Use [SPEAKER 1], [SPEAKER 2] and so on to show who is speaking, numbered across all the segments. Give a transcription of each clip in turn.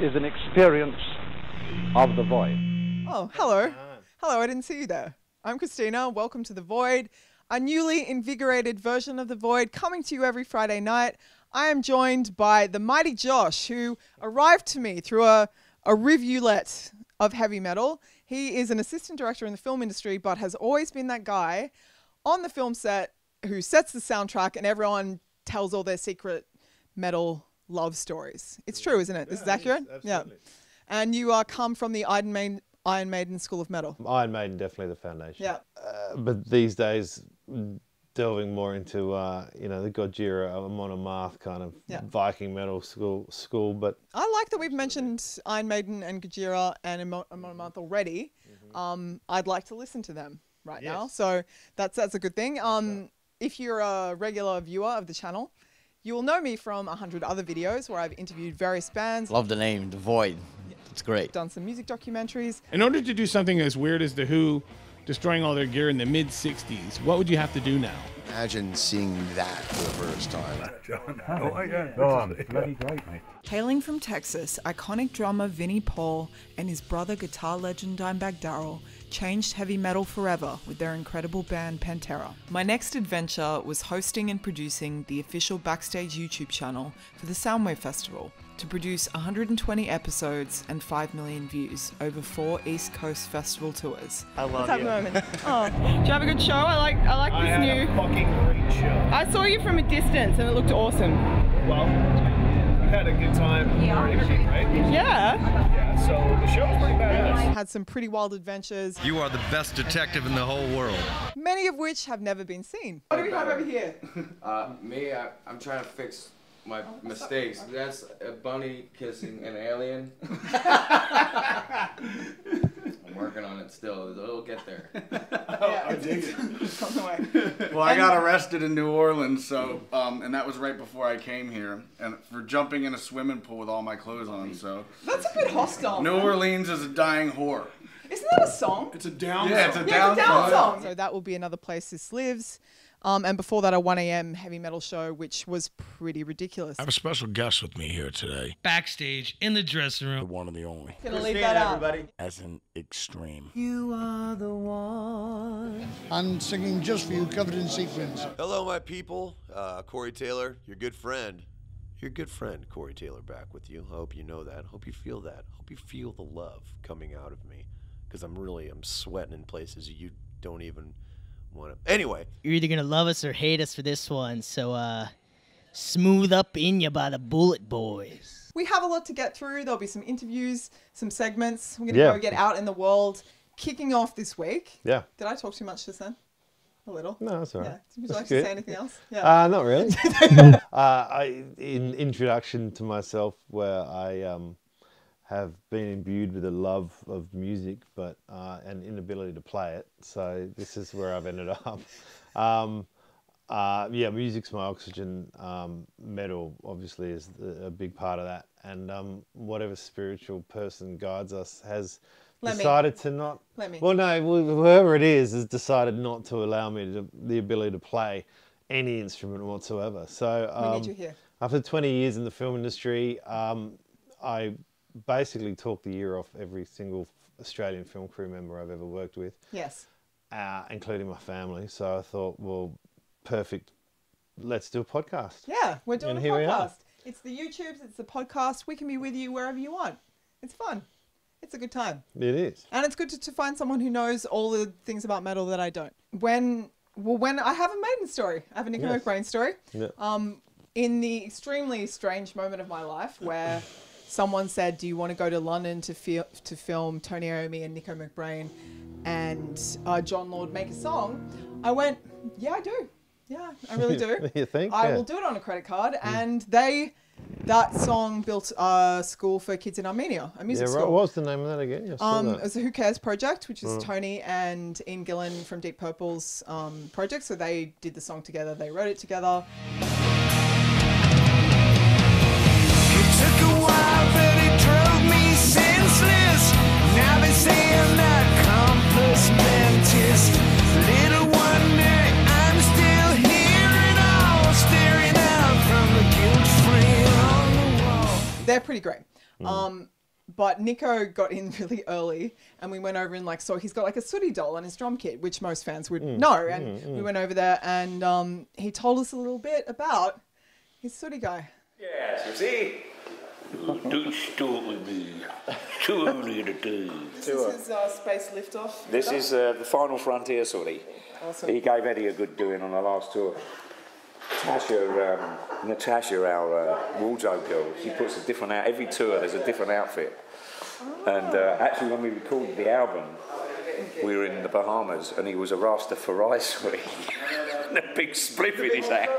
[SPEAKER 1] is an experience of the void.
[SPEAKER 2] Oh, hello. Hello, I didn't see you there. I'm Christina. Welcome to The Void, a newly invigorated version of The Void coming to you every Friday night. I am joined by the mighty Josh, who arrived to me through a reviewlet of heavy metal. He is an assistant director in the film industry, but has always been that guy on the film set who sets the soundtrack and everyone tells all their secret metal love stories. It's true, isn't it? This is accurate? Yeah. And you come from the Iron Maiden School of Metal.
[SPEAKER 3] Iron Maiden, definitely the foundation.
[SPEAKER 2] Yeah.
[SPEAKER 3] But these days, delving more into, you know, the GWAR, Amon Amarth kind of Viking metal school. But
[SPEAKER 2] I like that we've mentioned Iron Maiden and GWAR and Amon Amarth already. I'd like to listen to them now. So that's a good thing. If you're a regular viewer of the channel, you will know me from 100 other videos where I've interviewed various bands.
[SPEAKER 4] Love the name, The Void. It's great.
[SPEAKER 2] Done some music documentaries.
[SPEAKER 5] In order to do something as weird as The Who destroying all their gear in the mid-'60s, what would you have to do now?
[SPEAKER 6] Imagine seeing that for the first time.
[SPEAKER 1] Bloody great, mate.
[SPEAKER 2] Hailing from Texas, iconic drummer Vinnie Paul and his brother guitar legend Dimebag Darrell changed heavy metal forever with their incredible band Pantera. My next adventure was hosting and producing the official Backstage YouTube channel for the Soundwave Festival to produce 120 episodes and 5 million views over 4 East Coast festival tours. I love you. Moment. Oh, do you have a good show? I like this new.
[SPEAKER 7] A fucking great show.
[SPEAKER 2] I saw you from a distance and it looked awesome.
[SPEAKER 7] Well, we had a good time already, right?
[SPEAKER 2] Yeah.
[SPEAKER 7] Yeah, so the show was pretty badass.
[SPEAKER 2] Had some pretty wild adventures.
[SPEAKER 8] You are the best detective in the whole world.
[SPEAKER 2] Many of which have never been seen. What do we have over here?
[SPEAKER 9] I'm trying to fix my mistakes. That's a bunny kissing an alien. I'm working on it still. It'll get there.
[SPEAKER 7] I dig it.
[SPEAKER 2] On the way.
[SPEAKER 10] Well, I got arrested in New Orleans, so and that was right before I came here, and for jumping in a swimming pool with all my clothes on. So
[SPEAKER 2] that's a bit hostile.
[SPEAKER 10] New Orleans is a dying whore.
[SPEAKER 2] Isn't that a song?
[SPEAKER 7] It's a down
[SPEAKER 10] song.
[SPEAKER 7] It's a
[SPEAKER 10] down
[SPEAKER 2] song. So that will be Another Place This Lives. And before that, a 1 a.m. heavy metal show, which was pretty ridiculous.
[SPEAKER 11] I have a special guest with me here today.
[SPEAKER 12] Backstage, in the dressing room.
[SPEAKER 11] The one and the only.
[SPEAKER 2] Gonna leave that out.
[SPEAKER 6] Everybody.
[SPEAKER 11] As an extreme.
[SPEAKER 12] You are the one.
[SPEAKER 13] I'm singing just for you, covered in sequins.
[SPEAKER 6] Hello, my people. Corey Taylor, your good friend. Your good friend, Corey Taylor, back with you. I hope you know that. I hope you feel that. I hope you feel the love coming out of me. Because I'm sweating in places you don't even... Anyway,
[SPEAKER 12] you're either gonna love us or hate us for this one, so smooth up in ya by the Bullet Boys.
[SPEAKER 2] We have a lot to get through. There'll be some interviews, some segments. We're gonna go get out in the world. Kicking off this week.
[SPEAKER 3] Yeah.
[SPEAKER 2] Did I talk too much just then? A little.
[SPEAKER 3] No, that's all right.
[SPEAKER 2] Yeah. Would you like to say anything else? Yeah.
[SPEAKER 3] Not really. In introduction to myself, where I have been imbued with a love of music, but an inability to play it. So this is where I've ended up. Yeah, music's my oxygen. Metal obviously is a big part of that, and whatever spiritual person guides us has decided to not. Well, no, whoever it is has decided not to allow me the ability to play any instrument whatsoever. So
[SPEAKER 2] we need you here.
[SPEAKER 3] After 20 years in the film industry, I basically talked the year off every single Australian film crew member I've ever worked with.
[SPEAKER 2] Yes.
[SPEAKER 3] Including my family. So I thought, well, perfect. Let's do a podcast.
[SPEAKER 2] Yeah, we're doing
[SPEAKER 3] and
[SPEAKER 2] a
[SPEAKER 3] here we are.
[SPEAKER 2] podcast. It's the YouTubes, it's the podcast. We can be with you wherever you want. It's fun. It's a good time.
[SPEAKER 3] It is.
[SPEAKER 2] And it's good to find someone who knows all the things about metal that I don't. When I have a Maiden story. I have a Nicko McBrain story.
[SPEAKER 3] Yeah.
[SPEAKER 2] In the extremely strange moment of my life where someone said, do you want to go to London to film Tony Iommi and Nicko McBrain and John Lord make a song? I went, yeah, I do. Yeah, I really do.
[SPEAKER 3] You think?
[SPEAKER 2] I will do it on a credit card. And that song built a school for kids in Armenia, a music school.
[SPEAKER 3] What was the name of that again?
[SPEAKER 2] It was the Who Cares project, which is Tony and Ian Gillan from Deep Purple's project. So they did the song together. They wrote it together. They're pretty great. But Nicko got in really early, and we went over and like saw he's got like a sooty doll on his drum kit, which most fans would know. And we went over there, and he told us a little bit about his sooty guy.
[SPEAKER 14] Yes, you see. Don't start with me. Too early in the day.
[SPEAKER 2] This is his space liftoff.
[SPEAKER 14] This is the final frontier sooty.
[SPEAKER 2] Awesome.
[SPEAKER 14] He gave Eddie a good doing on the last tour. Natasha, our wardrobe girl, she puts a different out. Every tour there's a different outfit. And actually, when we recorded the album, we were in the Bahamas, and he was a Rastafari sooty. And a big spliff in his hand.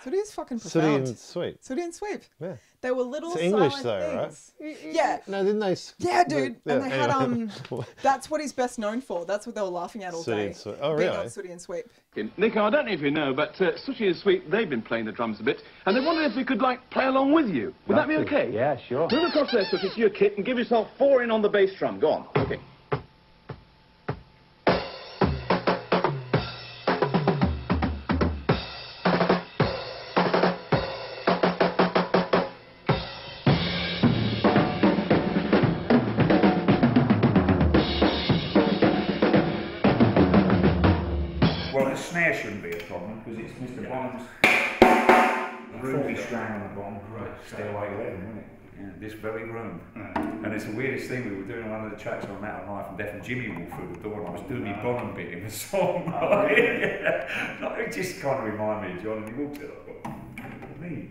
[SPEAKER 2] Sooty is fucking profound.
[SPEAKER 3] Sooty and Sweep.
[SPEAKER 2] Sooty and Sweep.
[SPEAKER 3] Yeah.
[SPEAKER 2] They were little
[SPEAKER 3] It's English
[SPEAKER 2] silent
[SPEAKER 3] though,
[SPEAKER 2] things.
[SPEAKER 3] right?
[SPEAKER 2] Yeah.
[SPEAKER 3] No, didn't they?
[SPEAKER 2] Yeah, dude.
[SPEAKER 3] Yeah,
[SPEAKER 2] and they
[SPEAKER 3] anyway.
[SPEAKER 2] had that's what he's best known for. That's what they were laughing at all
[SPEAKER 3] Sooty
[SPEAKER 2] day.
[SPEAKER 3] and Sweep. Oh,
[SPEAKER 2] Being
[SPEAKER 3] really?
[SPEAKER 2] on Sooty and Sweep.
[SPEAKER 7] Nicko, I don't know if you know, but Sooty and Sweep, they've been playing the drums a bit, and they wondered if we could, like, play along with you. Would that be okay?
[SPEAKER 14] Yeah, sure.
[SPEAKER 7] Move across there, Sooty, to your kit, and give yourself 4 in on the bass drum. Go on. Okay.
[SPEAKER 15] Well, the snare shouldn't be a problem because it's Mr. Bonham's groovy string on the bottom. Stairway to Heaven, wasn't it? Yeah, this very room. And it's the weirdest thing, we were doing one of the tracks on Metal Life and Death, and Jimmy walked through the door and I was doing my Bonham bit in the song. Yeah. Like, it just kind of reminded me of John, and he walked in, I thought, me,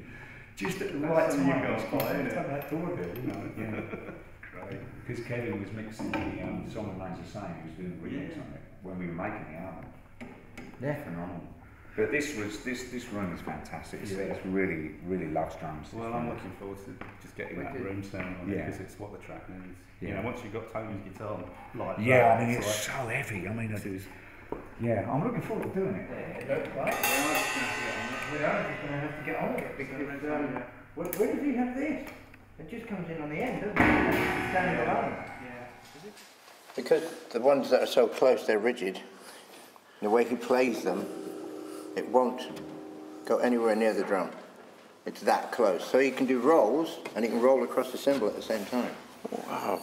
[SPEAKER 15] just at the right time. I was quite that door there, you know. Yeah. Because Kerry was mixing the song remains the same, he was doing the remix on it when we were making the album. Yeah, phenomenal. But this room is fantastic. It's really, really loves drums.
[SPEAKER 16] Well, I'm looking forward to just getting that room sound on it because it's what the track needs.
[SPEAKER 15] Yeah.
[SPEAKER 16] You know, once you've got Tony's guitar like
[SPEAKER 15] yeah,
[SPEAKER 16] that,
[SPEAKER 15] I mean it's
[SPEAKER 16] like,
[SPEAKER 15] so heavy. I mean it is. Yeah, I'm looking forward to doing it.
[SPEAKER 16] We are just going to have to get on with it because
[SPEAKER 17] where does he have this? It just comes in on the end, doesn't it? It's standing alone. Yeah.
[SPEAKER 18] Because the ones that are so close, they're rigid. The way he plays them, it won't go anywhere near the drum. It's that close. So he can do rolls, and he can roll across the cymbal at the same time. Wow.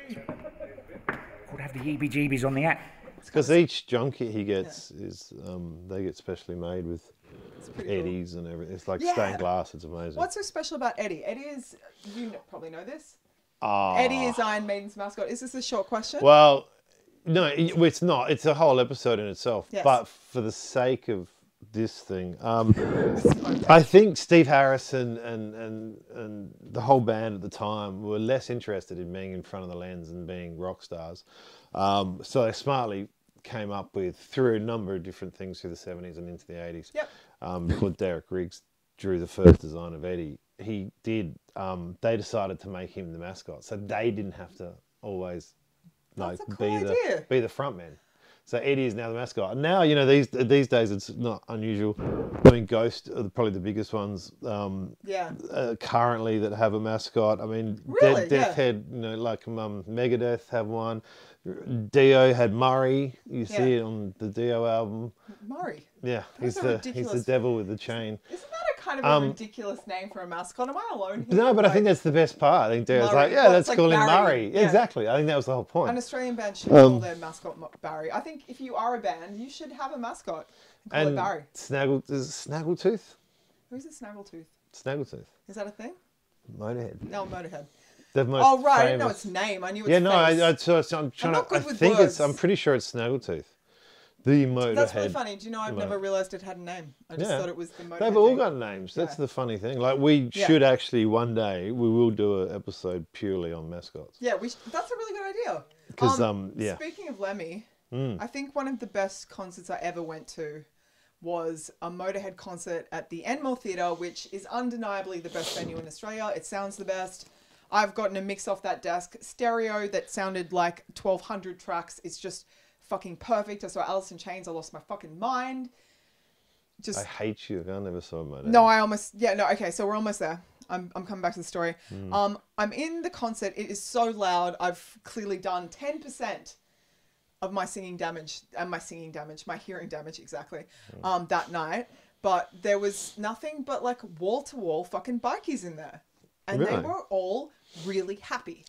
[SPEAKER 15] Could have the heebie-jeebies on the act.
[SPEAKER 3] Because each drum kit he gets is, they get specially made with eddies and everything. It's like stained glass, it's amazing.
[SPEAKER 2] What's so special about Eddie? Eddie is, you probably know this. Eddie is Iron Maiden's mascot. Is this a short question?
[SPEAKER 3] Well, no, it's not. It's a whole episode in itself.
[SPEAKER 2] Yes.
[SPEAKER 3] But for the sake of this thing, I think Steve Harrison and the whole band at the time were less interested in being in front of the lens and being rock stars. So they smartly came up with, through a number of different things through the 70s and into the 80s.
[SPEAKER 2] Yep.
[SPEAKER 3] Before Derek Riggs drew the first design of Eddie, he did, they decided to make him the mascot. So they didn't have to always be the front man. So Eddie is now the mascot. And now, you know, these days it's not unusual. I mean, Ghost are probably the biggest ones currently that have a mascot. I mean,
[SPEAKER 2] really?
[SPEAKER 3] Death had, you know, like Megadeth have one. Dio had Murray. You see it on the Dio album.
[SPEAKER 2] Murray?
[SPEAKER 3] Yeah, he's the devil with the chain.
[SPEAKER 2] Isn't that a kind of a ridiculous name for a mascot? Am I alone here?
[SPEAKER 3] No, but I think that's the best part. I think Dio's like, let's call him Murray. Yeah. Exactly. I think that was the whole point.
[SPEAKER 2] An Australian band should call their mascot Barry. I think if you are a band, you should have a mascot and call it Barry.
[SPEAKER 3] Snaggletooth?
[SPEAKER 2] Who's a Snaggletooth?
[SPEAKER 3] Snaggletooth.
[SPEAKER 2] Is that a thing?
[SPEAKER 3] Motorhead.
[SPEAKER 2] No, Motorhead.
[SPEAKER 3] Oh
[SPEAKER 2] right, I didn't know its name. I knew its face.
[SPEAKER 3] I'm pretty sure it's Snaggletooth. The Motorhead.
[SPEAKER 2] That's really funny. Do you know, I've never realised it had a name. I just thought it was the Motorhead.
[SPEAKER 3] They've all got names. That's the funny thing. Like, we should actually, one day, we will do an episode purely on mascots.
[SPEAKER 2] Yeah, that's a really good idea.
[SPEAKER 3] Because,
[SPEAKER 2] Speaking of Lemmy, I think one of the best concerts I ever went to was a Motorhead concert at the Enmore Theatre, which is undeniably the best venue in Australia. It sounds the best. I've gotten a mix off that desk. Stereo that sounded like 1,200 tracks. It's just fucking perfect. I saw Alice in Chains. I lost my fucking mind.
[SPEAKER 3] I hate you. I never saw Motorhead.
[SPEAKER 2] No, okay, so we're almost there. I'm coming back to the story. I'm in the concert. It is so loud. I've clearly done 10% of my singing damage and my hearing damage exactly that night. but there was nothing but like wall-to-wall fucking bikies in there. And they were all really happy.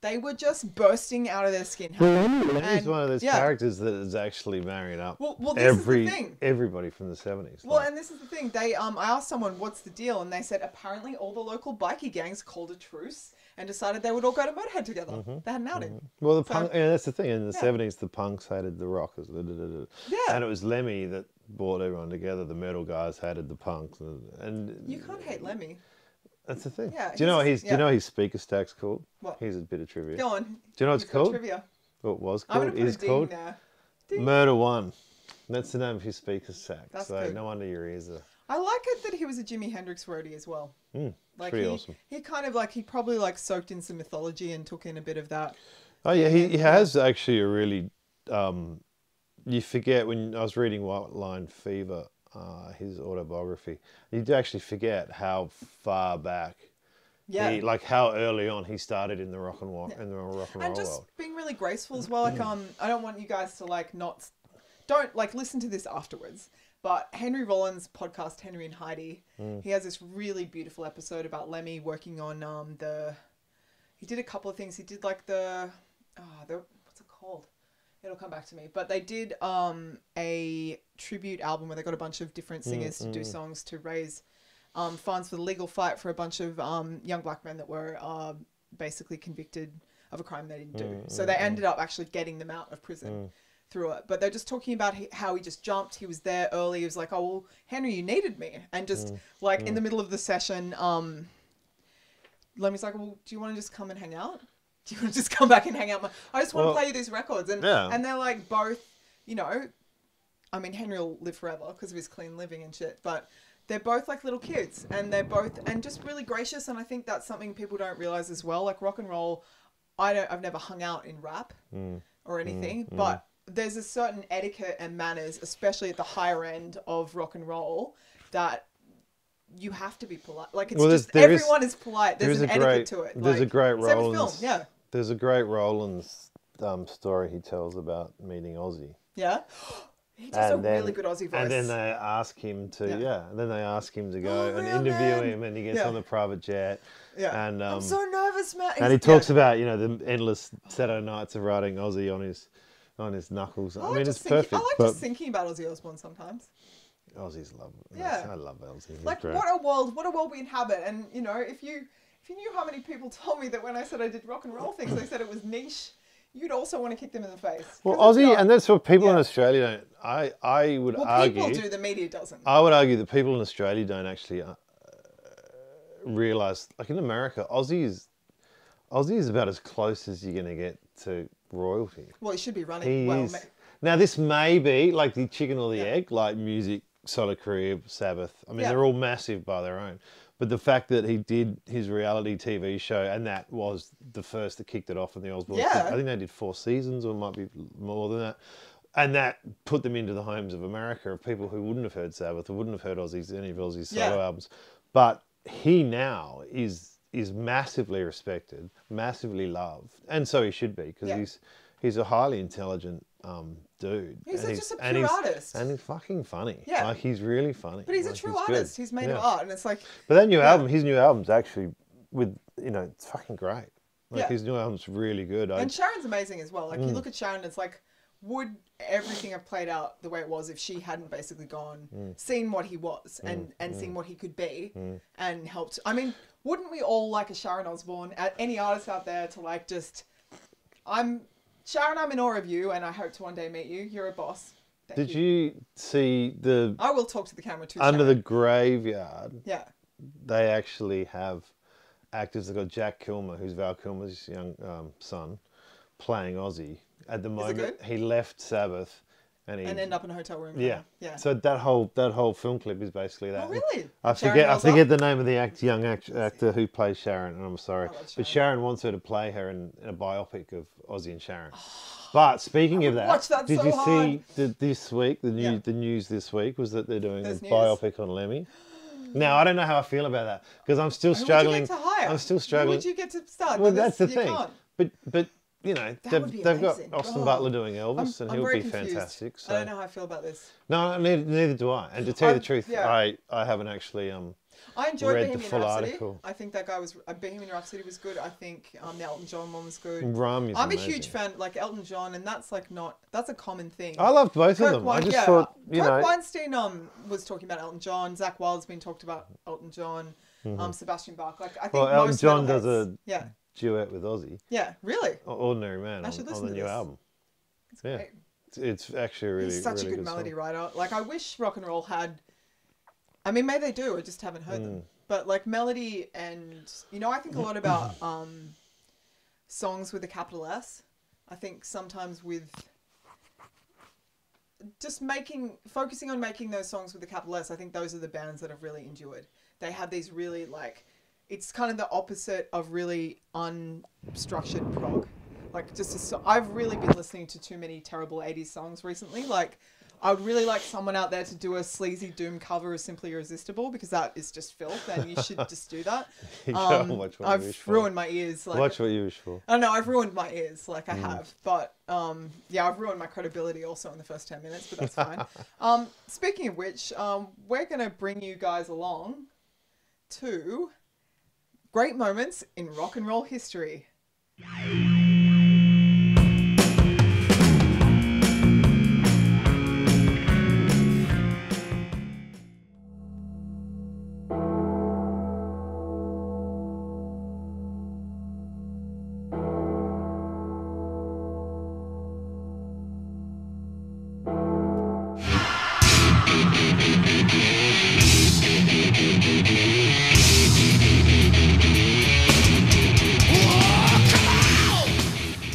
[SPEAKER 2] They were just bursting out of their skin.
[SPEAKER 3] He's one of those characters that is actually marrying up
[SPEAKER 2] this is the thing.
[SPEAKER 3] everybody from the 70s.
[SPEAKER 2] Well, and this is the thing. They I asked someone, what's the deal? And they said apparently all the local bikie gangs called a truce and decided they would all go to Motorhead together. They had an outing.
[SPEAKER 3] Well, that's the thing. In the 70s, the punks hated the rockers. And it was Lemmy that brought everyone together. The metal guys hated the punks. And
[SPEAKER 2] you can't hate Lemmy.
[SPEAKER 3] That's the thing.
[SPEAKER 2] Yeah,
[SPEAKER 3] do you know what do you know his speaker stack's called?
[SPEAKER 2] What?
[SPEAKER 3] Here's a bit of trivia.
[SPEAKER 2] Go on.
[SPEAKER 3] Do you know what it's called?
[SPEAKER 2] Trivia.
[SPEAKER 3] What it was
[SPEAKER 2] I'm
[SPEAKER 3] called?
[SPEAKER 2] gonna put
[SPEAKER 3] Is
[SPEAKER 2] a ding
[SPEAKER 3] called
[SPEAKER 2] there. Ding.
[SPEAKER 3] Murder One. That's the name of his speaker stack.
[SPEAKER 2] That's
[SPEAKER 3] so
[SPEAKER 2] good.
[SPEAKER 3] no wonder your ears are.
[SPEAKER 2] I like it that he was a Jimi Hendrix roadie as well.
[SPEAKER 3] Like pretty awesome.
[SPEAKER 2] He kind of like he probably like soaked in some mythology and took in a bit of that.
[SPEAKER 3] Oh yeah, he has actually a really. You forget when I was reading White Line Fever, his autobiography. You do actually forget how far back.
[SPEAKER 2] Yeah,
[SPEAKER 3] like how early on he started in the rock and roll in the rock and roll
[SPEAKER 2] and just
[SPEAKER 3] world.
[SPEAKER 2] being really graceful as well. Like I don't want you guys to like don't like listen to this afterwards. But Henry Rollins' podcast, Henry and Heidi, he has this really beautiful episode about Lemmy working on he did a couple of things. He did like what's it called? It'll come back to me. But they did a tribute album where they got a bunch of different singers to do songs to raise funds for the legal fight for a bunch of young black men that were basically convicted of a crime they didn't do. So they ended up actually getting them out of prison through it. But they're just talking about how he just jumped. He was there early. He was like, oh, well, Henry, you needed me. And just like in the middle of the session, Lemmy's like, well, do you want to just come and hang out? Do you want to just come back and hang out? I just want to play you these records. And they're like both, you know, I mean, Henry will live forever because of his clean living and shit. But they're both like little kids and they're both, and just really gracious. And I think that's something people don't realize as well. Like rock and roll, I've never hung out in rap or anything, but there's a certain etiquette and manners, especially at the higher end of rock and roll, that you have to be polite. Like it's everyone is polite. There's an etiquette to it.
[SPEAKER 3] There's a great
[SPEAKER 2] Rollins.
[SPEAKER 3] There's a great Rollins story he tells about meeting Ozzy.
[SPEAKER 2] Yeah. He does a really good Aussie voice.
[SPEAKER 3] And then they ask him to, and then they ask him to go and interview him, and he gets on the private jet.
[SPEAKER 2] Yeah.
[SPEAKER 3] And
[SPEAKER 2] I'm so nervous, man.
[SPEAKER 3] And he talks about, you know, the endless Saturday nights of writing Ozzy on his knuckles. I mean, it's perfect. I like
[SPEAKER 2] just thinking about Ozzy Osbourne sometimes.
[SPEAKER 3] Ozzy's lovely.
[SPEAKER 2] Yeah.
[SPEAKER 3] I love Ozzy.
[SPEAKER 2] Like, what a world we inhabit. And, you know, if you knew how many people told me that when I said I did rock and roll things, they said it was niche, you'd also want to kick them in the face.
[SPEAKER 3] Well, Ozzy, and that's what people in Australia don't. I would argue.
[SPEAKER 2] People do, the media doesn't.
[SPEAKER 3] I would argue that people in Australia don't actually realise, like in America, Ozzy is about as close as you're going to get to royalty.
[SPEAKER 2] Well, he should be running.
[SPEAKER 3] Now, this may be like the chicken or the egg, like music, Solid Career, Sabbath. I mean, they're all massive by their own. But the fact that he did his reality TV show, and that was the first that kicked it off in the Osbournes. I think they did 4 seasons, or it might be more than that. And that put them into the homes of America of people who wouldn't have heard Sabbath, or wouldn't have heard any of Ozzy's solo albums. But he now is massively respected, massively loved, and so he should be, because he's a highly intelligent dude.
[SPEAKER 2] He's just a pure artist.
[SPEAKER 3] And he's fucking funny. Yeah. Like, he's really funny.
[SPEAKER 2] But he's a true artist. He's made of art, and it's like...
[SPEAKER 3] But that new album, his new album's actually, it's fucking great. Like, his new album's really good.
[SPEAKER 2] And Sharon's amazing as well. Like, you look at Sharon, it's like, would everything have played out the way it was if she hadn't basically gone, seen what he was, and seen what he could be, and helped... I mean, wouldn't we all like a Sharon Osbourne, any artist out there, to like just... Sharon, I'm in awe of you, and I hope to one day meet you. You're a boss.
[SPEAKER 3] Did you see the...
[SPEAKER 2] I will talk to the camera too,
[SPEAKER 3] Under
[SPEAKER 2] Sharon.
[SPEAKER 3] the graveyard,
[SPEAKER 2] they
[SPEAKER 3] actually have actors. They've got Jack Kilmer, who's Val Kilmer's young son, playing Ozzy. At the moment, he left Sabbath. And ended up in a hotel room. Yeah. So that whole film clip is basically that.
[SPEAKER 2] Oh, really?
[SPEAKER 3] I forget the name of the young actor who plays Sharon, and I'm sorry. But Sharon wants her to play her in a biopic of Ozzy and Sharon. But speaking of that, did you see this week, the news this week was that they're doing a biopic on Lemmy? Now, I don't know how I feel about that, because I'm still struggling.
[SPEAKER 2] Who would you get to hire?
[SPEAKER 3] I'm still struggling.
[SPEAKER 2] Who would you get to start?
[SPEAKER 3] Well, that's the thing. But they've got Austin Butler doing Elvis, and he'll be fantastic. So
[SPEAKER 2] I don't know how I feel about this.
[SPEAKER 3] No, neither do I. And to tell you the truth, I haven't actually
[SPEAKER 2] I enjoyed
[SPEAKER 3] read the
[SPEAKER 2] Bohemian
[SPEAKER 3] full
[SPEAKER 2] Rhapsody.
[SPEAKER 3] article.
[SPEAKER 2] I think that guy was Bohemian Rhapsody was good. I think the Elton John one was good.
[SPEAKER 3] Rum is
[SPEAKER 2] I'm
[SPEAKER 3] amazing.
[SPEAKER 2] a huge fan, like Elton John, and that's like that's a common thing.
[SPEAKER 3] I loved both of them. I just thought,
[SPEAKER 2] Kirk Weinstein was talking about Elton John. Zach Wilde's been talked about Elton John. Sebastian Bach. Like I think
[SPEAKER 3] Elton John does a duet with Ozzy.
[SPEAKER 2] Yeah, really.
[SPEAKER 3] Ordinary Man on the new album.
[SPEAKER 2] It's great.
[SPEAKER 3] It's actually really.
[SPEAKER 2] He's such a good melody writer. Like I wish rock and roll had. I mean, maybe they do. I just haven't heard them. But like melody and I think a lot about songs with a capital S. I think sometimes with just focusing on making those songs with a capital S. I think those are the bands that I've really enjoyed. They have these really it's kind of the opposite of really unstructured prog. Like I've really been listening to too many terrible 80s songs recently. Like I would really like someone out there to do a sleazy Doom cover of Simply Irresistible, because that is just filth and you should just do that. I've ruined my ears.
[SPEAKER 3] Watch what you wish for.
[SPEAKER 2] I know, I've ruined my ears, I have. But I've ruined my credibility also in the first 10 minutes, but that's fine. Speaking of which, we're going to bring you guys along to great moments in rock and roll history.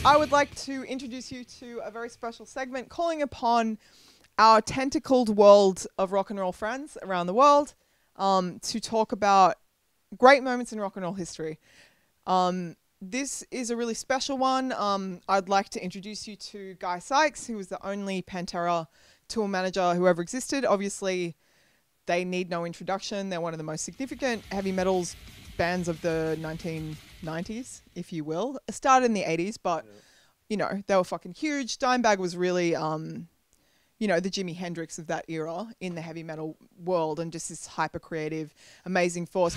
[SPEAKER 2] I would like to introduce you to a very special segment calling upon our tentacled world of rock and roll friends around the world to talk about great moments in rock and roll history. This is a really special one. I'd like to introduce you to Guy Sykes, who was the only Pantera tour manager who ever existed. Obviously, they need no introduction. They're one of the most significant heavy metals bands of the 1990s, if you will. It started in the 80s, but, they were fucking huge. Dimebag was really, the Jimi Hendrix of that era in the heavy metal world, and just this hyper creative, amazing force.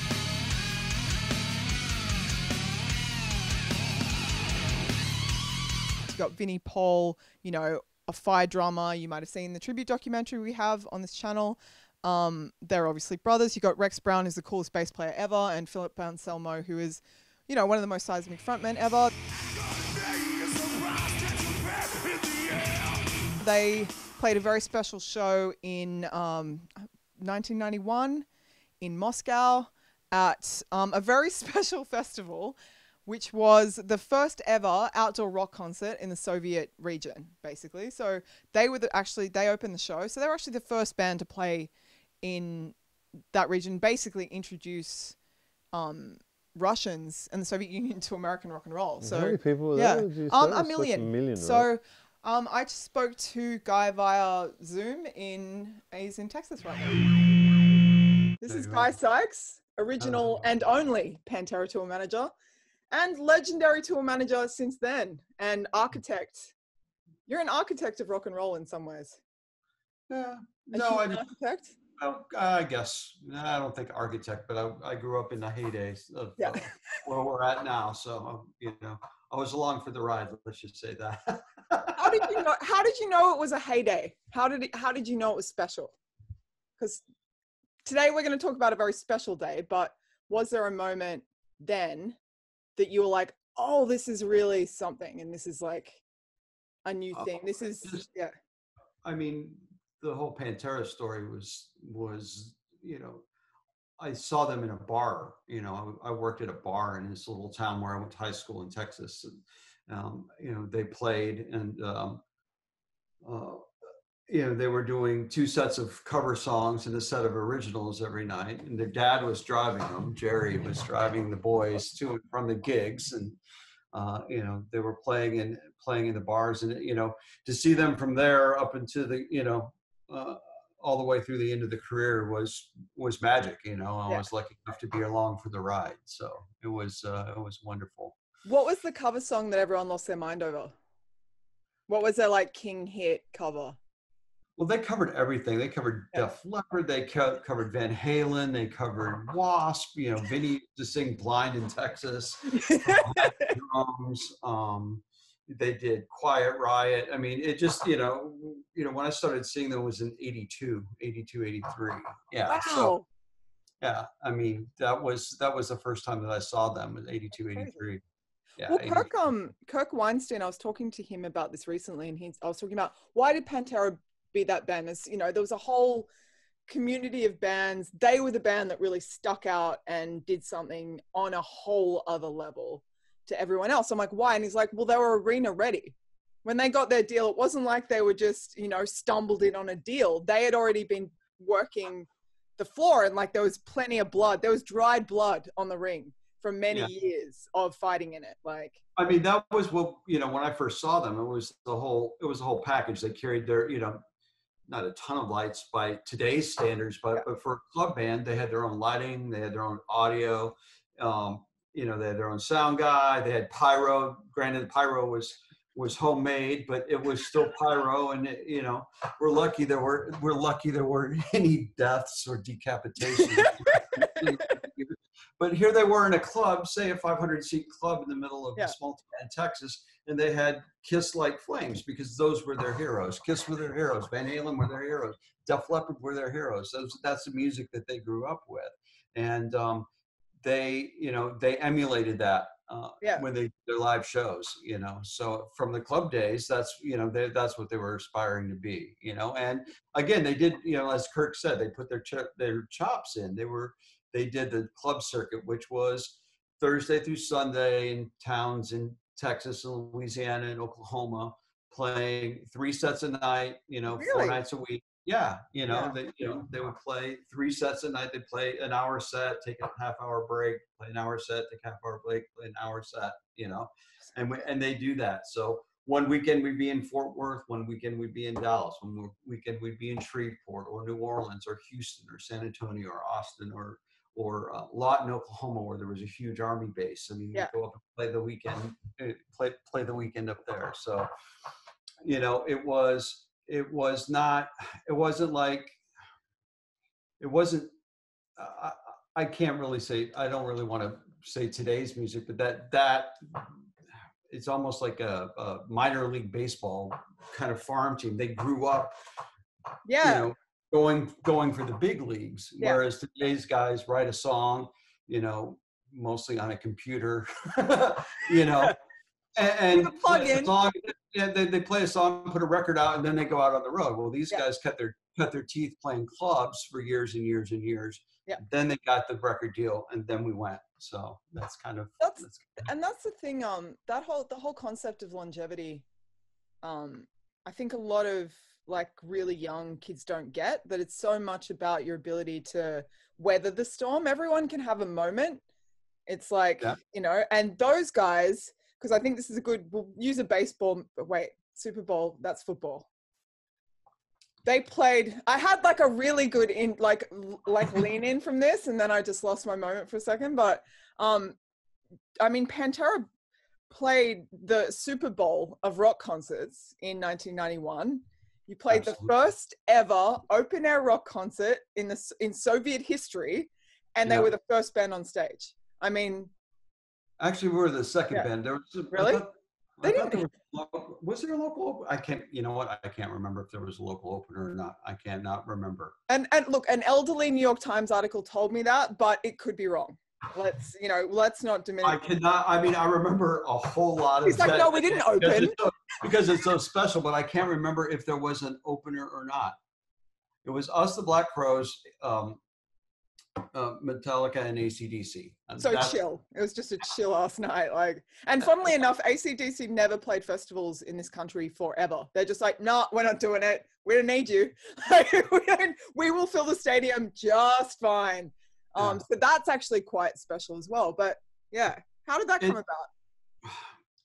[SPEAKER 2] You've got Vinnie Paul, a fire drummer. You might have seen the tribute documentary we have on this channel. They're obviously brothers. You got Rex Brown, who's the coolest bass player ever, and Philip Anselmo, who is, one of the most seismic frontmen ever. They played a very special show in 1991 in Moscow at a very special festival, which was the first ever outdoor rock concert in the Soviet region, basically. So they opened the show. So they were actually the first band to play in that region, basically introduce Russians and the Soviet Union to American rock and roll. So
[SPEAKER 3] how many people were there?
[SPEAKER 2] A million.
[SPEAKER 3] A million,
[SPEAKER 2] so I just spoke to Guy via Zoom. He's in Texas right now. This is Guy Sykes, original and only Pantera tour manager, and legendary tour manager since then, and architect. You're an architect of rock and roll in some ways.
[SPEAKER 19] Yeah.
[SPEAKER 2] An architect?
[SPEAKER 19] Well, I guess. I don't think architect, but I grew up in the heydays of where we're at now. So, I was along for the ride. Let's just say that.
[SPEAKER 2] How did you know it was a heyday? How did you know it was special? Because today we're going to talk about a very special day, but was there a moment then that you were like, oh, this is really something, and this is like a new thing? This is,
[SPEAKER 19] I mean, the whole Pantera story was, I saw them in a bar. I worked at a bar in this little town where I went to high school in Texas, and they played, and they were doing 2 sets of cover songs and a set of originals every night, and their dad was driving them. Jerry was driving the boys to and from the gigs, and they were playing in the bars, and to see them from there up into the all the way through the end of the career was magic. I was lucky enough to be along for the ride, so it was wonderful.
[SPEAKER 2] What was the cover song that everyone lost their mind over? What was their like king hit cover?
[SPEAKER 19] Well, they covered everything. They covered Def Leppard. They covered Van Halen. They covered Wasp. You know, Vinny used to sing "Blind in Texas." Drums. They did Quiet Riot. I mean, it just, you know, when I started seeing them was in 82, 83. Yeah.
[SPEAKER 2] Wow.
[SPEAKER 19] So, yeah, I mean, that was the first time that I saw them was 82, 83. Yeah.
[SPEAKER 2] Well, Kirk Weinstein, I was talking to him about this recently, and I was talking about why did Pantera be that band? As you know, there was a whole community of bands. They were the band that really stuck out and did something on a whole other level to everyone else. I'm like, why? And he's like, well, they were arena ready. When they got their deal, it wasn't like they were just, you know, stumbled in on a deal. They had already been working the floor, and like there was plenty of blood. There was dried blood on the ring from many years of fighting in it. Like, I
[SPEAKER 19] mean, that was what, you know, when I first saw them, it was the whole package. They carried their, you know, not a ton of lights by today's standards, but for a club band, they had their own lighting, they had their own audio, you know, they had their own sound guy, they had pyro. Granted, pyro was homemade, but it was still pyro, and it, you know, we're lucky there weren't any deaths or decapitations. But here they were in a club, say a 500-seat club in the middle of a small town in Texas, and they had Kiss Like Flames because those were their heroes. Kiss were their heroes. Van Halen were their heroes. Def Leppard were their heroes. That's the music that they grew up with, and they, you know, they emulated that when they did their live shows. You know, so from the club days, that's, you know, that's what they were aspiring to be. You know, and again, they did, you know, as Kirk said, they put their chops in. They did the club circuit, which was Thursday through Sunday in towns in Texas and Louisiana and Oklahoma, playing 3 sets a night, you know, 4 nights a week. Yeah, you know, they would play 3 sets a night. They'd play an hour set, take a half-hour break, play an hour set, take a half-hour break, play an hour set, you know, and they do that. So one weekend we'd be in Fort Worth, one weekend we'd be in Dallas, one weekend we'd be in Shreveport or New Orleans or Houston or San Antonio or Austin or Lawton, Oklahoma, where there was a huge Army base. I mean, you go up and play the weekend, play the weekend up there. So, you know, it wasn't, I can't really say, I don't really want to say today's music, but that it's almost like a minor league baseball kind of farm team. They grew up, you know, going for the big leagues, whereas today's guys write a song, you know, mostly on a computer, you know, and play a song, they play a song, put a record out, and then they go out on the road. Well, these guys cut their teeth playing clubs for years and years and years. Yeah. Then they got the record deal, and then we went. So that's kind of that's
[SPEAKER 2] the thing. The whole concept of longevity. I think a lot of like really young kids don't get that it's so much about your ability to weather the storm. Everyone can have a moment. It's like, you know, and those guys, because I think this is we'll use a baseball, Super Bowl, that's football. They played, I had like a really good like lean in from this, and then I just lost my moment for a second. But I mean, Pantera played the Super Bowl of rock concerts in 1991. You played the first ever open air rock concert in Soviet history, and they were the first band on stage. I mean,
[SPEAKER 19] actually, we were the second band. There was
[SPEAKER 2] really.
[SPEAKER 19] Was there a local? I can't. You know what? I can't remember if there was a local opener or not. I cannot remember.
[SPEAKER 2] And look, an elderly New York Times article told me that, but it could be wrong. Let's not diminish.
[SPEAKER 19] I cannot. I mean, I remember a whole lot of.
[SPEAKER 2] He's like, no, we didn't open
[SPEAKER 19] because it's so special. But I can't remember if there was an opener or not. It was us, the Black Crowes, Metallica, and AC/DC.
[SPEAKER 2] So chill. It was just a chill ass night. Like, and funnily enough, AC/DC never played festivals in this country forever. They're just like, nah, we're not doing it. We don't need you. We will fill the stadium just fine. So that's actually quite special as well. But yeah, how did that come about?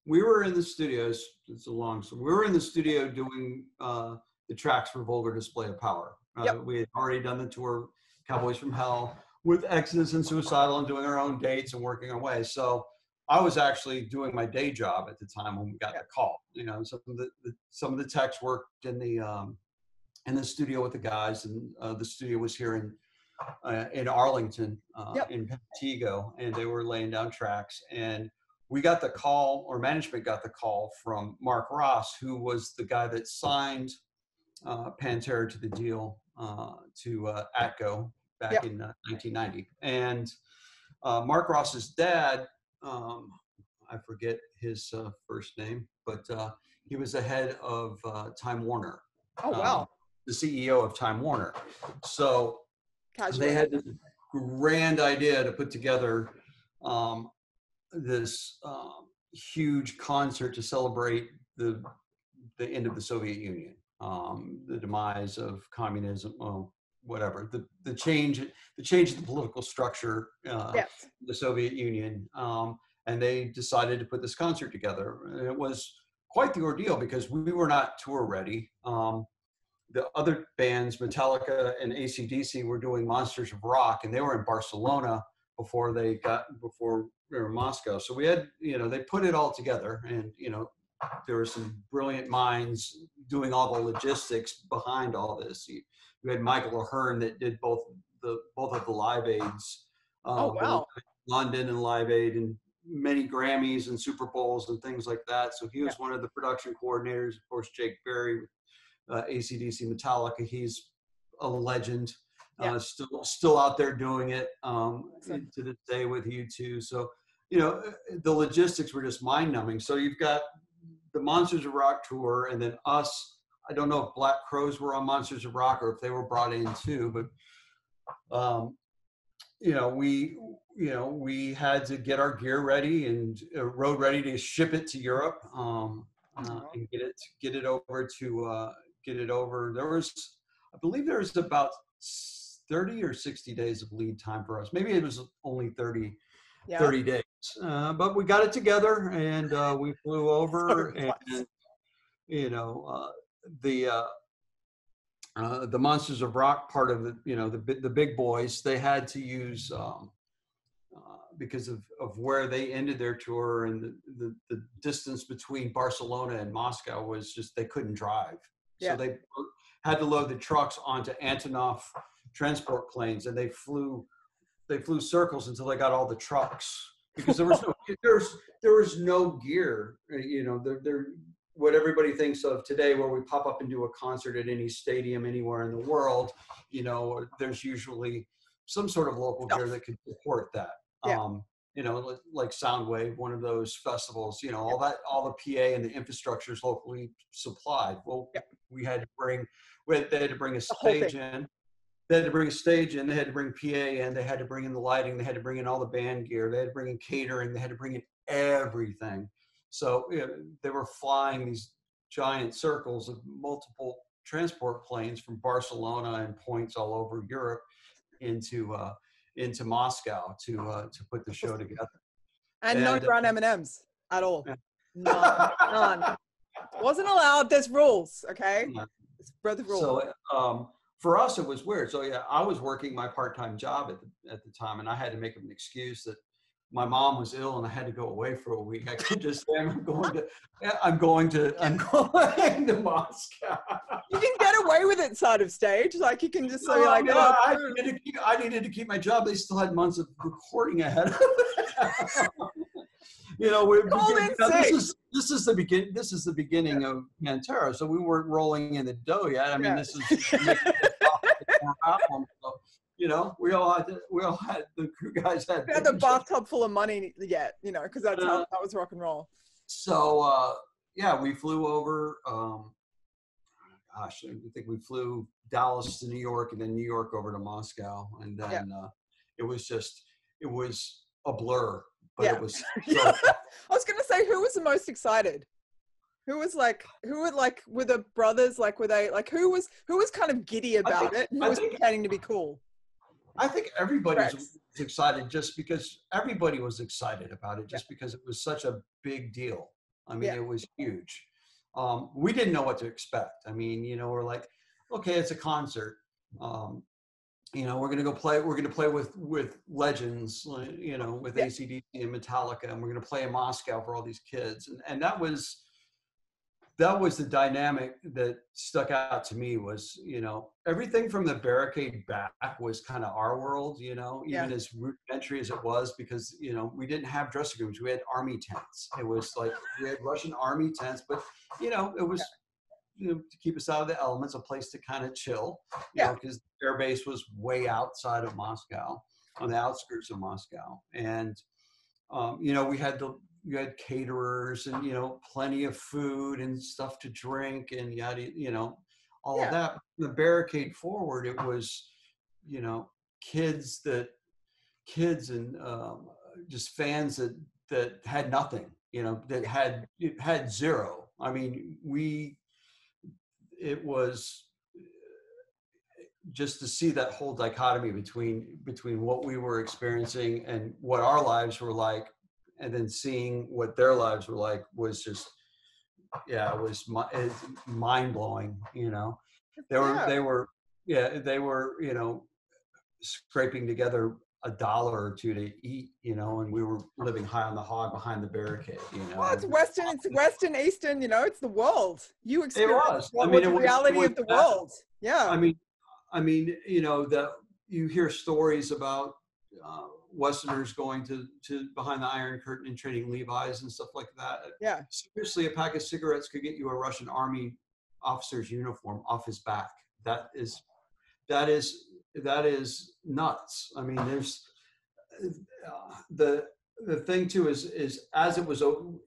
[SPEAKER 19] We were in the studios. It's a long story. We were in the studio doing the tracks for Vulgar Display of Power. We had already done the tour, Cowboys from Hell, with Exodus and Suicidal, and doing our own dates and working our way. So I was actually doing my day job at the time when we got the call. You know, some of the techs worked in the studio with the guys, and the studio was here in Arlington, in Pantego, and they were laying down tracks. And we got the call, or management got the call from Mark Ross, who was the guy that signed Pantera to the deal to Atco back in 1990. And Mark Ross's dad, I forget his first name, but he was the head of Time Warner.
[SPEAKER 2] Oh, wow.
[SPEAKER 19] The CEO of Time Warner. So they had this grand idea to put together this huge concert to celebrate the end of the Soviet Union, the demise of communism, whatever, the change of the political structure in the Soviet Union. And they decided to put this concert together. And it was quite the ordeal because we were not tour ready. The other bands, Metallica and AC/DC, were doing Monsters of Rock, and they were in Barcelona before they were in Moscow. So we had, they put it all together, and, there were some brilliant minds doing all the logistics behind all this. You had Michael Ahern that did both of the Live Aids, London and Live Aid, and many Grammys and Super Bowls and things like that. So he was one of the production coordinators. Of course, Jake Berry, AC/DC, Metallica, he's a legend, still out there doing it to this day with U2. So, the logistics were just mind-numbing. So you've got the Monsters of Rock tour, and then us. I don't know if Black Crowes were on Monsters of Rock or if they were brought in too, but we had to get our gear ready and road ready to ship it to Europe and get it over. I believe there was about 30 or 60 days of lead time for us. Maybe it was only 30 days, but we got it together, and we flew over, and the Monsters of Rock part of it, the big boys, they had to use because of where they ended their tour, and the distance between Barcelona and Moscow was just, they couldn't drive. So they had to load the trucks onto Antonov transport planes, and they flew circles until they got all the trucks, because there was no gear. What everybody thinks of today, where we pop up and do a concert at any stadium anywhere in the world, there's usually some sort of local gear that could support that. Like Soundwave, one of those festivals, all the PA and the infrastructure is locally supplied. Well, they had to bring a stage in. They had to bring a stage in, they had to bring PA in, they had to bring in the lighting, they had to bring in all the band gear, they had to bring in catering, they had to bring in everything. So they were flying these giant circles of multiple transport planes from Barcelona and points all over Europe into Moscow to put the show together.
[SPEAKER 2] And no brown M&Ms at all. None. Wasn't allowed. There's rules, okay? It's breath of rules.
[SPEAKER 19] So for us, it was weird. So I was working my part-time job at the time, and I had to make an excuse that my mom was ill and I had to go away for a week. I couldn't just say I'm going to Moscow.
[SPEAKER 2] You can get away with it side of stage. Like you can just say
[SPEAKER 19] I needed to keep my job. They still had months of recording ahead of this is the beginning of Pantera, so we weren't rolling in the dough yet. I mean, this is album. So, we all had the crew guys had
[SPEAKER 2] the bathtub full of money yet, because that's how that was rock and roll.
[SPEAKER 19] So we flew over. I think we flew Dallas to New York, and then New York over to Moscow, and then it was a blur. But it was
[SPEAKER 2] I was gonna say, who was the most excited? Were the brothers, who was kind of giddy about it? Who was pretending to be cool?
[SPEAKER 19] I think everybody was excited, just because everybody was excited about it, just because it was such a big deal. I mean, it was huge. We didn't know what to expect. I mean, we're like, okay, it's a concert. you know, we're going to play with legends, you know, with AC/DC and Metallica, and we're going to play in Moscow for all these kids. And that was the dynamic that stuck out to me was, you know, everything from the barricade back was kind of our world, you know, even as rudimentary as it was, because, you know, we didn't have dressing rooms. We had army tents. It was like, we had Russian army tents, but, you know, it was, you know, to keep us out of the elements, a place to kind of chill, you know, because the air base was way outside of Moscow, on the outskirts of Moscow. And, you know, we had caterers and, you know, plenty of food and stuff to drink and yada, you know, all of that. The barricade forward, it was, you know, kids and just fans that had nothing, you know, that had zero. I mean, it was just to see that whole dichotomy between what we were experiencing and what our lives were like, and then seeing what their lives were like was just, it was mind blowing. You know, they were, you know, scraping together $1 or $2 to eat, you know, and we were living high on the hog behind the barricade, you know.
[SPEAKER 2] Well, it's Western, Eastern, you know, it's the world. You experienced
[SPEAKER 19] the
[SPEAKER 2] reality of the world. Yeah.
[SPEAKER 19] I mean, you know, that you hear stories about Westerners going to behind the Iron Curtain and trading Levi's and stuff like that.
[SPEAKER 2] Yeah.
[SPEAKER 19] Seriously, a pack of cigarettes could get you a Russian army officer's uniform off his back. That is nuts. I mean, there's the thing too is as it was,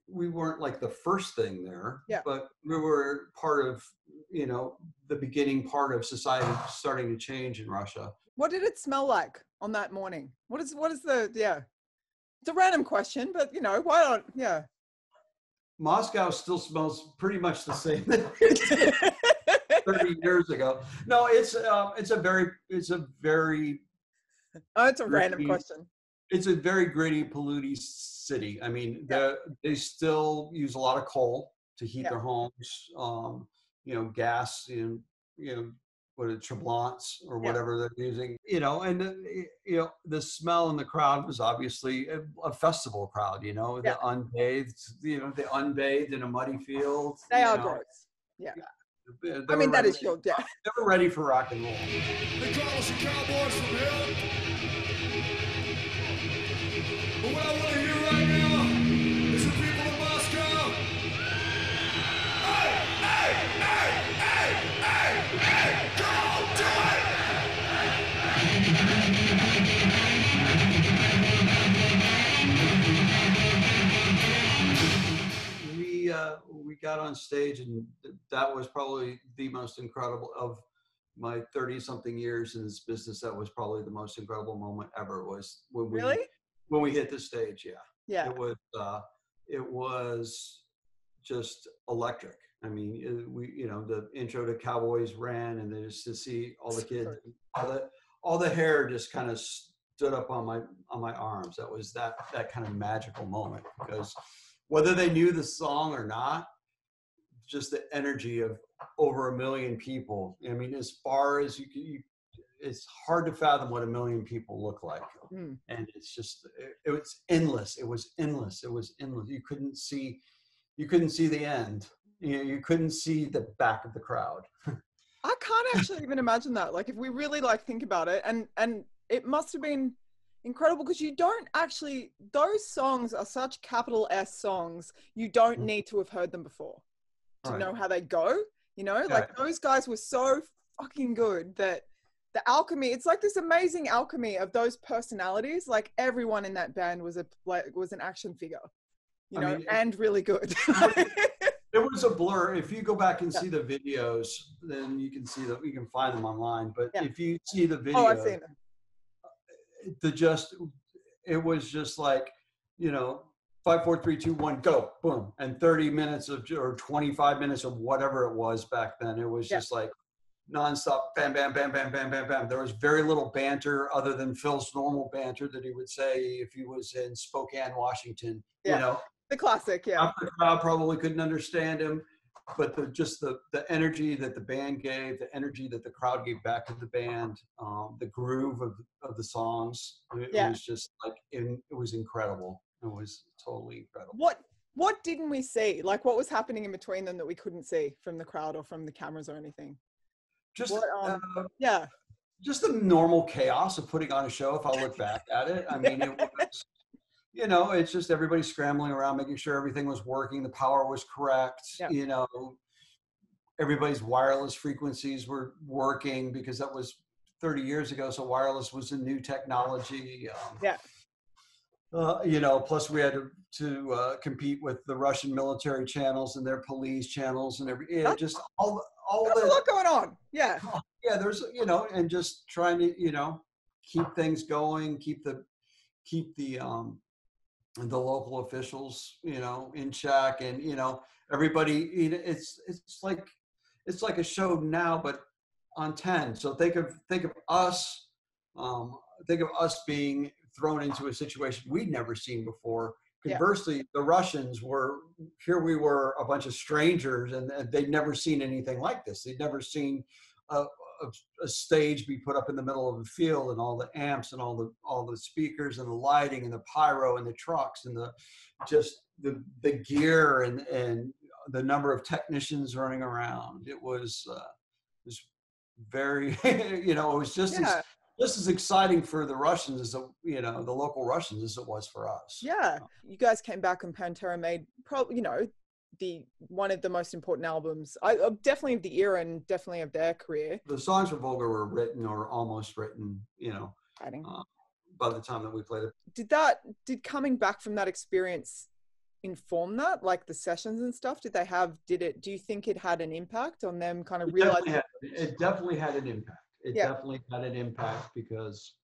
[SPEAKER 19] we weren't like the first thing there, but we were part of, you know, the beginning part of society starting to change in Russia.
[SPEAKER 2] What did it smell like on that morning? What is the, it's a random question, but you know, why not?
[SPEAKER 19] Moscow still smells pretty much the same as it did 30 years ago. No, it's a very
[SPEAKER 2] oh, it's a random question.
[SPEAKER 19] It's a very gritty, polluted city. I mean, they still use a lot of coal to heat their homes. You know, gas, you know, what are Treblants or whatever they're using, you know, and you know, the smell in the crowd was obviously a festival crowd, you know, the unbathed, you know, the unbathed in a muddy field.
[SPEAKER 2] They are gross. Yeah. I mean, that is your death.
[SPEAKER 19] They were ready for rock and roll.
[SPEAKER 20] They call us the Cowboys from hell. But what I want to hear right now is the people of Moscow. Hey, hey, hey, hey, hey, hey, come on, do it!
[SPEAKER 19] We got on stage, and that was probably the most incredible of my 30-something years in this business. That was probably the most incredible moment ever. Was when we hit the stage. Yeah. It was just electric. I mean, you know, the intro to Cowboys Ran, and then just to see all the kids, all the hair just kind of stood up on my arms. That was that kind of magical moment, because whether they knew the song or not, just the energy of over 1 million people. I mean, as far as it's hard to fathom what 1 million people look like. And it's just, it was endless. It was endless. It was endless. You couldn't see the end. You couldn't see the back of the crowd.
[SPEAKER 2] I can't actually even imagine that. Like, if we really think about it, and it must have been incredible, because you don't actually, those songs are such capital S songs, you don't need to have heard them before to know how they go, you know. Like, those guys were so fucking good that the alchemy, it's like this amazing alchemy of those personalities. Like, everyone in that band was an action figure, you know, and really good.
[SPEAKER 19] It was a blur. If you go back and see the videos, then you can see that, you can find them online. But if you see the video,
[SPEAKER 2] I've seen them.
[SPEAKER 19] It was just like, you know, 5, 4, 3, 2, 1, go, boom, and 30 minutes or 25 minutes of whatever it was back then. It was just like nonstop, bam, bam, bam, bam, bam, bam, bam. There was very little banter other than Phil's normal banter that he would say if he was in Spokane, Washington. You know,
[SPEAKER 2] the classic.
[SPEAKER 19] Half the crowd probably couldn't understand him. just the energy that the band gave, the energy that the crowd gave back to the band, the groove of the songs, it was just like, it was incredible. It was totally incredible.
[SPEAKER 2] What didn't we see? Like, what was happening in between them that we couldn't see from the crowd or from the cameras or anything?
[SPEAKER 19] Just
[SPEAKER 2] yeah,
[SPEAKER 19] just the normal chaos of putting on a show. If I look back at it, I mean, it was, you know, it's just everybody scrambling around, making sure everything was working, the power was correct. You know, everybody's wireless frequencies were working, because that was 30 years ago. So wireless was a new technology. You know, plus we had to compete with the Russian military channels and their police channels and just all
[SPEAKER 2] there's a lot going on. Yeah,
[SPEAKER 19] there's, you know, and just trying to, you know, keep things going, keep the local officials, you know, in check, and, you know, everybody, you know, it's like a show now, but on 10. So think of us being thrown into a situation we'd never seen before. Conversely, the Russians we were a bunch of strangers, and they'd never seen anything like this. They'd never seen a stage be put up in the middle of a field, and all the amps and all the speakers and the lighting and the pyro and the trucks and the gear and the number of technicians running around. It was very, you know, it was just as exciting for the Russians as you know, the local Russians, as it was for us.
[SPEAKER 2] Yeah, you guys came back and Pantera made probably, you know, one of the most important albums, definitely of the era and definitely of their career.
[SPEAKER 19] The songs for Volga were written or almost written, you know, by the time that we played it.
[SPEAKER 2] Did coming back from that experience inform that, like the sessions and stuff? Do you think it had an impact on them kind of realizing?
[SPEAKER 19] It definitely had an impact. It definitely had an impact because,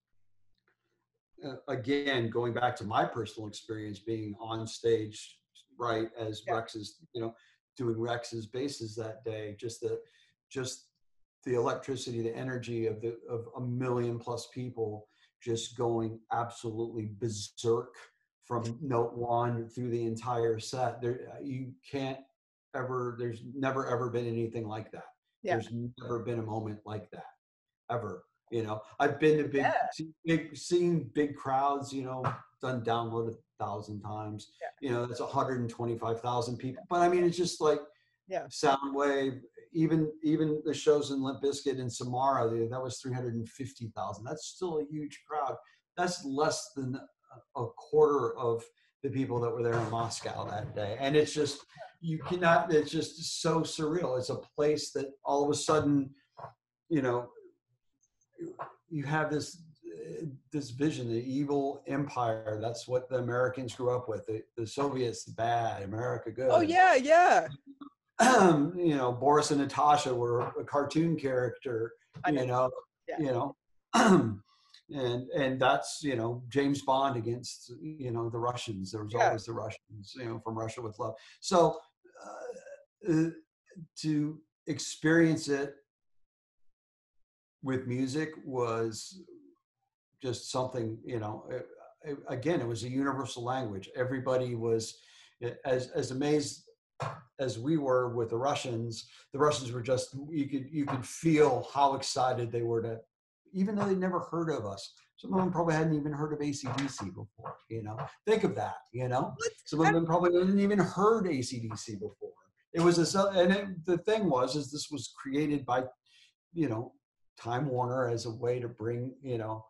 [SPEAKER 19] again, going back to my personal experience being on stage, right, as Rex's, you know, doing Rex's basses that day, just the electricity, the energy of a million plus people just going absolutely berserk from note one through the entire set. There's never ever been anything like that. There's never been a moment like that ever. You know, I've been to seeing big crowds, you know, done download 1,000 times. You know, that's 125,000 people. But I mean, it's just like Soundwave, even the shows in Limp Bizkit and Samara, that was 350,000. That's still a huge crowd. That's less than a quarter of the people that were there in Moscow that day. And it's just, it's just so surreal. It's a place that all of a sudden, you know, you have this vision, the evil empire. That's what the Americans grew up with. The Soviets bad, America good.
[SPEAKER 2] Oh yeah.
[SPEAKER 19] You know, Boris and Natasha were a cartoon character. You know, and that's, you know, James Bond against, you know, the Russians. There was always the Russians, you know, from Russia with love. So to experience it with music was just something, you know, again, it was a universal language. Everybody was as amazed as we were with the Russians were just, you could feel how excited they were to, even though they never heard of us. Some of them probably hadn't even heard of AC/DC before, you know. Think of that, you know. Some of them probably hadn't even heard AC/DC before. It was the thing was this was created by, you know, Time Warner as a way to bring, you know,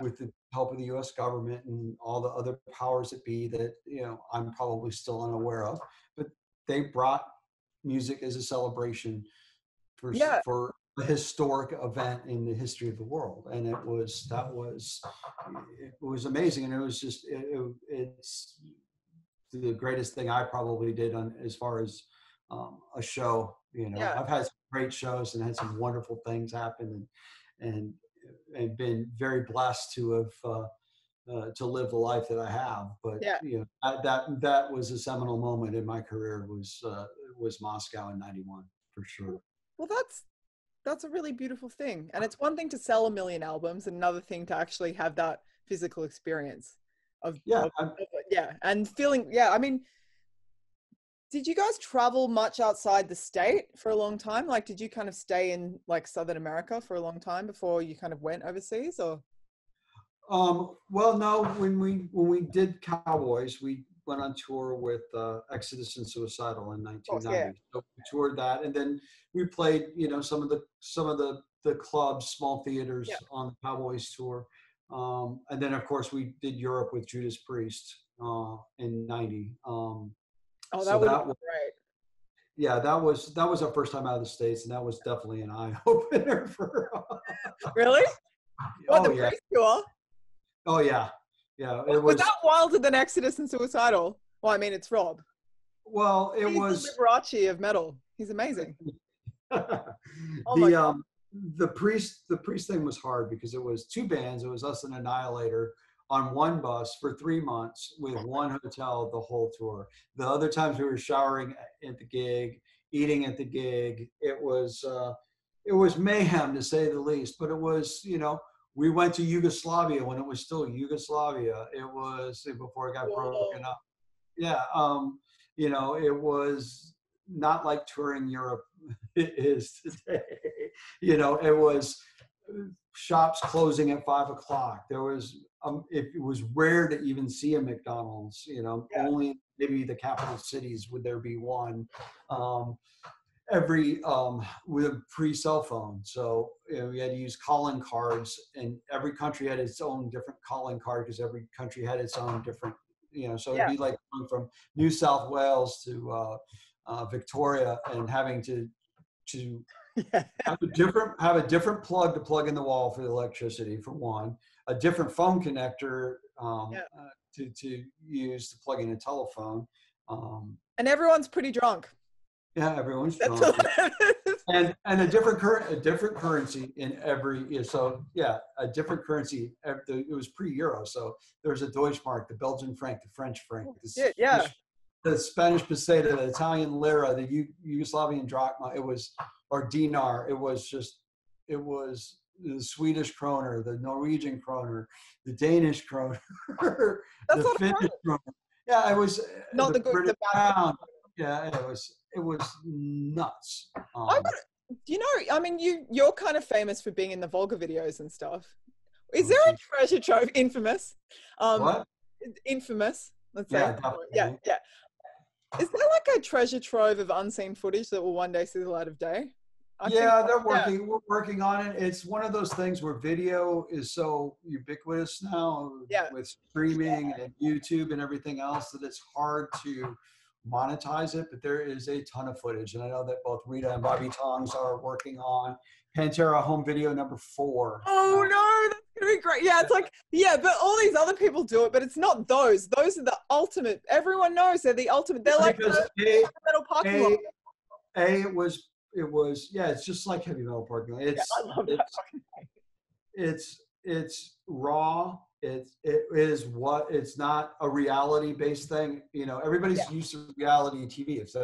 [SPEAKER 19] with the help of the U.S. government and all the other powers that be that, you know, I'm probably still unaware of, but they brought music as a celebration for a historic event in the history of the world. And it was amazing. And it was just, it's the greatest thing I probably did as far as a show, you know. I've had some great shows and had some wonderful things happen, and been very blessed to have to live the life that I have. But you know, that was a seminal moment in my career, was Moscow in '91 for sure.
[SPEAKER 2] Well, that's a really beautiful thing. And it's one thing to sell 1 million albums, and another thing to actually have that physical experience of and feeling. I mean, Did you guys travel much outside the state for a long time? Like, did you kind of stay in like Southern America for a long time before you kind of went overseas, or?
[SPEAKER 19] Well, no. When we did Cowboys, we went on tour with Exodus and Suicidal in 1990.
[SPEAKER 2] Yeah.
[SPEAKER 19] So we toured that, and then we played, some of the clubs, small theaters on the Cowboys tour, and then of course we did Europe with Judas Priest in '90.
[SPEAKER 2] Oh, that was great.
[SPEAKER 19] Yeah, that was our first time out of the States, and that was definitely an eye opener for.
[SPEAKER 2] Really? What, the
[SPEAKER 19] yeah.
[SPEAKER 2] Priest tour?
[SPEAKER 19] Oh yeah, yeah.
[SPEAKER 2] It was that wilder than Exodus and Suicidal? Well, I mean, it's Rob.
[SPEAKER 19] Well,
[SPEAKER 2] He's the Liberace of metal. He's amazing.
[SPEAKER 19] The priest thing was hard because it was two bands. It was us and Annihilator on one bus for 3 months with one hotel the whole tour. The other times we were showering at the gig, eating at the gig. It was mayhem, to say the least. But it was, we went to Yugoslavia when it was still Yugoslavia. It was before it got broken up. Yeah, it was not like touring Europe is today. It was shops closing at 5 o'clock. There was it was rare to even see a McDonald's. Only maybe the capital cities would there be one. With a pre-cell phone, so we had to use calling cards, and every country had its own different calling card because every country had its own different. So it'd be like going from New South Wales to Victoria and having to have a different plug to plug in the wall for the electricity, for one, a different phone connector to use to plug in a telephone.
[SPEAKER 2] And everyone's pretty drunk.
[SPEAKER 19] Yeah, everyone's drunk. and a different currency in every. So yeah, a different currency. It was pre-Euro, so there was a Deutschmark, the Belgian franc, the French franc, the Spanish peseta, the Italian lira, the Yugoslavian drachma. Or dinar. It was the Swedish kroner, the Norwegian kroner, the Danish kroner, the Finnish kroner. Yeah, it was
[SPEAKER 2] not the British
[SPEAKER 19] pound. Yeah, it was nuts.
[SPEAKER 2] I mean, you're kind of famous for being in the Volga videos and stuff. Is there a treasure trove? Infamous.
[SPEAKER 19] What?
[SPEAKER 2] Infamous. Let's say.
[SPEAKER 19] Yeah.
[SPEAKER 2] Is there like a treasure trove of unseen footage that will one day see the light of day?
[SPEAKER 19] They're working. We're working on it. It's one of those things where video is so ubiquitous now with streaming and YouTube and everything else that it's hard to monetize it. But there is a ton of footage, and I know that both Rita and Bobby Tongs are working on Pantera home video number 4.
[SPEAKER 2] Oh no, that's gonna be great. Yeah, it's like but all these other people do it, but it's not those. Those are the ultimate. Everyone knows they're the ultimate. They're like the metal parking lot.
[SPEAKER 19] It was it's just like Heavy Metal Parking Lot.
[SPEAKER 2] I love that.
[SPEAKER 19] It's raw. It's not a reality based thing. Everybody's used to reality TV. If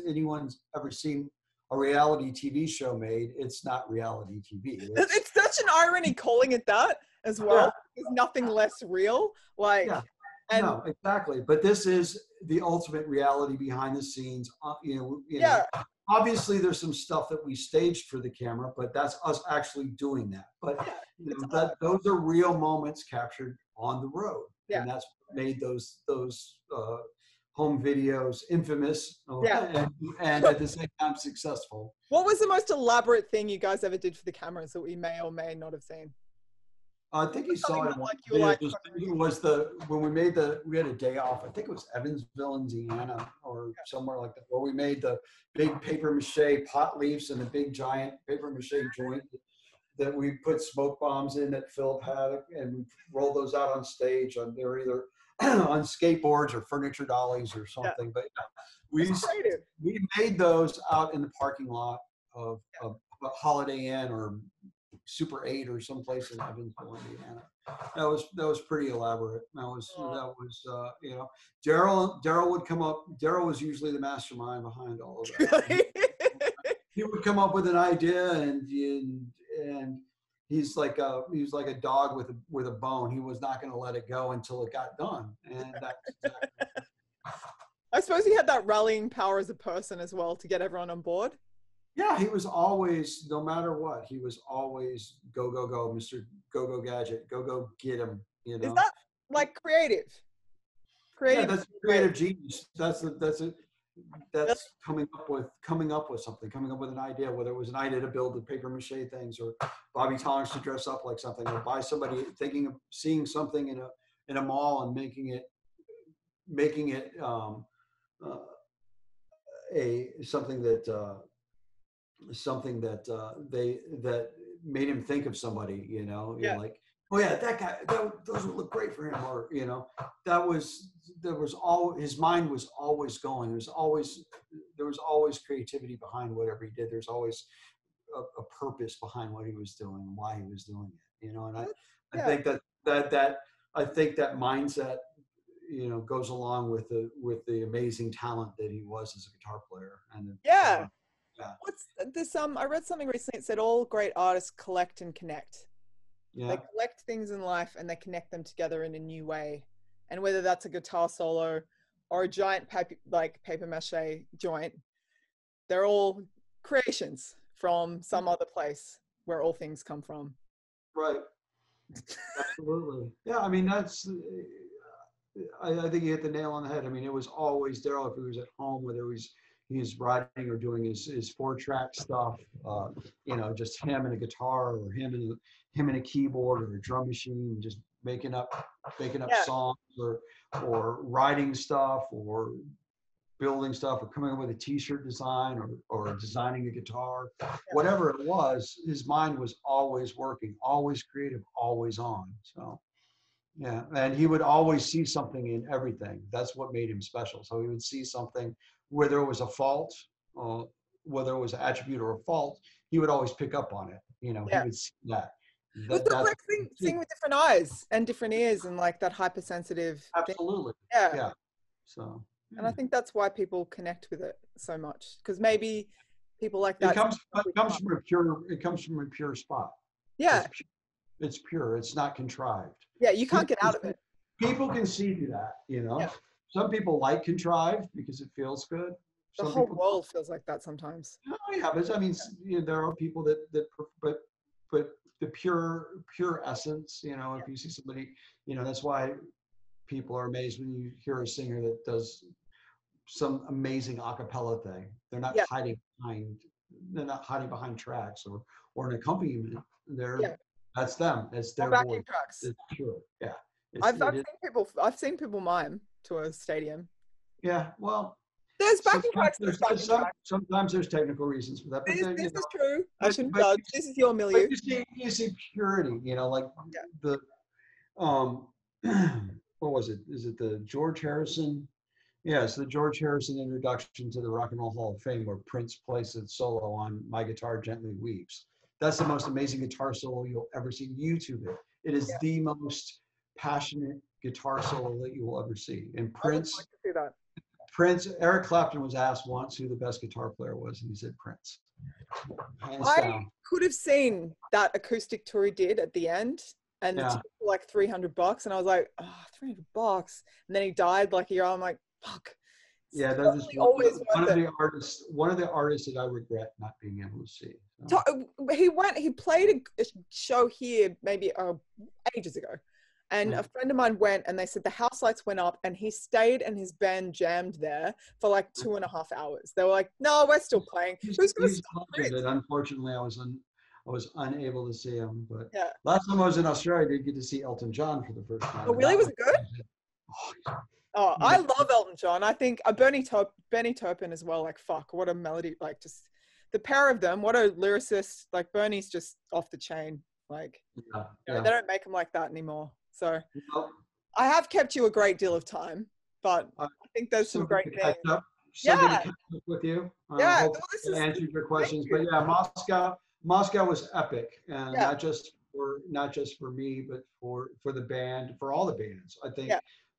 [SPEAKER 19] anyone's ever seen a reality TV show made, it's not reality TV.
[SPEAKER 2] It's such an irony calling it that as well. There's nothing less real.
[SPEAKER 19] No, exactly. But this is the ultimate reality behind the scenes. Obviously, there's some stuff that we staged for the camera, but that's us actually doing that. But those are real moments captured on the road, and that's what made those home videos infamous and at the same time successful.
[SPEAKER 2] What was the most elaborate thing you guys ever did for the cameras that we may or may not have seen?
[SPEAKER 19] I think you saw it. When we had a day off. I think it was Evansville, Indiana, or somewhere like that, where we made the big paper mache pot leaves and the big giant paper mache joint that we put smoke bombs in that Philip had, and we rolled those out on stage. They were either on skateboards or furniture dollies or something. But we made those out in the parking lot of a Holiday Inn or Super 8 or someplace in Evansville, Indiana. That was pretty elaborate. That was Daryl would come up. Daryl was usually the mastermind behind all of that. He would come up with an idea, and he's like a dog with a bone. He was not going to let it go until it got done. And that's exactly
[SPEAKER 2] I suppose he had that rallying power as a person as well to get everyone on board.
[SPEAKER 19] Yeah, he was always, no matter what, he was always go, go, go, Mr. Go, go, gadget, go, go, get him, you know.
[SPEAKER 2] Is that like creative?
[SPEAKER 19] Yeah, that's creative genius. That's coming up with something, coming up with an idea, whether it was an idea to build the paper mache things, or Bobby Tongs to dress up like something, or by somebody thinking of seeing something in a mall and making it something that made him think of somebody, you know. You're like, oh yeah, that guy, those would look great for him, or you know, his mind was always going. There was always creativity behind whatever he did. There's always a purpose behind what he was doing and why he was doing it, you know. And I think that mindset, you know, goes along with the amazing talent that he was as a guitar player. And
[SPEAKER 2] yeah. What's this? I read something recently. It said all great artists collect and connect.
[SPEAKER 19] Yeah.
[SPEAKER 2] They collect things in life and they connect them together in a new way. And whether that's a guitar solo or a giant paper mache joint, they're all creations from some other place where all things come from.
[SPEAKER 19] Right. Absolutely. Yeah. I mean, that's. I think you hit the nail on the head. I mean, it was always Daryl, if he was at home, whether he was writing or doing his 4-track stuff, you know, just him and a guitar, or him and a keyboard or a drum machine, just making up songs, or writing stuff, or building stuff, or coming up with a t-shirt design, or designing a guitar, whatever it was. His mind was always working, always creative, always on. So. Yeah, and he would always see something in everything. That's what made him special. So he would see something, whether it was a fault, whether it was an attribute or a fault, he would always pick up on it. You know, he would see that.
[SPEAKER 2] But that's like seeing with different eyes and different ears, and like that hypersensitive.
[SPEAKER 19] Absolutely.
[SPEAKER 2] Thing.
[SPEAKER 19] Yeah. So.
[SPEAKER 2] And I think that's why people connect with it so much, because maybe people like that.
[SPEAKER 19] It comes from a pure spot.
[SPEAKER 2] Yeah.
[SPEAKER 19] It's pure. It's not contrived.
[SPEAKER 2] Yeah, you can't get out of it.
[SPEAKER 19] People can see through that, you know. Yeah. Some people like contrived because it feels good.
[SPEAKER 2] The whole world feels like that sometimes.
[SPEAKER 19] Oh yeah, but I mean, you know, there are people that but the pure essence, you know. If you see somebody, you know, that's why people are amazed when you hear a singer that does some amazing a cappella thing. They're not hiding behind tracks or an accompaniment. That's them. It's their voice.
[SPEAKER 2] Tracks.
[SPEAKER 19] It's pure. Yeah.
[SPEAKER 2] I've seen people mime to a stadium.
[SPEAKER 19] Yeah. Well,
[SPEAKER 2] there's backing tracks.
[SPEAKER 19] Sometimes there's technical reasons for that. But
[SPEAKER 2] this is true. I shouldn't judge. This is your milieu.
[SPEAKER 19] You see purity. You know, like the what was it? Is it the George Harrison? Yes, the George Harrison introduction to the Rock and Roll Hall of Fame, where Prince plays a solo on "My Guitar Gently Weeps." That's the most amazing guitar solo you'll ever see. YouTube it. It is the most passionate guitar solo that you will ever see. And Prince, Eric Clapton was asked once who the best guitar player was, and he said Prince.
[SPEAKER 2] I could have seen that acoustic tour he did at the end, and it took like $300, and I was like, oh, $300. And then he died like a year. I'm like, fuck.
[SPEAKER 19] Yeah, that is one of the artists that I regret not being able to see.
[SPEAKER 2] So. He played a show here maybe ages ago, and a friend of mine went, and they said the house lights went up, and he stayed and his band jammed there for like 2.5 hours. They were like, no, we're still playing. Who's going to stop it?
[SPEAKER 19] Unfortunately, I was unable to see him. But last time I was in Australia, I did get to see Elton John for the first time.
[SPEAKER 2] Oh, really? Was it good? Oh, I love Elton John. I think Benny Taupin as well. Like, fuck, what a melody. Like, just the pair of them. What a lyricist. Like, Bernie's just off the chain. Like, they don't make him like that anymore. So, I have kept you a great deal of time, but I think there's some great things.
[SPEAKER 19] Catch up with you. Hope I answered your questions. But yeah, Moscow was epic, and not just for me, but for the band, for all the bands. I think.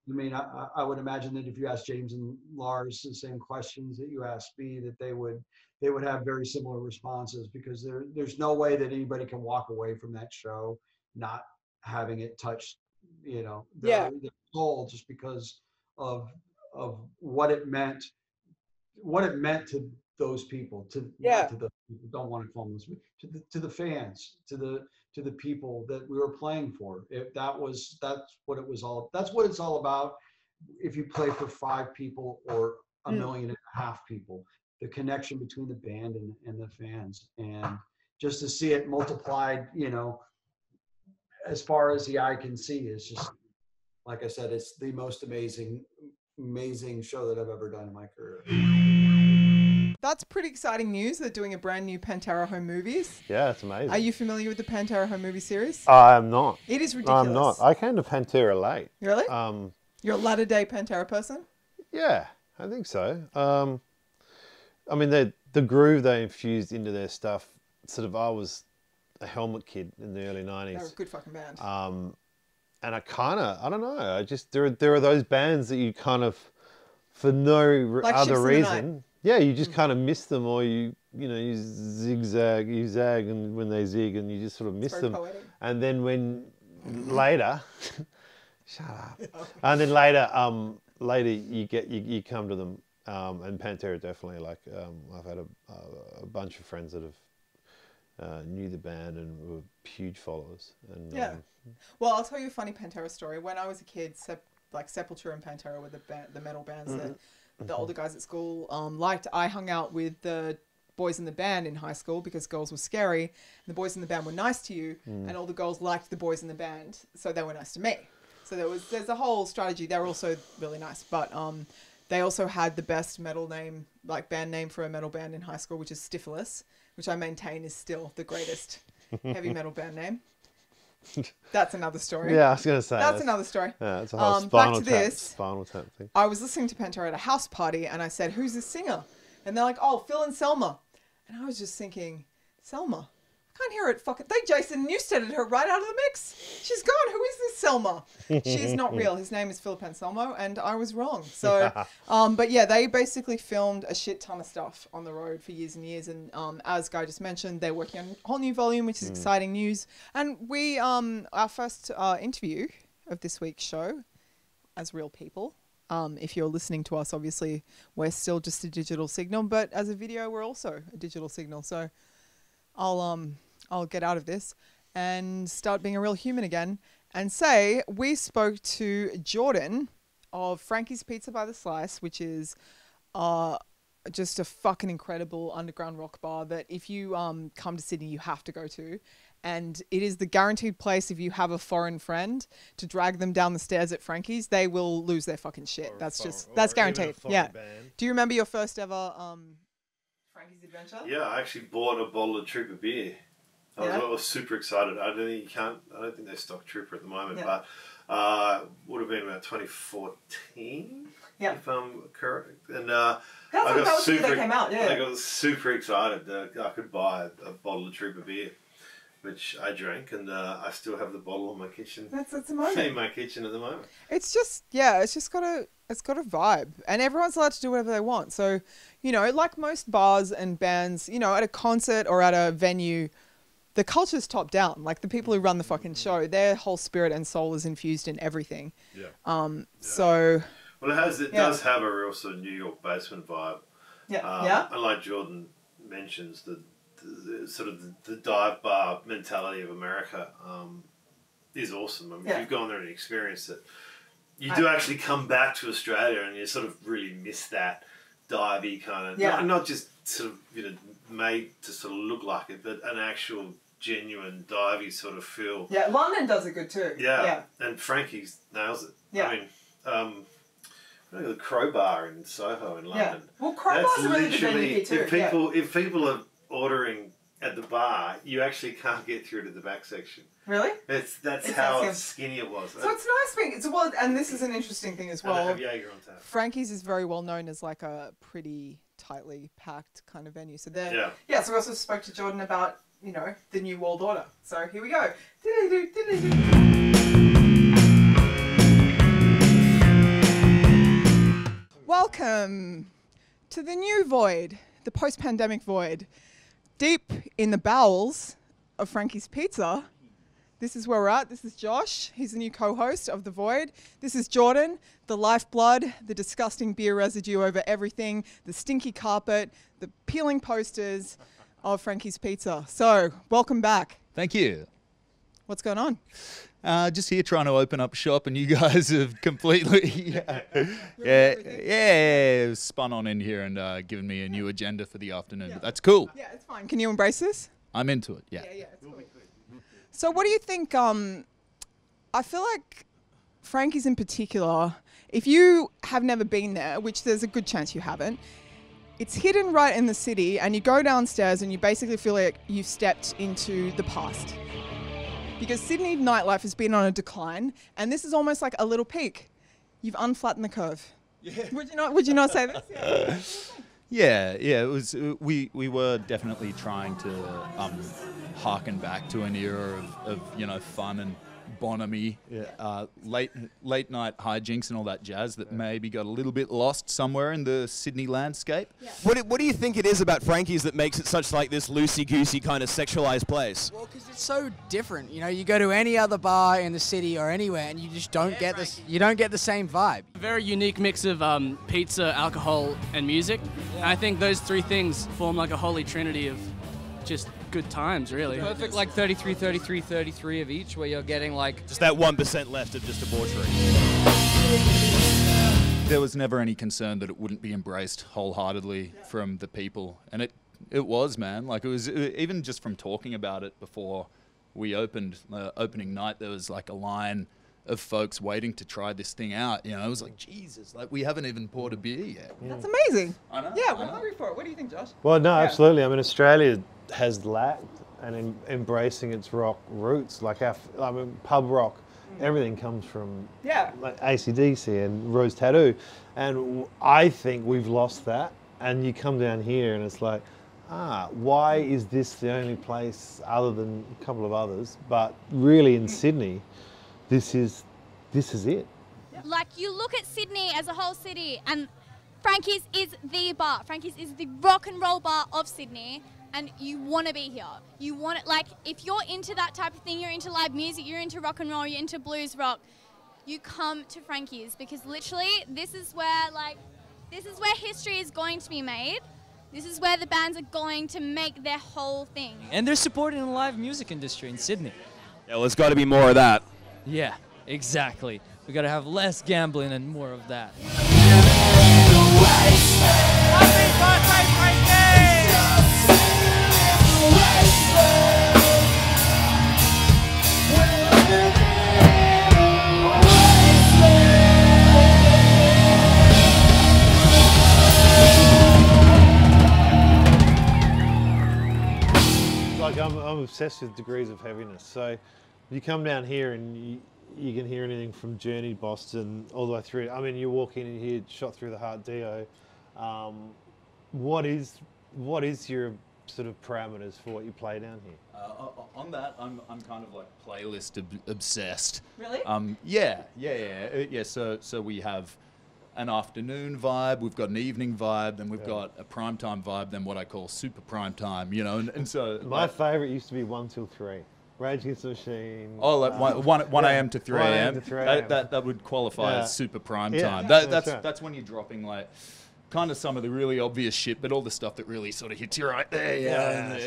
[SPEAKER 19] I mean, I would imagine that if you asked James and Lars the same questions that you asked me, that they would have very similar responses, because there's no way that anybody can walk away from that show not having it touch, you know, their soul, just because of what it meant to those people, not to the people who don't want to call them, to the fans, to the people that we were playing for. That's what it was all. That's what it's all about. If you play for 5 people or 1.5 million people, the connection between the band and the fans, and just to see it multiplied, as far as the eye can see, is just, like I said, it's the most amazing show that I've ever done in my career.
[SPEAKER 2] That's pretty exciting news. They're doing a brand new Pantera home movies.
[SPEAKER 3] Yeah, it's amazing.
[SPEAKER 2] Are you familiar with the Pantera home movie series?
[SPEAKER 3] I'm not.
[SPEAKER 2] It is ridiculous.
[SPEAKER 3] I'm not. I came to Pantera late.
[SPEAKER 2] Really? You're a latter-day Pantera person?
[SPEAKER 3] Yeah, I think so. I mean, the groove they infused into their stuff, sort of, I was a Helmet kid in the early 90s.
[SPEAKER 2] They're a good fucking band.
[SPEAKER 3] And I don't know, I just, there are those bands that you kind of, for no other reason, yeah, you just kind of miss them, or you zag, and when they zig, and you just sort of miss them. Poetic. And then when later, shut up. And then later you come to them, and Pantera definitely, like, I've had a bunch of friends that have knew the band and were huge followers. And
[SPEAKER 2] yeah. Well, I'll tell you a funny Pantera story. When I was a kid, Sepultura and Pantera were the metal bands that the older guys at school liked. I hung out with the boys in the band in high school because girls were scary. And the boys in the band were nice to you, and all the girls liked the boys in the band, so they were nice to me. So there's a whole strategy. They were also really nice, but they also had the best metal name, like band name for a metal band in high school, which is Stifilus, which I maintain is still the greatest heavy metal band name. That's another story.
[SPEAKER 3] Yeah, I was going to say.
[SPEAKER 2] That's another story.
[SPEAKER 3] Yeah, it's a whole Spinal Tap thing.
[SPEAKER 2] I was listening to Pantera at a house party, and I said, "Who's this singer?" And they're like, "Oh, Phil and Selma." And I was just thinking, Selma? I can't hear it. Fucking. Jason Newsted her right out of the mix. She's gone. Who is this Selma? She's not real. His name is Philip Anselmo, and I was wrong. So, but yeah, they basically filmed a shit ton of stuff on the road for years and years. And as Guy just mentioned, they're working on a whole new volume, which is exciting news. And we, our first interview of this week's show, as real people. If you're listening to us, obviously we're still just a digital signal, but as a video, we're also a digital signal. So, I'll get out of this and start being a real human again and say we spoke to Jordan of Frankie's Pizza by the Slice, which is just a fucking incredible underground rock bar that if you come to Sydney, you have to go to. And it is the guaranteed place, if you have a foreign friend, to drag them down the stairs at Frankie's, they will lose their fucking shit. That's guaranteed. Yeah.
[SPEAKER 3] Band.
[SPEAKER 2] Do you remember your first ever Frankie's adventure?
[SPEAKER 3] Yeah, I actually bought a bottle of Trooper beer. I was super excited. I don't think they stock Trooper at the moment, but would have been about 2014, if I'm correct. And I got super excited that I could buy a bottle of Trooper beer, which I drank, and I still have the bottle in my kitchen.
[SPEAKER 2] That's amazing.
[SPEAKER 3] In my kitchen at the moment.
[SPEAKER 2] It's just it's got a vibe, and everyone's allowed to do whatever they want. So, like most bars and bands, at a concert or at a venue, the culture's top down. Like the people who run the fucking show, their whole spirit and soul is infused in everything. Yeah. So.
[SPEAKER 3] Well, it does have a real sort of New York basement vibe.
[SPEAKER 2] Yeah.
[SPEAKER 3] And like Jordan mentions, the dive bar mentality of America is awesome. I mean, if you've gone there and experienced it, you do actually come back to Australia and you sort of really miss that divey kind of, not just sort of, made to sort of look like it, but an actual genuine divey sort of feel.
[SPEAKER 2] Yeah, London does it good too.
[SPEAKER 3] Yeah. And Frankie nails it.
[SPEAKER 2] Yeah.
[SPEAKER 3] I mean, the Crowbar in Soho in London.
[SPEAKER 2] Yeah. Well, Crowbar's a really good venue here too.
[SPEAKER 3] If people are ordering at the bar, you actually can't get through to the back section.
[SPEAKER 2] Really?
[SPEAKER 3] That's how skinny it was.
[SPEAKER 2] So it's nice being. And this is an interesting thing as well.
[SPEAKER 3] And they have Jaeger on tap.
[SPEAKER 2] Frankie's is very well known as like a pretty tightly packed kind of venue. So
[SPEAKER 3] so
[SPEAKER 2] we also spoke to Jordan about the New World Order. So here we go. Welcome to the new void, the post-pandemic void. Deep in the bowels of Frankie's Pizza, This is where we're at. This is Josh. He's the new co-host of The Void. This is Jordan, the lifeblood, the disgusting beer residue over everything, the stinky carpet, the peeling posters of Frankie's Pizza. So, welcome back.
[SPEAKER 21] Thank you.
[SPEAKER 2] What's going on?
[SPEAKER 21] Just here trying to open up shop, and you guys have completely spun on in here and given me a new agenda for the afternoon. But that's cool.
[SPEAKER 2] Yeah, it's fine. Can you embrace this?
[SPEAKER 21] I'm into it. Yeah.
[SPEAKER 2] It's cool. So, what do you think? I feel like Frankie's in particular. If you have never been there, which there's a good chance you haven't, it's hidden right in the city, and you go downstairs, and you basically feel like you've stepped into the past. Because Sydney nightlife has been on a decline, and this is almost like a little peak. You've unflattened the curve. Yeah. Would you not say this?
[SPEAKER 21] Yeah. It was. We were definitely trying to harken back to an era of fun and bonhomie, late night hijinks and all that jazz that maybe got a little bit lost somewhere in the Sydney landscape.
[SPEAKER 22] Yeah. What do you think it is about Frankie's that makes it such like this loosey-goosey kind of sexualized place?
[SPEAKER 23] Well, because it's so different. You know, you go to any other bar in the city or anywhere, and you just don't get this. You don't get the same vibe.
[SPEAKER 24] A very unique mix of pizza, alcohol, and music. And I think those three things form like a holy trinity of just good times, really.
[SPEAKER 25] Perfect, like 33, 33, 33 of each, where you're getting like...
[SPEAKER 22] Just that 1% left of just debauchery.
[SPEAKER 21] There was never any concern that it wouldn't be embraced wholeheartedly from the people. And it was, man. Like, it was, even just from talking about it before we opened, opening night, there was like a line of folks waiting to try this thing out. You know, it was like, Jesus, like we haven't even poured a beer yet.
[SPEAKER 2] That's amazing.
[SPEAKER 21] I know.
[SPEAKER 2] Yeah, we're hungry for it. What do you think, Josh?
[SPEAKER 3] Well, no, absolutely. I mean, Australia has lacked and embracing its rock roots. Like pub rock, everything comes from like AC/DC and Rose Tattoo, and I think we've lost that. And you come down here and it's like, why is this the only place other than a couple of others? But really, in Sydney, this is it.
[SPEAKER 26] Like, you look at Sydney as a whole city, and Frankie's is the bar. Frankie's is the rock and roll bar of Sydney, and you want to be here. You want it, like, if you're into that type of thing, you're into live music, you're into rock and roll, you're into blues rock, you come to Frankie's, because literally this is where history is going to be made. This is where the bands are going to make their whole thing.
[SPEAKER 25] And they're supporting the live music industry in Sydney.
[SPEAKER 22] Yeah, well, there's got to be more of that.
[SPEAKER 25] Yeah, exactly. We got to have less gambling and more of that.
[SPEAKER 3] Like I'm obsessed with degrees of heaviness. So you come down here and you can hear anything from Journey, Boston, all the way through. I mean, you walk in and hear Shot Through the Heart, Dio. What is your sort of parameters for what you play down here?
[SPEAKER 21] On that, I'm kind of like playlist obsessed.
[SPEAKER 2] Really?
[SPEAKER 21] Yeah. So we have an afternoon vibe, we've got an evening vibe, then we've got a primetime vibe, then what I call super primetime, you know, and so...
[SPEAKER 3] My favourite used to be 1 till 3. Rage Against the Machine.
[SPEAKER 21] Oh, like 1 a.m. to 3 a.m. That would qualify as super prime time. That's when you're dropping like kind of some of the really obvious shit, but all the stuff that really sort of hits you right there.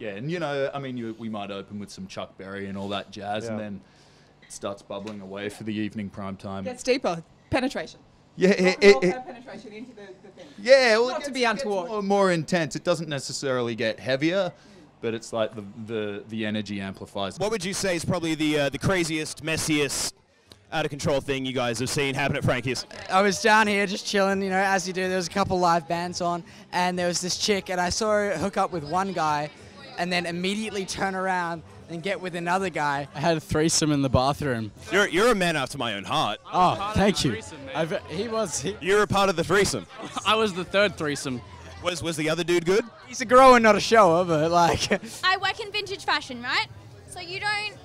[SPEAKER 21] And you know, I mean, we might open with some Chuck Berry and all that jazz, and then it starts bubbling away for the evening prime time.
[SPEAKER 2] Gets deeper. Penetration.
[SPEAKER 21] Yeah,
[SPEAKER 2] penetration into the thing.
[SPEAKER 21] Yeah, well,
[SPEAKER 2] not to be untoward.
[SPEAKER 21] More intense. It doesn't necessarily get heavier, but it's like the energy amplifies.
[SPEAKER 22] What would you say is probably the craziest, messiest, out of control thing you guys have seen happen at Frankie's?
[SPEAKER 23] I was down here just chilling, you know, as you do. There was a couple live bands on, and there was this chick, and I saw her hook up with one guy, and then immediately turn around and get with another guy.
[SPEAKER 24] I had a threesome in the bathroom.
[SPEAKER 22] You're a man after my own heart.
[SPEAKER 24] Oh, thank you.
[SPEAKER 22] You were a part of the threesome.
[SPEAKER 24] I was the third threesome.
[SPEAKER 22] Was the other dude good?
[SPEAKER 23] He's a grower, not a shower, but like...
[SPEAKER 26] I work in vintage fashion, right? So you don't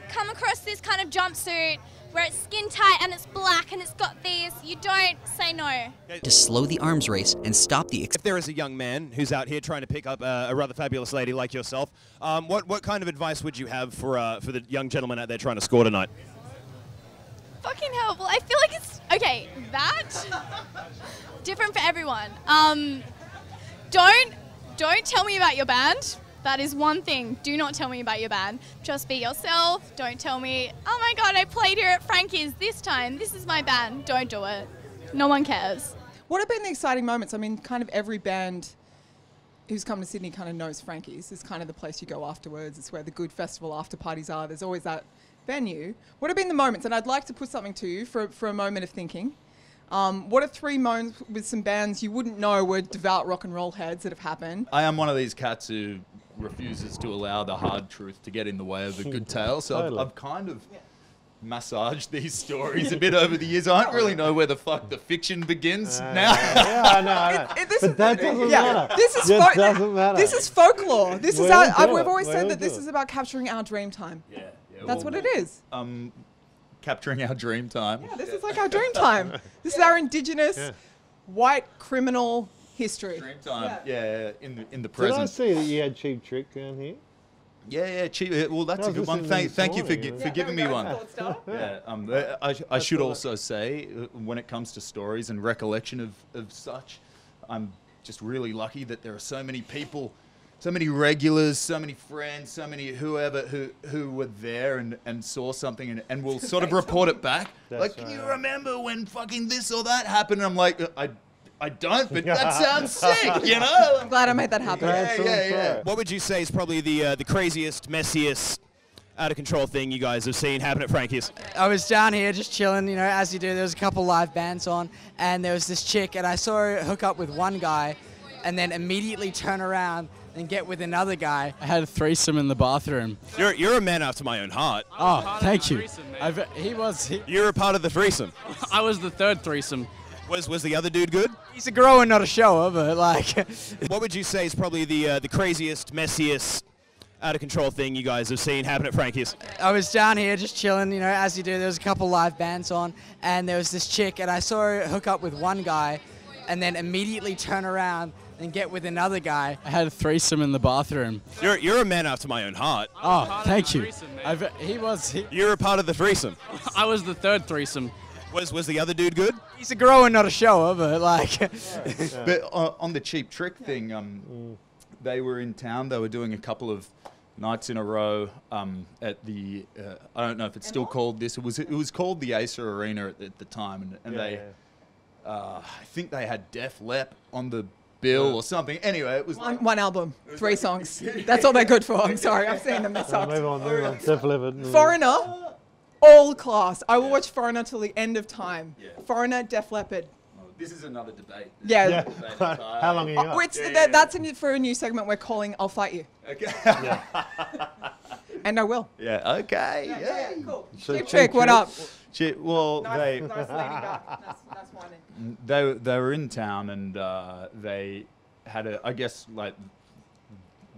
[SPEAKER 26] come across this kind of jumpsuit where it's skin tight and it's black and it's got these, you don't say no.
[SPEAKER 1] To slow the arms race and stop the...
[SPEAKER 22] If there is a young man who's out here trying to pick up a rather fabulous lady like yourself, what kind of advice would you have for the young gentleman out there trying to score tonight?
[SPEAKER 26] Fucking hell, well, I feel like it's, okay, that, different for everyone. Don't tell me about your band. That is one thing. Do not tell me about your band. Just be yourself. Don't tell me, oh my God, I played here at Frankie's this time. This is my band. Don't do it. No one cares.
[SPEAKER 2] What have been the exciting moments? I mean, kind of every band who's come to Sydney kind of knows Frankie's. It's kind of the place you go afterwards. It's where the good festival after parties are. There's always that venue. What have been the moments? And I'd like to put something to you for a moment of thinking. What are 3 moments with some bands you wouldn't know were devout rock and roll heads that have happened?
[SPEAKER 21] I am one of these cats who refuses to allow the hard truth to get in the way of a good tale. So I've kind of massaged these stories a bit over the years. I don't really know where the fuck the fiction begins now.
[SPEAKER 3] Yeah, I know. But that doesn't matter.
[SPEAKER 2] This is
[SPEAKER 3] doesn't matter.
[SPEAKER 2] This is folklore. This is we've always said that this is about capturing our dream time. Yeah. That's what it is.
[SPEAKER 21] Capturing our dream time.
[SPEAKER 2] Yeah, this is like our dream time. This is our indigenous white criminal history.
[SPEAKER 21] Dream time. Yeah, in the present.
[SPEAKER 3] Did I see that you had Cheap Trick down here?
[SPEAKER 21] Yeah, Cheap. Well, that's a good one. Thank you for giving me one. Yeah. I should also say, when it comes to stories and recollection of such, I'm just really lucky that there are so many people, so many regulars, so many friends, so many whoever who were there and saw something and will sort of report it back. Like, can you remember when fucking this or that happened? And I'm like, I don't, but that sounds sick, you know?
[SPEAKER 2] I'm glad I made that happen.
[SPEAKER 22] Yeah. What would you say is probably the craziest, messiest, out of control thing you guys have seen happen at Frankie's?
[SPEAKER 23] I was down here just chilling, you know, as you do. There was a couple live bands on, and there was this chick, and I saw her hook up with one guy, and then immediately turn around and get with another guy.
[SPEAKER 24] I had a threesome in the bathroom.
[SPEAKER 22] You're a man after my own heart.
[SPEAKER 24] Oh, thank you.
[SPEAKER 22] You're a part of the threesome.
[SPEAKER 24] I was the third threesome.
[SPEAKER 22] Was the other dude good?
[SPEAKER 23] He's a grower, not a shower, but like...
[SPEAKER 22] What would you say is probably the craziest, messiest, out of control thing you guys have seen happen at Frankie's?
[SPEAKER 23] I was down here just chilling, you know, as you do. There was a couple live bands on, and there was this chick, and I saw her hook up with one guy, and then immediately turn around and get with another guy.
[SPEAKER 24] I had a threesome in the bathroom.
[SPEAKER 22] You're a man after my own heart.
[SPEAKER 24] Oh, thank you.
[SPEAKER 22] You're a part of the threesome.
[SPEAKER 24] I was the third threesome.
[SPEAKER 22] Was the other dude good?
[SPEAKER 23] He's a grower, not a shower, but like...
[SPEAKER 21] But on the Cheap Trick thing, they were in town. They were doing a couple of nights in a row at the... I don't know if it's still called this. It was called the Acer Arena at the time, and they... I think they had Def Lep on the bill or something. Anyway, it was
[SPEAKER 2] one album, 3 songs. That's all they're good for. I'm sorry, I've seen them. They suck.
[SPEAKER 3] Move on. Def Leppard.
[SPEAKER 2] Foreigner, all class. I will watch Foreigner till the end of time. Foreigner, Def Leppard.
[SPEAKER 21] This is another debate.
[SPEAKER 2] Yeah.
[SPEAKER 3] How long are you got?
[SPEAKER 2] That's for a new segment we're calling I'll Fight You.
[SPEAKER 21] Okay.
[SPEAKER 2] And I will.
[SPEAKER 21] Yeah, okay.
[SPEAKER 2] Yeah, cool.
[SPEAKER 21] So
[SPEAKER 2] Cheap Trick, what up?
[SPEAKER 21] Well,
[SPEAKER 2] nice lady guy. Nice whining.
[SPEAKER 21] They were in town and they had I guess like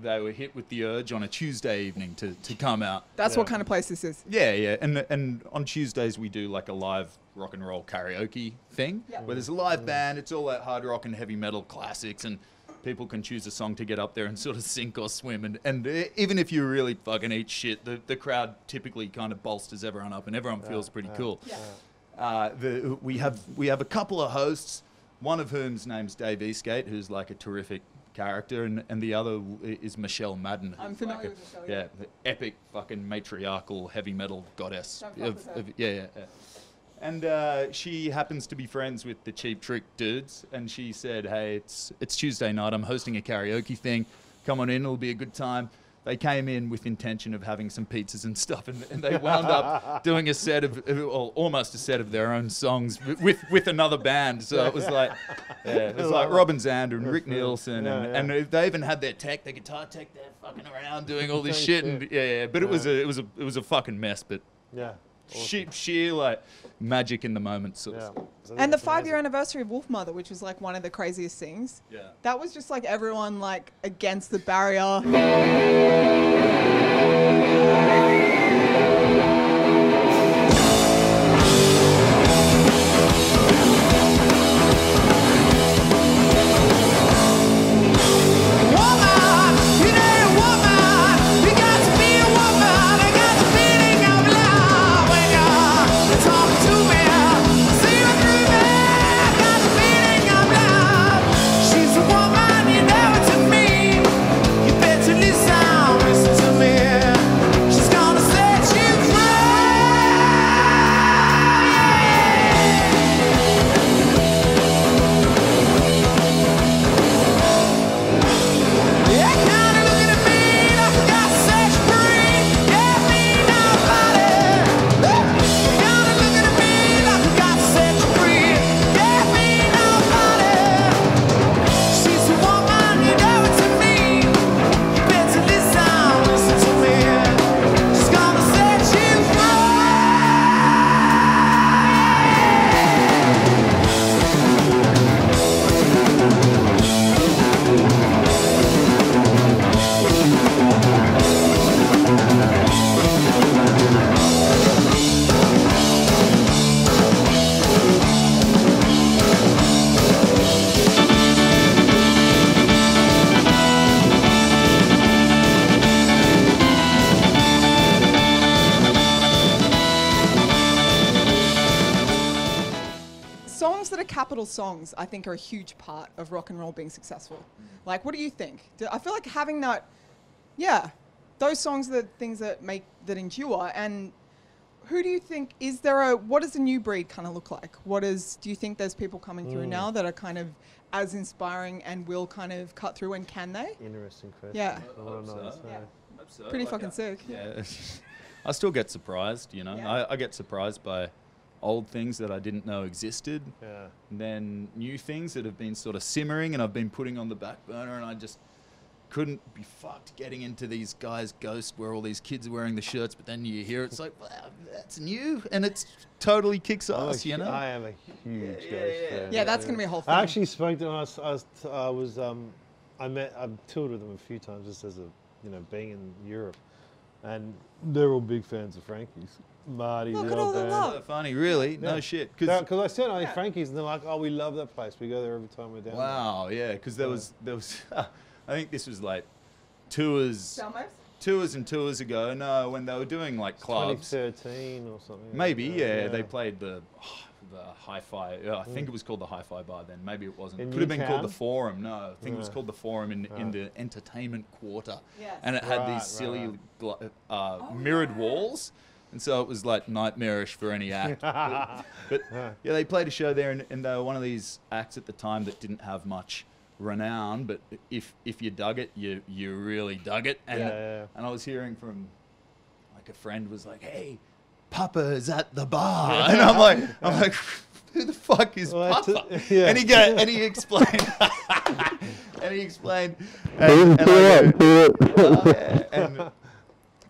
[SPEAKER 21] they were hit with the urge on a Tuesday evening to come out.
[SPEAKER 2] That's what kind of place this is.
[SPEAKER 21] Yeah. And on Tuesdays we do like a live rock and roll karaoke thing where there's a live band. It's all that hard rock and heavy metal classics, and people can choose a song to get up there and sort of sink or swim. And even if you really fucking eat shit, the crowd typically kind of bolsters everyone up and everyone feels pretty cool. We have a couple of hosts, one of whom's name's Dave Eastgate, who's like a terrific character, and the other is Michelle Madden.
[SPEAKER 2] I'm familiar with Michelle.
[SPEAKER 21] Yeah, the epic fucking matriarchal heavy metal goddess. Yeah. And she happens to be friends with the Cheap Trick dudes, and she said, hey, it's Tuesday night, I'm hosting a karaoke thing, come on in, it'll be a good time. They came in with intention of having some pizzas and stuff, and they wound up doing a set of, almost a set of their own songs with another band. So it was like, Robin Zander and Rick Nielsen, and they even had their tech, their guitar tech, they're fucking around doing all this shit, and but it was a fucking mess, but awesome. Sheer like magic in the moment sort of stuff.
[SPEAKER 2] And the 5-year anniversary of Wolfmother, which was like one of the craziest things.
[SPEAKER 21] Yeah.
[SPEAKER 2] That was just like everyone like against the barrier. little songs, I think, are a huge part of rock and roll being successful. Like, what do you think? I feel like having that, those songs are the things that endure. And who do you think, what does the new breed kind of look like? Do you think there's people coming through now that are kind of as inspiring and will kind of cut through, and can they?
[SPEAKER 3] Interesting question.
[SPEAKER 2] Yeah. Pretty
[SPEAKER 21] Like,
[SPEAKER 2] fucking sick.
[SPEAKER 21] Yeah. I still get surprised, you know.
[SPEAKER 2] Yeah.
[SPEAKER 21] I get surprised by old things that I didn't know existed.
[SPEAKER 3] Yeah.
[SPEAKER 21] And then new things that have been sort of simmering and I've been putting on the back burner, and I just couldn't be fucked getting into these guys' Ghost where all these kids are wearing the shirts, but then you hear it's like, wow, that's new, and it's totally kicks ass, you know?
[SPEAKER 3] I am a huge Ghost fan.
[SPEAKER 2] Yeah, that's going to be a whole thing.
[SPEAKER 3] I actually spoke to them. I've toured with them a few times just as being in Europe, and they're all big fans of Frankie's. Marty,
[SPEAKER 2] Look
[SPEAKER 3] the
[SPEAKER 2] at all
[SPEAKER 3] old
[SPEAKER 2] the
[SPEAKER 3] band.
[SPEAKER 2] love.
[SPEAKER 21] So funny, really? No shit.
[SPEAKER 3] Because I said Frankie's, and they're like, oh, we love that place. We go there every time we're down
[SPEAKER 21] Wow, yeah, because there was I think this was like tours and tours ago. No, when they were doing like clubs.
[SPEAKER 3] 2013 or something.
[SPEAKER 21] Maybe, yeah. They played the hi-fi. I think it was called the Hi-Fi Bar then. Maybe it wasn't. It could have been called the Forum. No, I think it was called the Forum in the entertainment quarter.
[SPEAKER 2] Yes.
[SPEAKER 21] And it had these silly mirrored walls. And so it was like nightmarish for any act. but yeah, they played a show there, and they were one of these acts at the time that didn't have much renown, but if you dug it, you really dug it. And and I was hearing from like a friend was like, "Hey, Papa's at the bar," and I'm like, who the fuck is Papa? And he explained,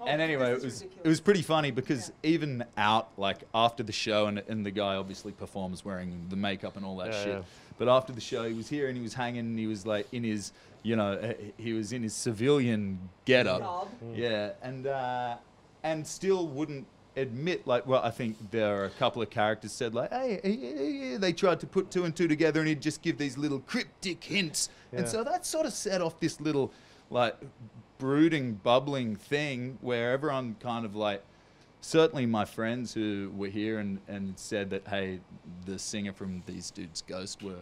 [SPEAKER 21] and anyway, it was pretty funny because even out like after the show, and the guy obviously performs wearing the makeup and all that shit.
[SPEAKER 3] Yeah.
[SPEAKER 21] But after the show, he was here and he was hanging, and he was like in his, he was in his civilian getup. Yeah, and still wouldn't admit, like, well, I think there are a couple of characters said like, hey, they tried to put two and two together, and he'd just give these little cryptic hints, and so that sort of set off this little like brooding, bubbling thing where everyone kind of like, certainly my friends who were here and said that, hey, the singer from these dudes' Ghost were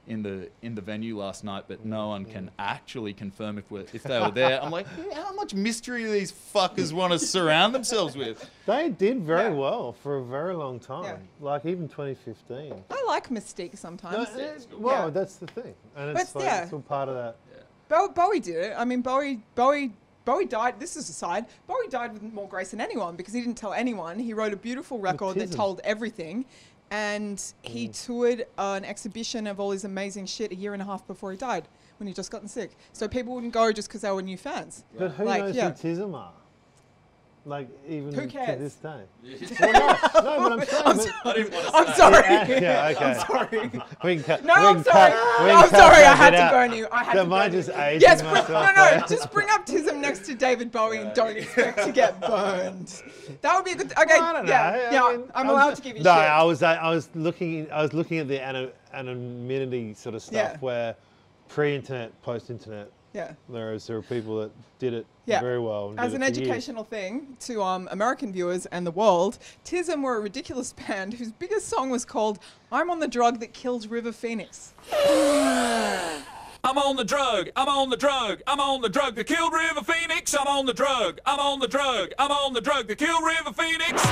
[SPEAKER 21] in the venue last night, but no one can actually confirm if they were there. I'm like, how much mystery do these fuckers want to surround themselves with?
[SPEAKER 3] They did very well for a very long time, like even 2015.
[SPEAKER 2] I like mystique sometimes.
[SPEAKER 3] Well, that's the thing, and it's it's all part of that.
[SPEAKER 2] Bowie did it. I mean, Bowie died. This is a side. Bowie died with more grace than anyone because he didn't tell anyone. He wrote a beautiful record that told everything, and he toured an exhibition of all his amazing shit a year and a half before he died, when he'd just gotten sick. So people wouldn't go just because they were new fans.
[SPEAKER 3] But who knows who Tism are? Like, even
[SPEAKER 2] who cares?
[SPEAKER 3] To this day. Well, no, but I'm saying.
[SPEAKER 2] I'm sorry.
[SPEAKER 3] Yeah, okay.
[SPEAKER 2] I'm sorry.
[SPEAKER 3] We can cut.
[SPEAKER 2] No, I'm sorry. I'm sorry. I had to burn you. I had to burn you. Yes, no. Just bring up Tism next to David Bowie and don't expect to get burned. That would be a good. Okay.
[SPEAKER 3] I don't know.
[SPEAKER 2] Yeah. I'm allowed to give you shit.
[SPEAKER 3] No, I was looking at the anonymity sort of stuff where pre-internet, post-internet.
[SPEAKER 2] Yeah.
[SPEAKER 3] Whereas there are people that did it very well.
[SPEAKER 2] As an educational thing to American viewers and the world, Tism were a ridiculous band whose biggest song was called "I'm on the Drug That Killed River Phoenix."
[SPEAKER 20] I'm on the drug, I'm on the drug, I'm on the drug that killed River Phoenix. I'm on the drug, I'm on the drug, I'm on the drug that killed River Phoenix.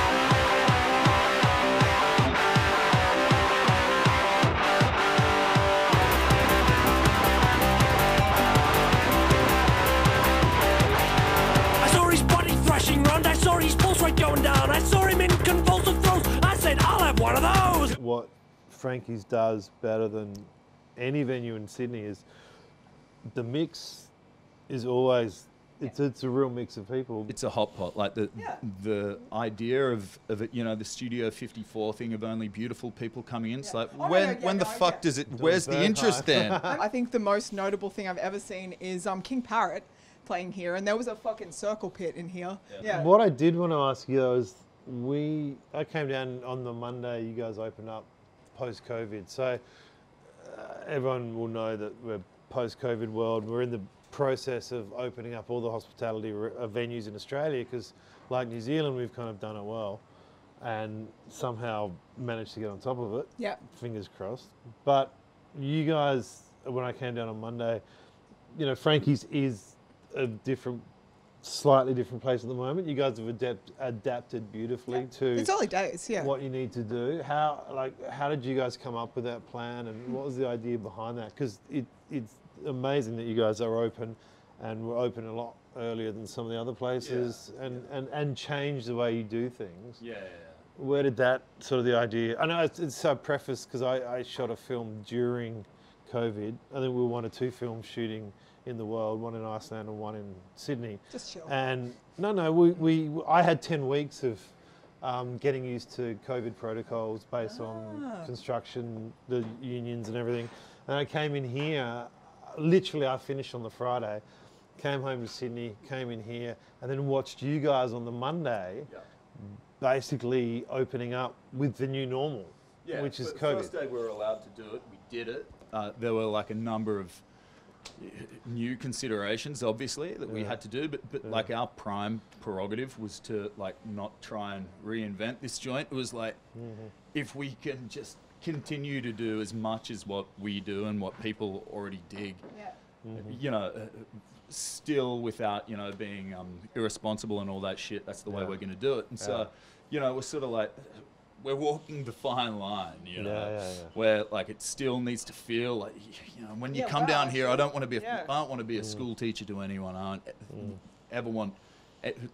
[SPEAKER 20] I saw his pulse rate going down. I saw him in convulsive throes. I said, I'll have one of those.
[SPEAKER 3] What Frankie's does better than any venue in Sydney is the mix is always, it's a real mix of people.
[SPEAKER 21] It's a hot pot. Like the idea of it, the Studio 54 thing of only beautiful people coming in. It's like, when the fuck does it, where's the interest then?
[SPEAKER 2] I think the most notable thing I've ever seen is King Parrot playing here, and there was a fucking circle pit in here. Yeah.
[SPEAKER 3] What I did want to ask you though is, I came down on the Monday you guys opened up post-COVID, so everyone will know that we're post-COVID world. We're in the process of opening up all the hospitality venues in Australia because, like New Zealand, we've kind of done it well. and somehow managed to get on top of it.
[SPEAKER 2] Yeah.
[SPEAKER 3] Fingers crossed. But you guys, when I came down on Monday, you know, Frankie's is a slightly different place at the moment. You guys have adapted beautifully to
[SPEAKER 2] it's early days,
[SPEAKER 3] what you need to do. How did you guys come up with that plan, and what was the idea behind that? Because it's amazing that you guys are open, and we're open a lot earlier than some of the other places, and change the way you do things.
[SPEAKER 21] Yeah.
[SPEAKER 3] Where did that sort of the idea? I know it's so prefaced because I shot a film during COVID. I think we were one of 2 films shooting in the world, one in Iceland and one in Sydney.
[SPEAKER 2] Just chill.
[SPEAKER 3] And I had 10 weeks of getting used to COVID protocols based on construction, the unions and everything. And I came in here, literally I finished on the Friday, came home to Sydney, came in here, and then watched you guys on the Monday, basically opening up with the new normal, which is COVID.
[SPEAKER 21] First day we were allowed to do it, we did it. There were like a number of new considerations, obviously, that we had to do, but like our prime prerogative was to like not try and reinvent this joint. It was like, if we can just continue to do as much as what we do and what people already dig, you know, still without, you know, being irresponsible and all that shit, that's the way we're going to do it. And so, you know, we're sort of like, we're walking the fine line, you know, where like it still needs to feel like, you know, when you come down here, I don't want to be I don't want to be a school teacher to anyone. I don't ever want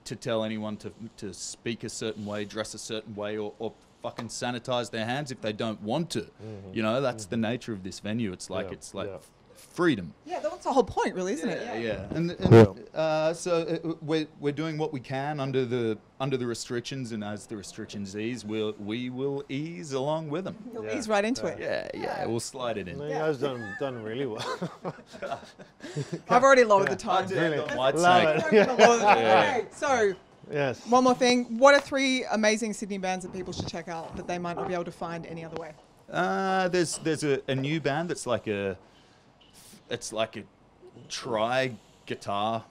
[SPEAKER 21] to tell anyone to speak a certain way, dress a certain way, or fucking sanitize their hands if they don't want to. You know, that's the nature of this venue. It's like freedom.
[SPEAKER 2] Yeah, that's the whole point, really, isn't it?
[SPEAKER 21] Yeah. And so we're doing what we can under the restrictions, and as the restrictions ease, we will ease along with them.
[SPEAKER 2] You'll ease right into it.
[SPEAKER 21] Yeah, we'll slide it in.
[SPEAKER 3] You guys done really well.
[SPEAKER 2] I've already lowered the time. Okay, so one more thing. What are 3 amazing Sydney bands that people should check out that they might not be able to find any other way?
[SPEAKER 21] There's a new band that's like a tri-guitar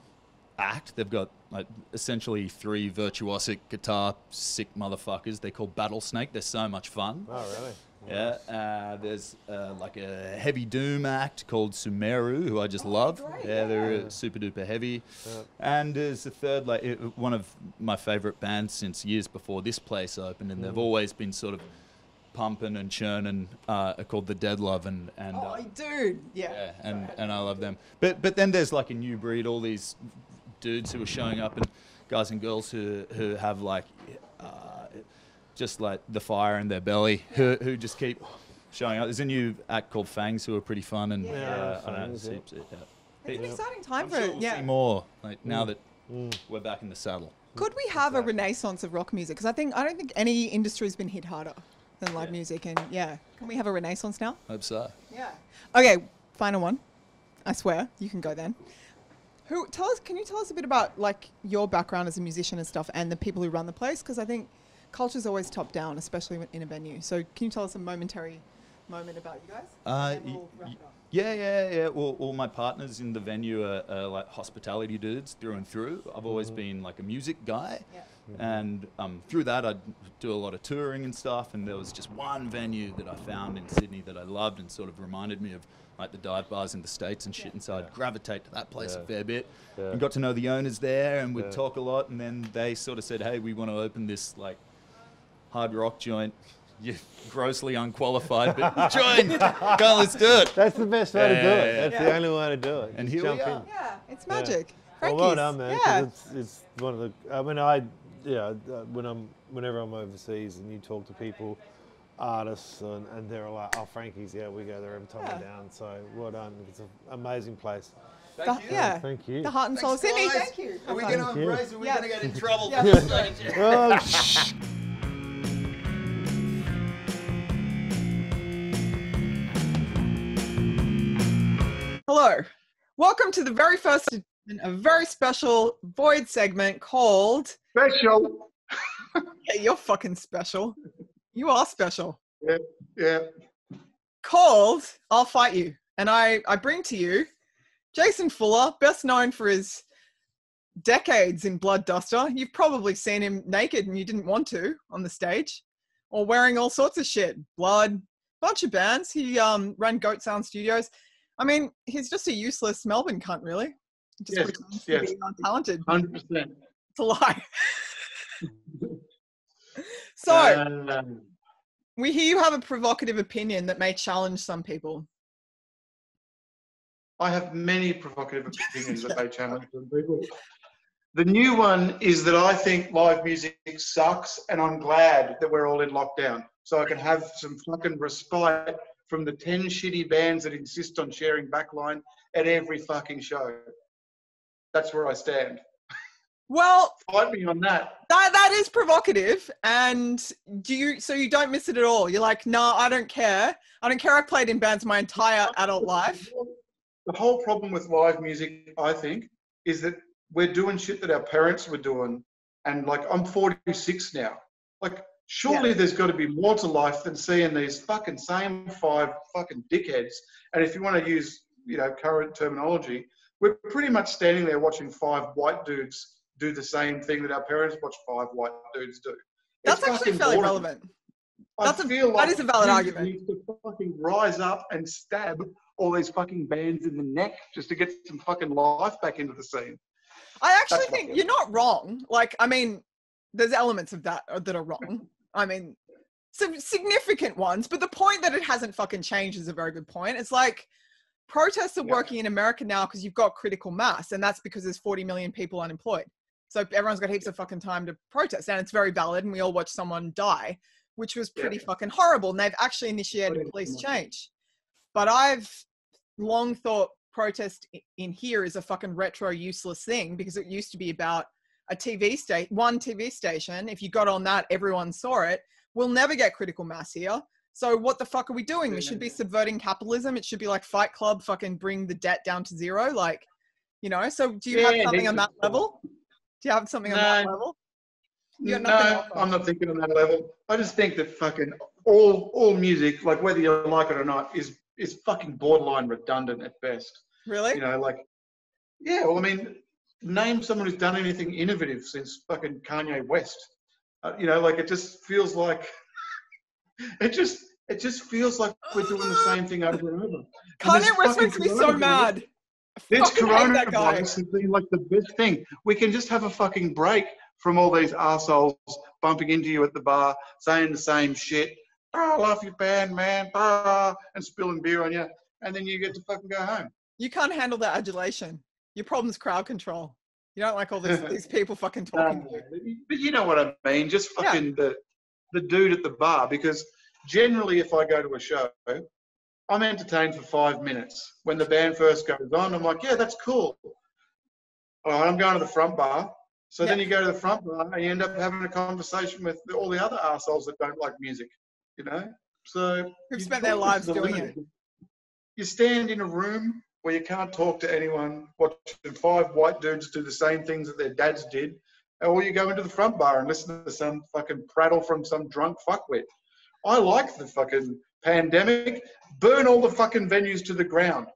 [SPEAKER 21] act. They've got like essentially 3 virtuosic guitar sick motherfuckers. They're called Battlesnake. They're so much fun.
[SPEAKER 3] Oh, really?
[SPEAKER 21] Yeah. There's like a heavy doom act called Sumeru, who I just love.
[SPEAKER 2] Great.
[SPEAKER 21] Yeah, they're super duper heavy. And there's a third, like one of my favorite bands since years before this place opened, and they've always been sort of pumping and churning, called The Dead Love, and
[SPEAKER 2] dude,
[SPEAKER 21] and I love them. But then there's like a new breed, all these dudes who are showing up, and guys and girls who have like just like the fire in their belly, who just keep showing up. There's a new act called Fangs who are pretty fun, and I don't know,
[SPEAKER 2] it's an exciting time for it.
[SPEAKER 21] We'll see more like now that we're back in the saddle.
[SPEAKER 2] Could we have a renaissance of rock music? Because I don't think any industry's been hit harder than live music, and can we have a renaissance now?
[SPEAKER 21] Hope so.
[SPEAKER 2] Yeah. Okay, final one. I swear, you can go then. Can you tell us a bit about like your background as a musician and stuff, and the people who run the place? Because I think culture's always top down, especially in a venue. So can you tell us a momentary moment about you guys?
[SPEAKER 21] Yeah. Well, all my partners in the venue are like hospitality dudes through and through. I've always been like a music guy. And through that, I'd do a lot of touring and stuff. And there was just one venue that I found in Sydney that I loved and sort of reminded me of like the dive bars in the States and shit. And so I'd gravitate to that place a fair bit. And got to know the owners there, and we'd talk a lot. And then they sort of said, hey, we want to open this like hard rock joint. You're grossly unqualified, but join. Go, let's do it.
[SPEAKER 3] That's the best way to do it. That's the only way to do it.
[SPEAKER 21] And
[SPEAKER 3] just
[SPEAKER 21] here we are.
[SPEAKER 3] in.
[SPEAKER 2] Yeah, it's magic.
[SPEAKER 3] Well done, man. It's one of the. I mean, whenever I'm overseas and you talk to people, artists, and they're like, "Oh, Frankie's, we go there every time we're down." So well done. It's an amazing place.
[SPEAKER 21] Thank you.
[SPEAKER 3] Thank you.
[SPEAKER 2] The heart and soul of Sydney.
[SPEAKER 21] Guys.
[SPEAKER 2] Thank you.
[SPEAKER 21] Are we going to embrace it? Are we going to get in trouble?
[SPEAKER 3] Oh, shh.
[SPEAKER 2] Hello. Welcome to the very first, a very special Void segment called
[SPEAKER 13] Special.
[SPEAKER 2] Yeah, you're fucking special. You are special.
[SPEAKER 13] Yeah.
[SPEAKER 2] Called I'll Fight You. And I bring to you Jason Fuller, best known for his decades in Blood Duster. You've probably seen him naked and you didn't want to on the stage, or wearing all sorts of shit. Blood, bunch of bands. He ran Goat Sound Studios. I mean, he's just a useless Melbourne cunt, really. He just pretends to be untalented.
[SPEAKER 4] 100%.
[SPEAKER 2] It's a lie. So, we hear you have a provocative opinion that may challenge some people.
[SPEAKER 4] I have many provocative opinions that may challenge some people. The new one is that I think live music sucks, and I'm glad that we're all in lockdown, so I can have some fucking respite from the 10 shitty bands that insist on sharing backline at every fucking show. That's where I stand.
[SPEAKER 2] Well,
[SPEAKER 4] fight me on that.
[SPEAKER 2] That is provocative. And so you don't miss it at all? You're like, no, I don't care. I don't care. I've played in bands my entire adult life.
[SPEAKER 4] The whole problem with live music, I think, is that we're doing shit that our parents were doing. And like, I'm 46 now. Like, surely there's got to be more to life than seeing these fucking same 5 fucking dickheads. And if you want to use, current terminology, we're pretty much standing there watching 5 white dudes do the same thing that our parents watched 5 white dudes do.
[SPEAKER 2] That's actually fairly relevant. That is a valid argument.
[SPEAKER 4] Needs to fucking rise up and stab all these fucking bands in the neck just to get some fucking life back into the scene.
[SPEAKER 2] I actually think you're not wrong. Like, I mean, there's elements of that are wrong. I mean, some significant ones, but the point that it hasn't fucking changed is a very good point. It's like, protests are working in America now because you've got critical mass, and that's because there's 40 million people unemployed. So everyone's got heaps of fucking time to protest, and it's very valid, and we all watched someone die, which was pretty fucking horrible, and they've actually initiated police change. But I've long thought protest in here is a fucking retro useless thing, because it used to be about a one TV station. If you got on that, everyone saw it. We'll never get critical mass here. So what the fuck are we doing? We should be subverting capitalism. It should be like Fight Club, fucking bring the debt down to zero. Like, so do you have something on that level? Do you have something on that level?
[SPEAKER 4] No, I'm not thinking on that level. I just think that fucking all music, like whether you like it or not, is fucking borderline redundant at best.
[SPEAKER 2] Really?
[SPEAKER 4] Well, I mean, name someone who's done anything innovative since fucking Kanye West. It just feels like it just feels like we're doing the same thing over and over.
[SPEAKER 2] Kanye West makes me so mad.
[SPEAKER 4] This coronavirus has been like the best thing. We can just have a fucking break from all these arseholes bumping into you at the bar, saying the same shit. Oh, I love your band, man. And spilling beer on you. And then you get to fucking go home.
[SPEAKER 2] You can't handle that adulation. Your problem's crowd control. You don't like all these people fucking talking to you.
[SPEAKER 4] But you know what I mean. Just fucking the dude at the bar. Because generally if I go to a show, I'm entertained for 5 minutes. When the band first goes on, I'm like, yeah, that's cool. All right, I'm going to the front bar. So then you go to the front bar and you end up having a conversation with all the other arseholes that don't like music, So
[SPEAKER 2] who've spent their lives doing it.
[SPEAKER 4] You stand in a room where you can't talk to anyone, watching 5 white dudes do the same things that their dads did, or you go into the front bar and listen to some fucking prattle from some drunk fuckwit. I like the fucking pandemic. Burn all the fucking venues to the ground.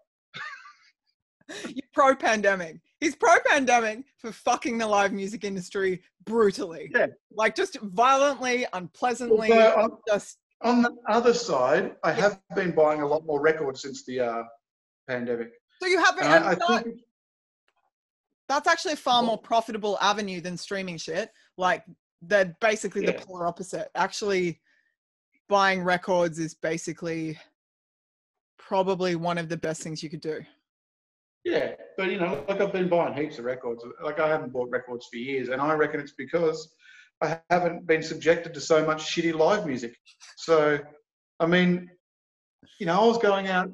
[SPEAKER 2] You're pro-pandemic. He's pro-pandemic for fucking the live music industry brutally.
[SPEAKER 4] Yeah.
[SPEAKER 2] Like, just violently, unpleasantly.
[SPEAKER 4] On the other side, I have been buying a lot more records since the pandemic.
[SPEAKER 2] So you haven't... That's actually a far more profitable avenue than streaming shit. Like, they're basically the polar opposite. Actually, buying records is basically probably one of the best things you could do.
[SPEAKER 4] Yeah, but like I've been buying heaps of records. Like I haven't bought records for years, and I reckon it's because I haven't been subjected to so much shitty live music. So, I mean, I was going out,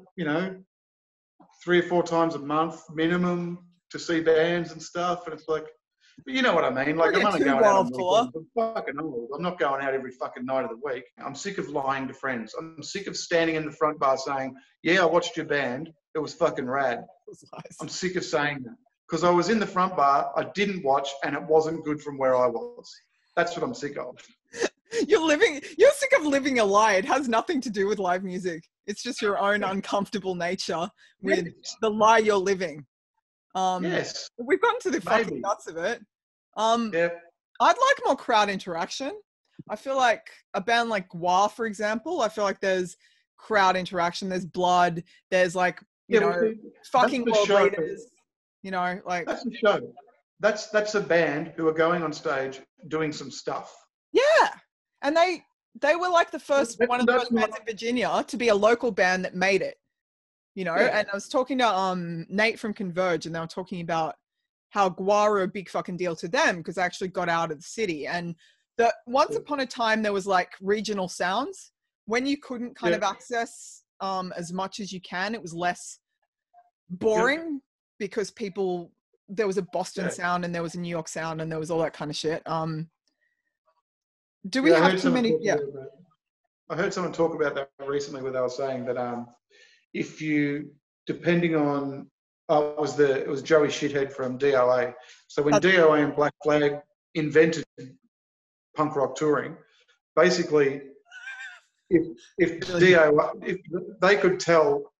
[SPEAKER 4] 3 or 4 times a month minimum to see bands and stuff, and it's like, you know what I mean? Like, I'm only going out on weekends. I'm fucking old. I'm not going out every fucking night of the week. I'm sick of lying to friends. I'm sick of standing in the front bar saying, yeah, I watched your band. It was fucking rad. I'm sick of saying that. Because I was in the front bar, I didn't watch, and it wasn't good from where I was. That's what I'm sick of.
[SPEAKER 2] You're sick of living a lie. It has nothing to do with live music. It's just your own uncomfortable nature with the lie you're living.
[SPEAKER 4] Yes.
[SPEAKER 2] We've gotten to the fucking nuts of it. I'd like more crowd interaction. I feel like a band like GWAR, for example, I feel like there's crowd interaction, there's blood, there's like, you know, fucking world leaders, you know, like.
[SPEAKER 4] That's the show. That's a band who are going on stage doing some stuff.
[SPEAKER 2] Yeah. And they were like the first, one of the first bands in Virginia to be a local band that made it, you know, and I was talking to Nate from Converge, and they were talking about how GWAR are a big fucking deal to them because they actually got out of the city. And once upon a time, there was like regional sounds. When you couldn't kind of access as much as you can, it was less boring because there was a Boston sound and there was a New York sound and there was all that kind of shit. Do we have too many? Yeah.
[SPEAKER 4] I heard someone talk about that recently where they were saying that if you, depending on, it was Joey Shithead from DOA. So when DOA and Black Flag invented punk rock touring, basically, if they could tell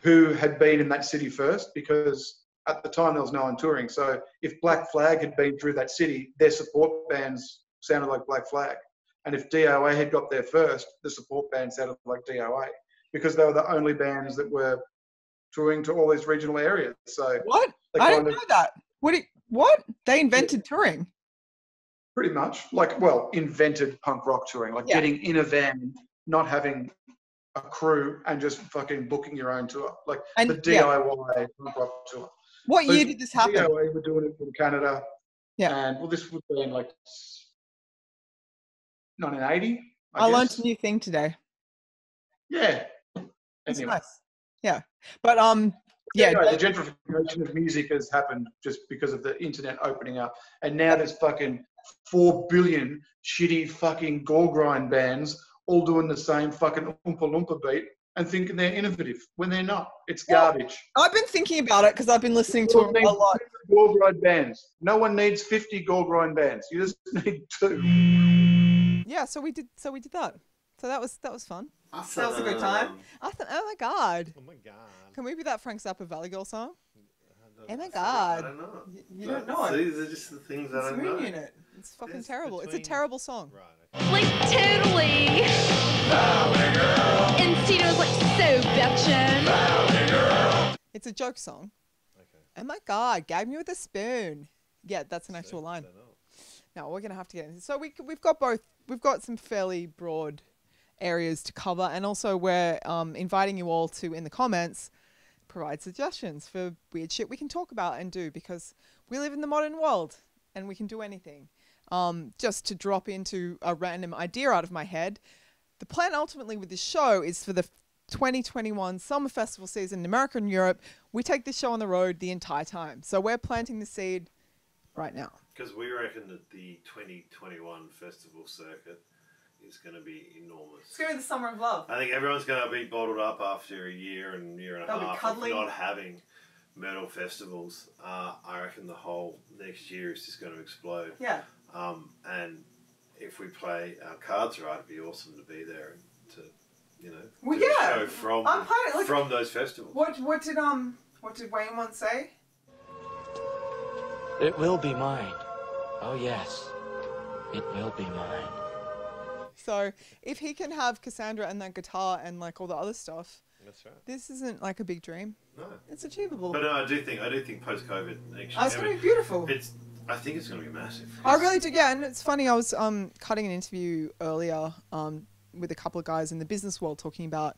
[SPEAKER 4] who had been in that city first, because at the time there was no one touring. So if Black Flag had been through that city, their support bands sounded like Black Flag. And if DOA had got there first, the support band sounded like DOA, because they were the only bands that were touring to all these regional areas. So
[SPEAKER 2] what? I didn't know that. What? They invented touring?
[SPEAKER 4] Pretty much. Invented punk rock touring. Getting in a van, not having a crew, and just fucking booking your own tour. The DIY punk rock tour.
[SPEAKER 2] What year did this happen?
[SPEAKER 4] DIY were doing it in Canada.
[SPEAKER 2] Yeah.
[SPEAKER 4] And, this would be in 1980.
[SPEAKER 2] I learned a new thing today.
[SPEAKER 4] Yeah.
[SPEAKER 2] It's
[SPEAKER 4] anyway.
[SPEAKER 2] nice. Yeah. But the
[SPEAKER 4] gentrification of music has happened just because of the internet opening up, and now there's fucking 4 billion shitty fucking gore grind bands all doing the same fucking Oompa Loompa beat and thinking they're innovative when they're not. It's garbage.
[SPEAKER 2] I've been thinking about it because I've been listening to a lot.
[SPEAKER 4] Gore grind bands. No one needs 50 gore grind bands. You just need 2.
[SPEAKER 2] Yeah, so we did that. So that was fun. That was a good time. Oh my god.
[SPEAKER 3] Oh my god.
[SPEAKER 2] Can we be that Frank Zappa Valley Girl song? Oh my god.
[SPEAKER 5] I don't know.
[SPEAKER 2] You don't know it.
[SPEAKER 5] These are just the things that I know.
[SPEAKER 2] Unit. It's fucking terrible. It's a terrible song.
[SPEAKER 5] Right.
[SPEAKER 26] Totally. And Tina was so bitchin'.
[SPEAKER 2] It's a joke song. Okay. Oh my god, gave me with a spoon. Yeah, that's an actual line. No, we're gonna have to get into. So we've got both. We've got some fairly broad areas to cover, and also we're inviting you all to, in the comments, provide suggestions for weird shit we can talk about and do, because we live in the modern world and we can do anything. Just to drop into a random idea out of my head, the plan ultimately with this show is for the 2021 summer festival season in America and Europe, we take this show on the road the entire time. So we're planting the seed right now.
[SPEAKER 5] Because we reckon that the 2021 festival circuit is going to be enormous.
[SPEAKER 2] It's going to be the summer of love.
[SPEAKER 5] I think everyone's going to be bottled up after a year and a half of not having metal festivals. I reckon the whole next year is just going to explode.
[SPEAKER 2] Yeah.
[SPEAKER 5] And if we play our cards right, it'd be awesome to be there and to,
[SPEAKER 2] well,
[SPEAKER 5] do
[SPEAKER 2] yeah.
[SPEAKER 5] a show from those festivals.
[SPEAKER 2] What did Wayne once say?
[SPEAKER 6] It will be mine. Oh yes, it will be mine.
[SPEAKER 2] So if he can have Cassandra and that guitar and all the other stuff,
[SPEAKER 5] that's right.
[SPEAKER 2] This isn't a big dream.
[SPEAKER 5] No,
[SPEAKER 2] it's achievable.
[SPEAKER 5] But I do think post-COVID next year.
[SPEAKER 2] It's going to be beautiful.
[SPEAKER 5] I think it's going to be massive.
[SPEAKER 2] I really do. Yeah, and it's funny. I was cutting an interview earlier with a couple of guys in the business world talking about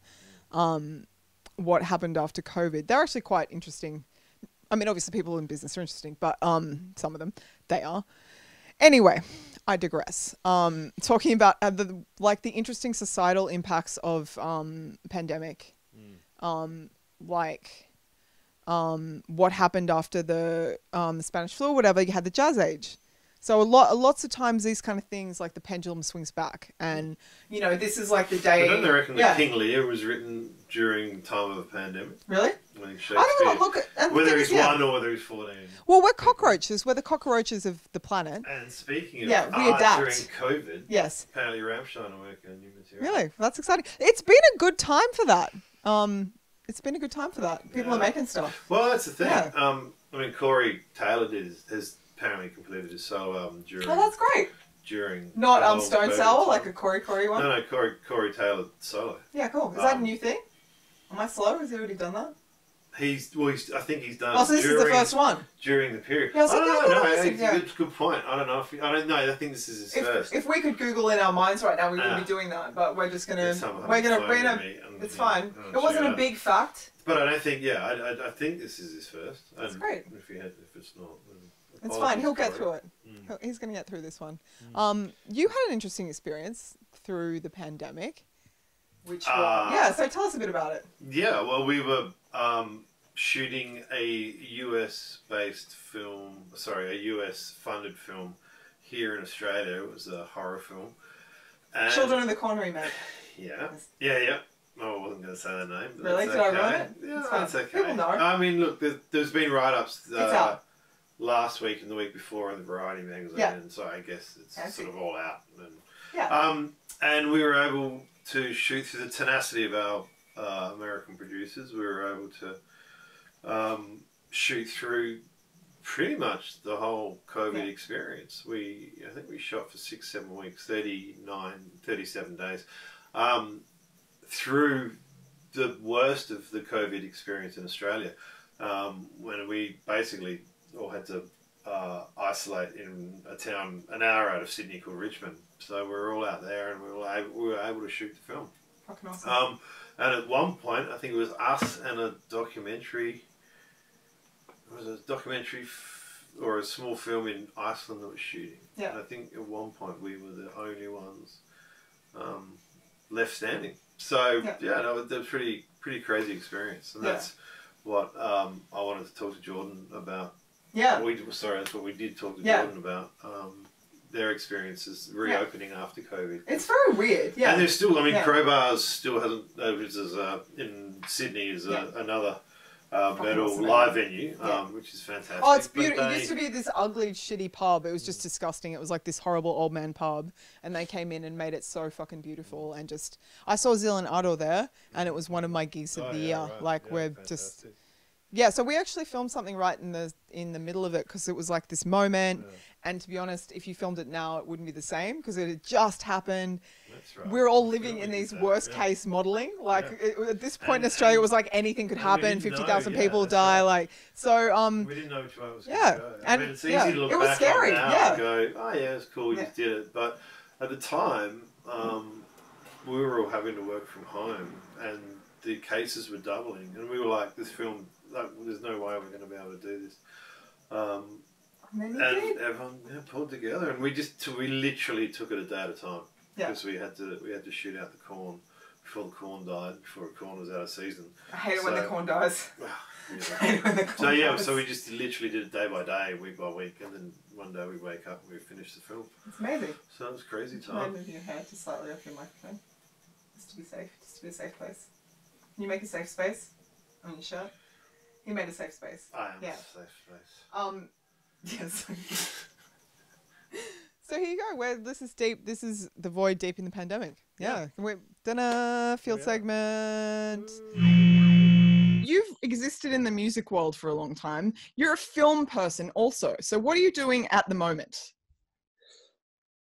[SPEAKER 2] what happened after COVID. They're actually quite interesting. I mean, obviously people in business are interesting, but some of them, they are. Anyway, I digress. Talking about the interesting societal impacts of pandemic, what happened after the Spanish flu or whatever. You had the Jazz Age. So lots of times these kind of things, the pendulum swings back, and this is the day.
[SPEAKER 5] I don't reckon that King Lear was written during the time of a pandemic.
[SPEAKER 2] Really?
[SPEAKER 5] I think Shakespeare,
[SPEAKER 2] I don't know. Look at
[SPEAKER 5] whether he's 1 or whether he's 14.
[SPEAKER 2] Well, we're cockroaches. We're the cockroaches of the planet.
[SPEAKER 5] And speaking of
[SPEAKER 2] we
[SPEAKER 5] art
[SPEAKER 2] adapt.
[SPEAKER 5] during COVID,
[SPEAKER 2] yes,
[SPEAKER 5] apparently Rammstein are working on new material.
[SPEAKER 2] Really, that's exciting. It's been a good time for that. It's been a good time for that. People are making stuff.
[SPEAKER 5] Well, that's the thing.
[SPEAKER 2] Yeah.
[SPEAKER 5] I mean, Corey Taylor has apparently completed his solo album during.
[SPEAKER 2] Oh, that's great.
[SPEAKER 5] During.
[SPEAKER 2] Not Stone Sour, like a Corey one?
[SPEAKER 5] No, Corey Taylor solo.
[SPEAKER 2] Yeah, cool. Is that a new thing? Am I slow? Has he already done that?
[SPEAKER 5] I think he's done.
[SPEAKER 2] Oh, so this is the first one?
[SPEAKER 5] During the period.
[SPEAKER 2] Yeah, I was like,
[SPEAKER 5] good point. I don't know. I think this is his first.
[SPEAKER 2] If we could Google in our minds right now, we would be doing that. But we're just gonna, it's fine. It wasn't a big fact.
[SPEAKER 5] But I don't think, I think this is his first.
[SPEAKER 2] That's great.
[SPEAKER 5] If it's not,
[SPEAKER 2] it's fine. He'll get through it. He's going to get through this one. You had an interesting experience through the pandemic, which so tell us a bit about it.
[SPEAKER 5] Yeah, well, we were shooting a US-based film, a US-funded film here in Australia. It was a horror film. And
[SPEAKER 2] Children of the Corn remake.
[SPEAKER 5] Yeah. Oh, I wasn't going to say that name.
[SPEAKER 2] Really? Did I ruin it?
[SPEAKER 5] Yeah, that's okay.
[SPEAKER 2] People know.
[SPEAKER 5] I mean, look, there's been write-ups last week and the week before in the Variety magazine, and so I guess it's sort of all out. And we were able to shoot through the tenacity of our American producers. We were able to shoot through pretty much the whole COVID experience. I think we shot for 6-7 weeks, 37 days. Through the worst of the COVID experience in Australia, when we basically all had to isolate in a town an hour out of Sydney called Richmond. So we were all out there, and we were able to shoot the film.
[SPEAKER 2] Fucking awesome.
[SPEAKER 5] And at one point, I think it was us and a documentary. It was a documentary or a small film in Iceland that was shooting.
[SPEAKER 2] Yeah.
[SPEAKER 5] And I think at one point we were the only ones left standing. So no, it was a pretty crazy experience, and that's what I wanted to talk to Jordan about.
[SPEAKER 2] Yeah.
[SPEAKER 5] That's what we did talk to Jordan about. Their experiences reopening after COVID.
[SPEAKER 2] It's very weird. Yeah.
[SPEAKER 5] And there's still, I mean, Crowbars still hasn't. Which is in Sydney is another metal live venue, which is fantastic.
[SPEAKER 2] Oh, it's beautiful. It used to be this ugly, shitty pub. It was just disgusting. It was like this horrible old man pub, and they came in and made it so fucking beautiful. And just, I saw Zil and Ado there, and it was one of my gigs of the year. Right. Like we're fantastic. Just, so we actually filmed something right in the middle of it because it was like this moment. And to be honest, if you filmed it now, it wouldn't be the same because it had just happened. That's right. We're all living in these worst case modeling. Like at this point in Australia, it was like anything could happen. 50,000 people die. Right. Like so.
[SPEAKER 5] We didn't know which way it was going to go.
[SPEAKER 2] And
[SPEAKER 5] I mean, it's easy to look back on now and go, oh yeah, it's cool, you just did it. But at the time, we were all having to work from home, and the cases were doubling, and we were like, this film, like, there's no way we're going to be able to do this. And everyone pulled together, and we literally took it a day at a time because we had to shoot out the corn before the corn died, before the corn was out of season.
[SPEAKER 2] I hate it when the corn dies.
[SPEAKER 5] So we just literally did it day by day, week by week, and then one day we wake up and we finish the film.
[SPEAKER 2] It's amazing.
[SPEAKER 5] So it was crazy time.
[SPEAKER 2] Can you move your hair just slightly off your microphone, just to be safe, just to be a safe place? Can you make a safe space on your shirt? You made a safe space.
[SPEAKER 5] I am a safe space.
[SPEAKER 2] Yes. So here you go. This is deep. This is the void deep in the pandemic. Yeah. We're dinner field segment. You've existed in the music world for a long time. You're a film person also. So what are you doing at the moment?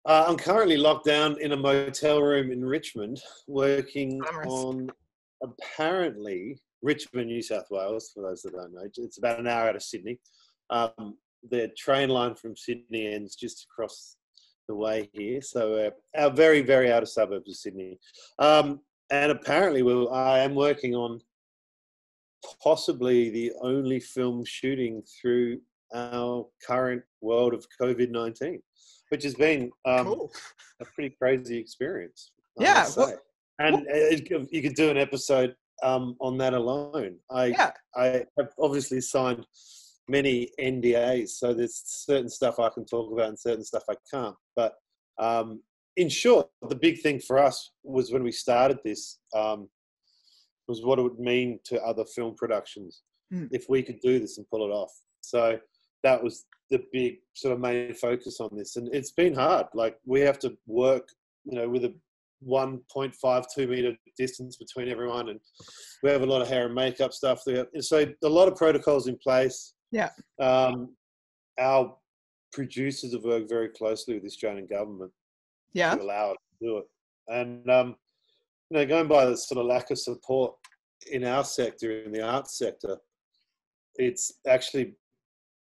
[SPEAKER 3] I'm currently locked down in a motel room in Richmond, working on apparently Richmond, New South Wales. For those that don't know, it's about an hour out of Sydney. The train line from Sydney ends just across the way here. So our very, very outer suburbs of Sydney. And apparently I am working on possibly the only film shooting through our current world of COVID-19, which has been a pretty crazy experience. And you could do an episode on that alone. I have obviously signed many NDAs, so there's certain stuff I can talk about and certain stuff I can't. But in short, the big thing for us was when we started this was what it would mean to other film productions if we could do this and pull it off. So that was the big sort of main focus on this, and it's been hard. Like we have to work, with a 1.52 meter distance between everyone, and we have a lot of hair and makeup stuff there. So a lot of protocols in place.
[SPEAKER 2] Yeah.
[SPEAKER 3] Our producers have worked very closely with the Australian government to allow us to do it. And, going by the sort of lack of support in our sector, in the arts sector, it's actually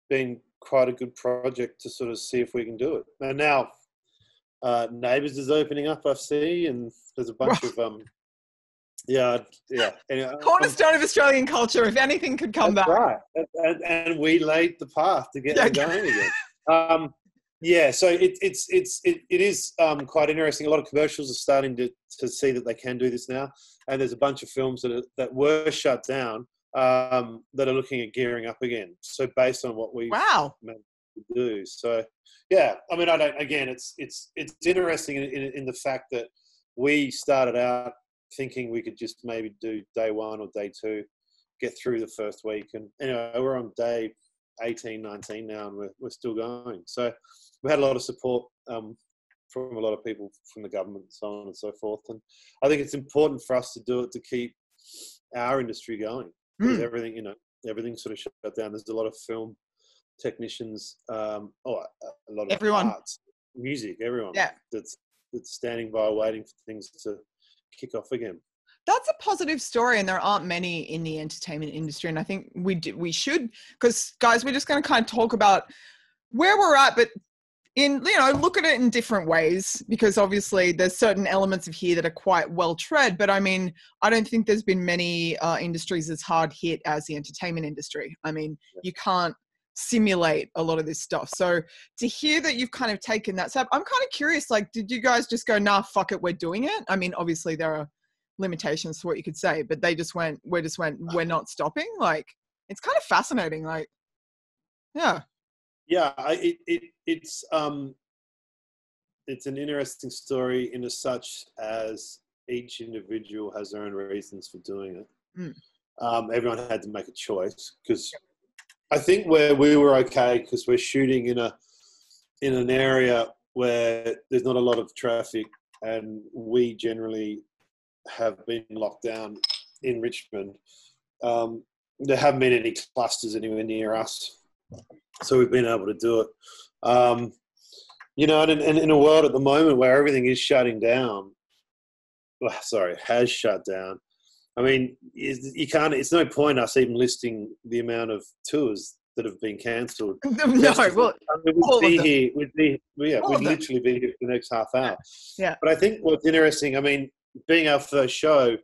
[SPEAKER 3] been quite a good project to sort of see if we can do it. And now Neighbours is opening up, I see, and there's a bunch of Anyway,
[SPEAKER 2] cornerstone of Australian culture. If anything could come back,
[SPEAKER 3] right? And we laid the path to get them going again. So it is quite interesting. A lot of commercials are starting to see that they can do this now, and there's a bunch of films that were shut down that are looking at gearing up again. So based on what we managed to do, so yeah, I mean, it's interesting in the fact that we started out thinking we could just maybe do day 1 or day 2, get through the first week, and anyway, we're on day 18, 19 now, and we're still going. So we had a lot of support from a lot of people from the government and so on and so forth. And I think it's important for us to do it to keep our industry going. Because everything sort of shut down. There's a lot of film technicians, a lot of arts, music, everyone that's standing by waiting for things to kick off again.
[SPEAKER 2] That's a positive story, and there aren't many in the entertainment industry. And I think we should, because guys, we're just going to kind of talk about where we're at, but look at it in different ways, because obviously there's certain elements of here that are quite well tread. But I mean, I don't think there's been many industries as hard hit as the entertainment industry. I mean, you can't simulate a lot of this stuff. So to hear that you've kind of taken that step, I'm kind of curious, like, did you guys just go, nah, fuck it, we're doing it? I mean, obviously there are limitations to what you could say, but we're not stopping. Like, it's kind of fascinating. Like,
[SPEAKER 3] it's an interesting story in as such as each individual has their own reasons for doing it. Everyone had to make a choice, because I think where we were okay, because we're shooting in an area where there's not a lot of traffic, and we generally have been locked down in Richmond. There haven't been any clusters anywhere near us, so we've been able to do it. And in a world at the moment where everything is shutting down, has shut down. I mean, you can't. It's no point us even listing the amount of tours that have been cancelled. We'd literally be here for the next half hour.
[SPEAKER 2] Yeah.
[SPEAKER 3] But I think what's interesting, I mean, being our first show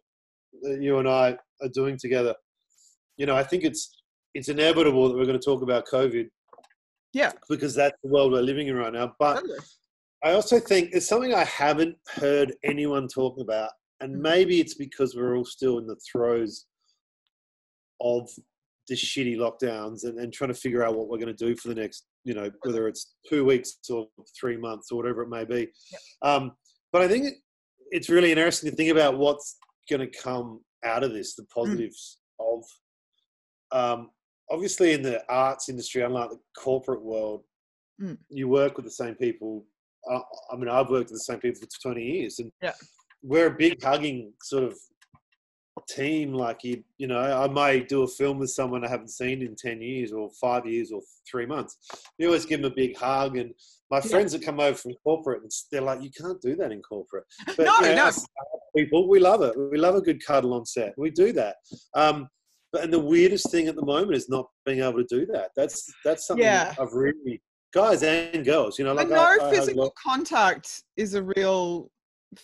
[SPEAKER 3] that you and I are doing together, I think it's inevitable that we're going to talk about COVID.
[SPEAKER 2] Yeah.
[SPEAKER 3] Because that's the world we're living in right now. But I also think it's something I haven't heard anyone talking about. And maybe it's because we're all still in the throes of the shitty lockdowns and trying to figure out what we're going to do for the next, whether it's 2 weeks or 3 months or whatever it may be. But I think it's really interesting to think about what's going to come out of this, the positives of, obviously in the arts industry, unlike the corporate world, you work with the same people. I mean, I've worked with the same people for 20 years, and we're a big hugging sort of team. Like, I may do a film with someone I haven't seen in 10 years or 5 years or 3 months. You always give them a big hug. And my friends that come over from corporate, and they're like, you can't do that in corporate. But us people, we love it. We love a good cuddle on set. We do that. And the weirdest thing at the moment is not being able to do that. That's something I've really, guys and girls, like
[SPEAKER 2] no physical contact is a real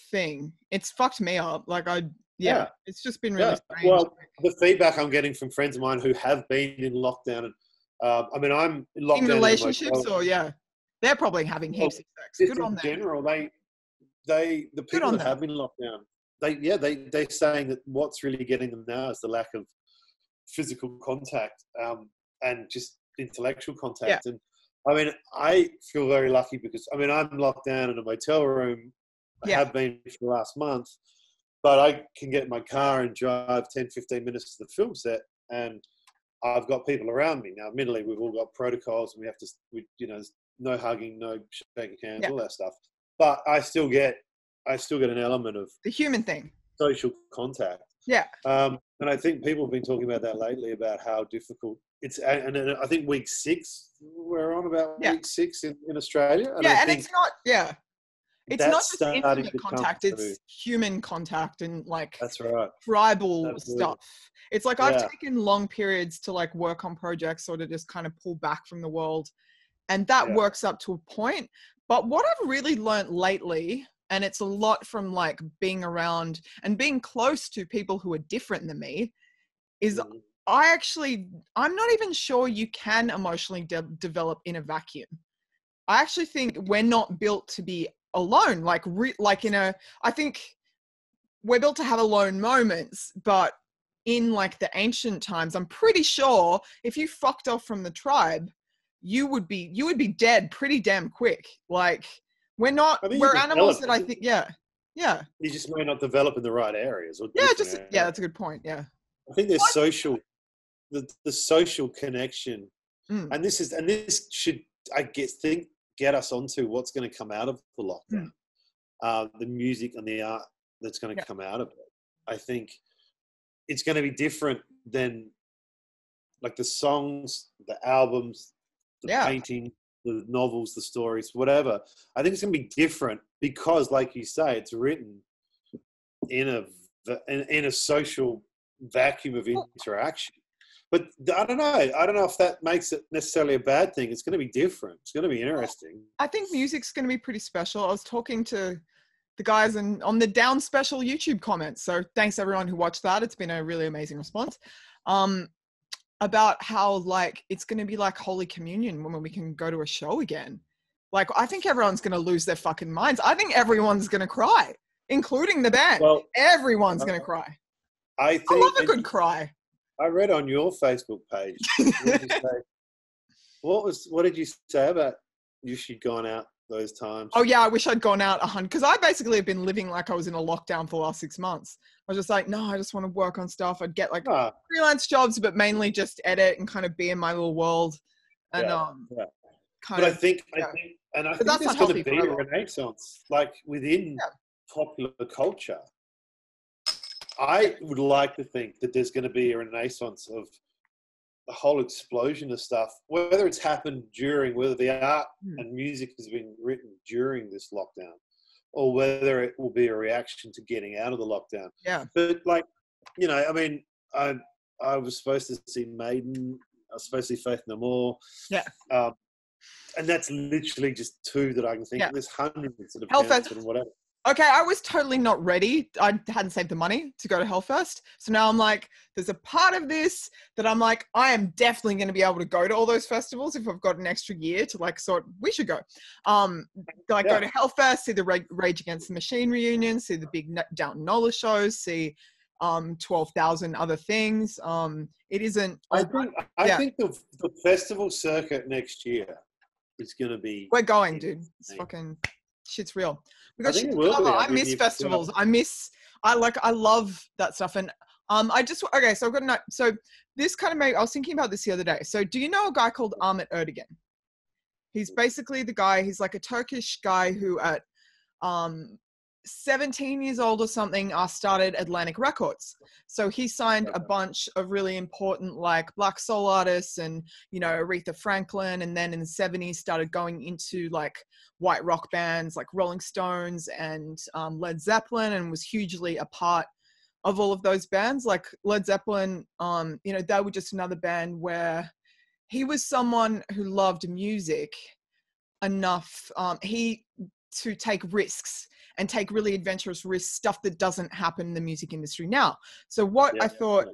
[SPEAKER 2] thing. It's fucked me up. Like it's just been really strange.
[SPEAKER 3] Well, the feedback I'm getting from friends of mine who have been in lockdown, and I mean, I'm in lockdown
[SPEAKER 2] in relationships, or they're probably having heaps of sex. Good on them.
[SPEAKER 3] In general, the people that have been locked down, they're saying that what's really getting them now is the lack of physical contact and just intellectual contact. And I mean, I feel very lucky because I mean, I'm locked down in a motel room. I have been for the last month, but I can get in my car and drive 10, 15 minutes to the film set, and I've got people around me. Now, admittedly, we've all got protocols, and we have to, no hugging, no shaking hands, all that stuff. But I still get an element of
[SPEAKER 2] the human thing,
[SPEAKER 3] social contact.
[SPEAKER 2] Yeah.
[SPEAKER 3] And I think people have been talking about that lately, about how difficult
[SPEAKER 5] it's and I think week 6 we're on about week 6 in Australia.
[SPEAKER 2] And it's not it's not just intimate contact, it's human contact and like
[SPEAKER 5] that's right,
[SPEAKER 2] tribal stuff. It's like I've taken long periods to like work on projects or to just kind of pull back from the world, and that works up to a point. But what I've really learned lately, and it's a lot from like being around and being close to people who are different than me, is I'm not even sure you can emotionally develop in a vacuum. I actually think we're not built to be alone. I think we're built to have alone moments, but in like the ancient times, I'm pretty sure if you fucked off from the tribe, you would be dead pretty damn quick. Like we're animals that I think,
[SPEAKER 5] you just may not develop in the right areas. Or
[SPEAKER 2] that's a good point. Yeah.
[SPEAKER 5] I think there's the social connection, and this should, I guess, get us onto what's going to come out of the lockdown, the music and the art that's going to come out of it. I think it's going to be different than like the songs, the albums, the painting, the novels, the stories, whatever. I think it's going to be different because, like you say, it's written in a social vacuum of interaction. But I don't know if that makes it necessarily a bad thing. It's going to be different. It's going to be interesting.
[SPEAKER 2] I think music's going to be pretty special. I was talking to the guys on the Down Special YouTube comments. So thanks everyone who watched that. It's been a really amazing response. About how like it's going to be like Holy Communion when we can go to a show again. Like I think everyone's going to lose their fucking minds. I think everyone's going to cry, including the band. Well, everyone's going to cry. I love a good cry.
[SPEAKER 5] I read on your Facebook page. What did you say about you should gone out those times?
[SPEAKER 2] Oh yeah, I wish I'd gone out 100 because I basically have been living like I was in a lockdown for the last 6 months. I was just like, no, I just want to work on stuff. I'd get like freelance jobs, but mainly just edit and kind of be in my little world. And
[SPEAKER 5] I think there's going to be a renaissance, like within popular culture. I would like to think that there's going to be a renaissance of the whole explosion of stuff, whether it's happened whether the art and music has been written during this lockdown, or whether it will be a reaction to getting out of the lockdown.
[SPEAKER 2] Yeah.
[SPEAKER 5] But like, I mean, I was supposed to see Maiden, I was supposed to see Faith No More.
[SPEAKER 2] Yeah.
[SPEAKER 5] And that's literally just 2 that I can think of. There's hundreds that have cancelled and whatever.
[SPEAKER 2] Okay, I was totally not ready. I hadn't saved the money to go to Hellfest. So now I'm like, there's a part of this that I'm like, I am definitely going to be able to go to all those festivals if I've got an extra year to like we should go. Go to Hellfest, see the Rage Against the Machine reunion, see the big Downton Nola shows, see 12,000 other things. It isn't...
[SPEAKER 5] I think the festival circuit next year is going to be...
[SPEAKER 2] We're going, dude. It's fucking... Shit's real. We got shit to cover. I miss festivals. I love that stuff. And so I've got so this kind of I was thinking about this the other day. So do you know a guy called Ahmet Erdogan? He's basically the guy, he's like a Turkish guy who at 17 years old or something started Atlantic Records. So he signed a bunch of really important like black soul artists and, Aretha Franklin. And then in the 70s started going into like white rock bands like Rolling Stones and Led Zeppelin, and was hugely a part of all of those bands. Like Led Zeppelin, they were just another band where he was someone who loved music enough to take risks and take really adventurous risks, stuff that doesn't happen in the music industry now. So what I thought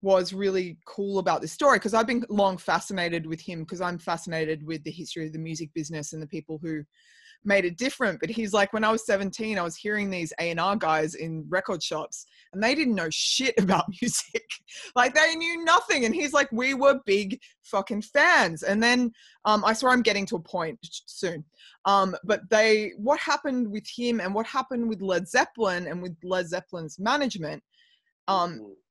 [SPEAKER 2] was really cool about this story, because I've been long fascinated with him, because I'm fascinated with the history of the music business and the people who made it different. But he's like, when I was 17, I was hearing these A&R guys in record shops and they didn't know shit about music. Like they knew nothing. And he's like, we were big fucking fans. And then I swear I'm getting to a point soon. But what happened with him and what happened with Led Zeppelin and with Led Zeppelin's management,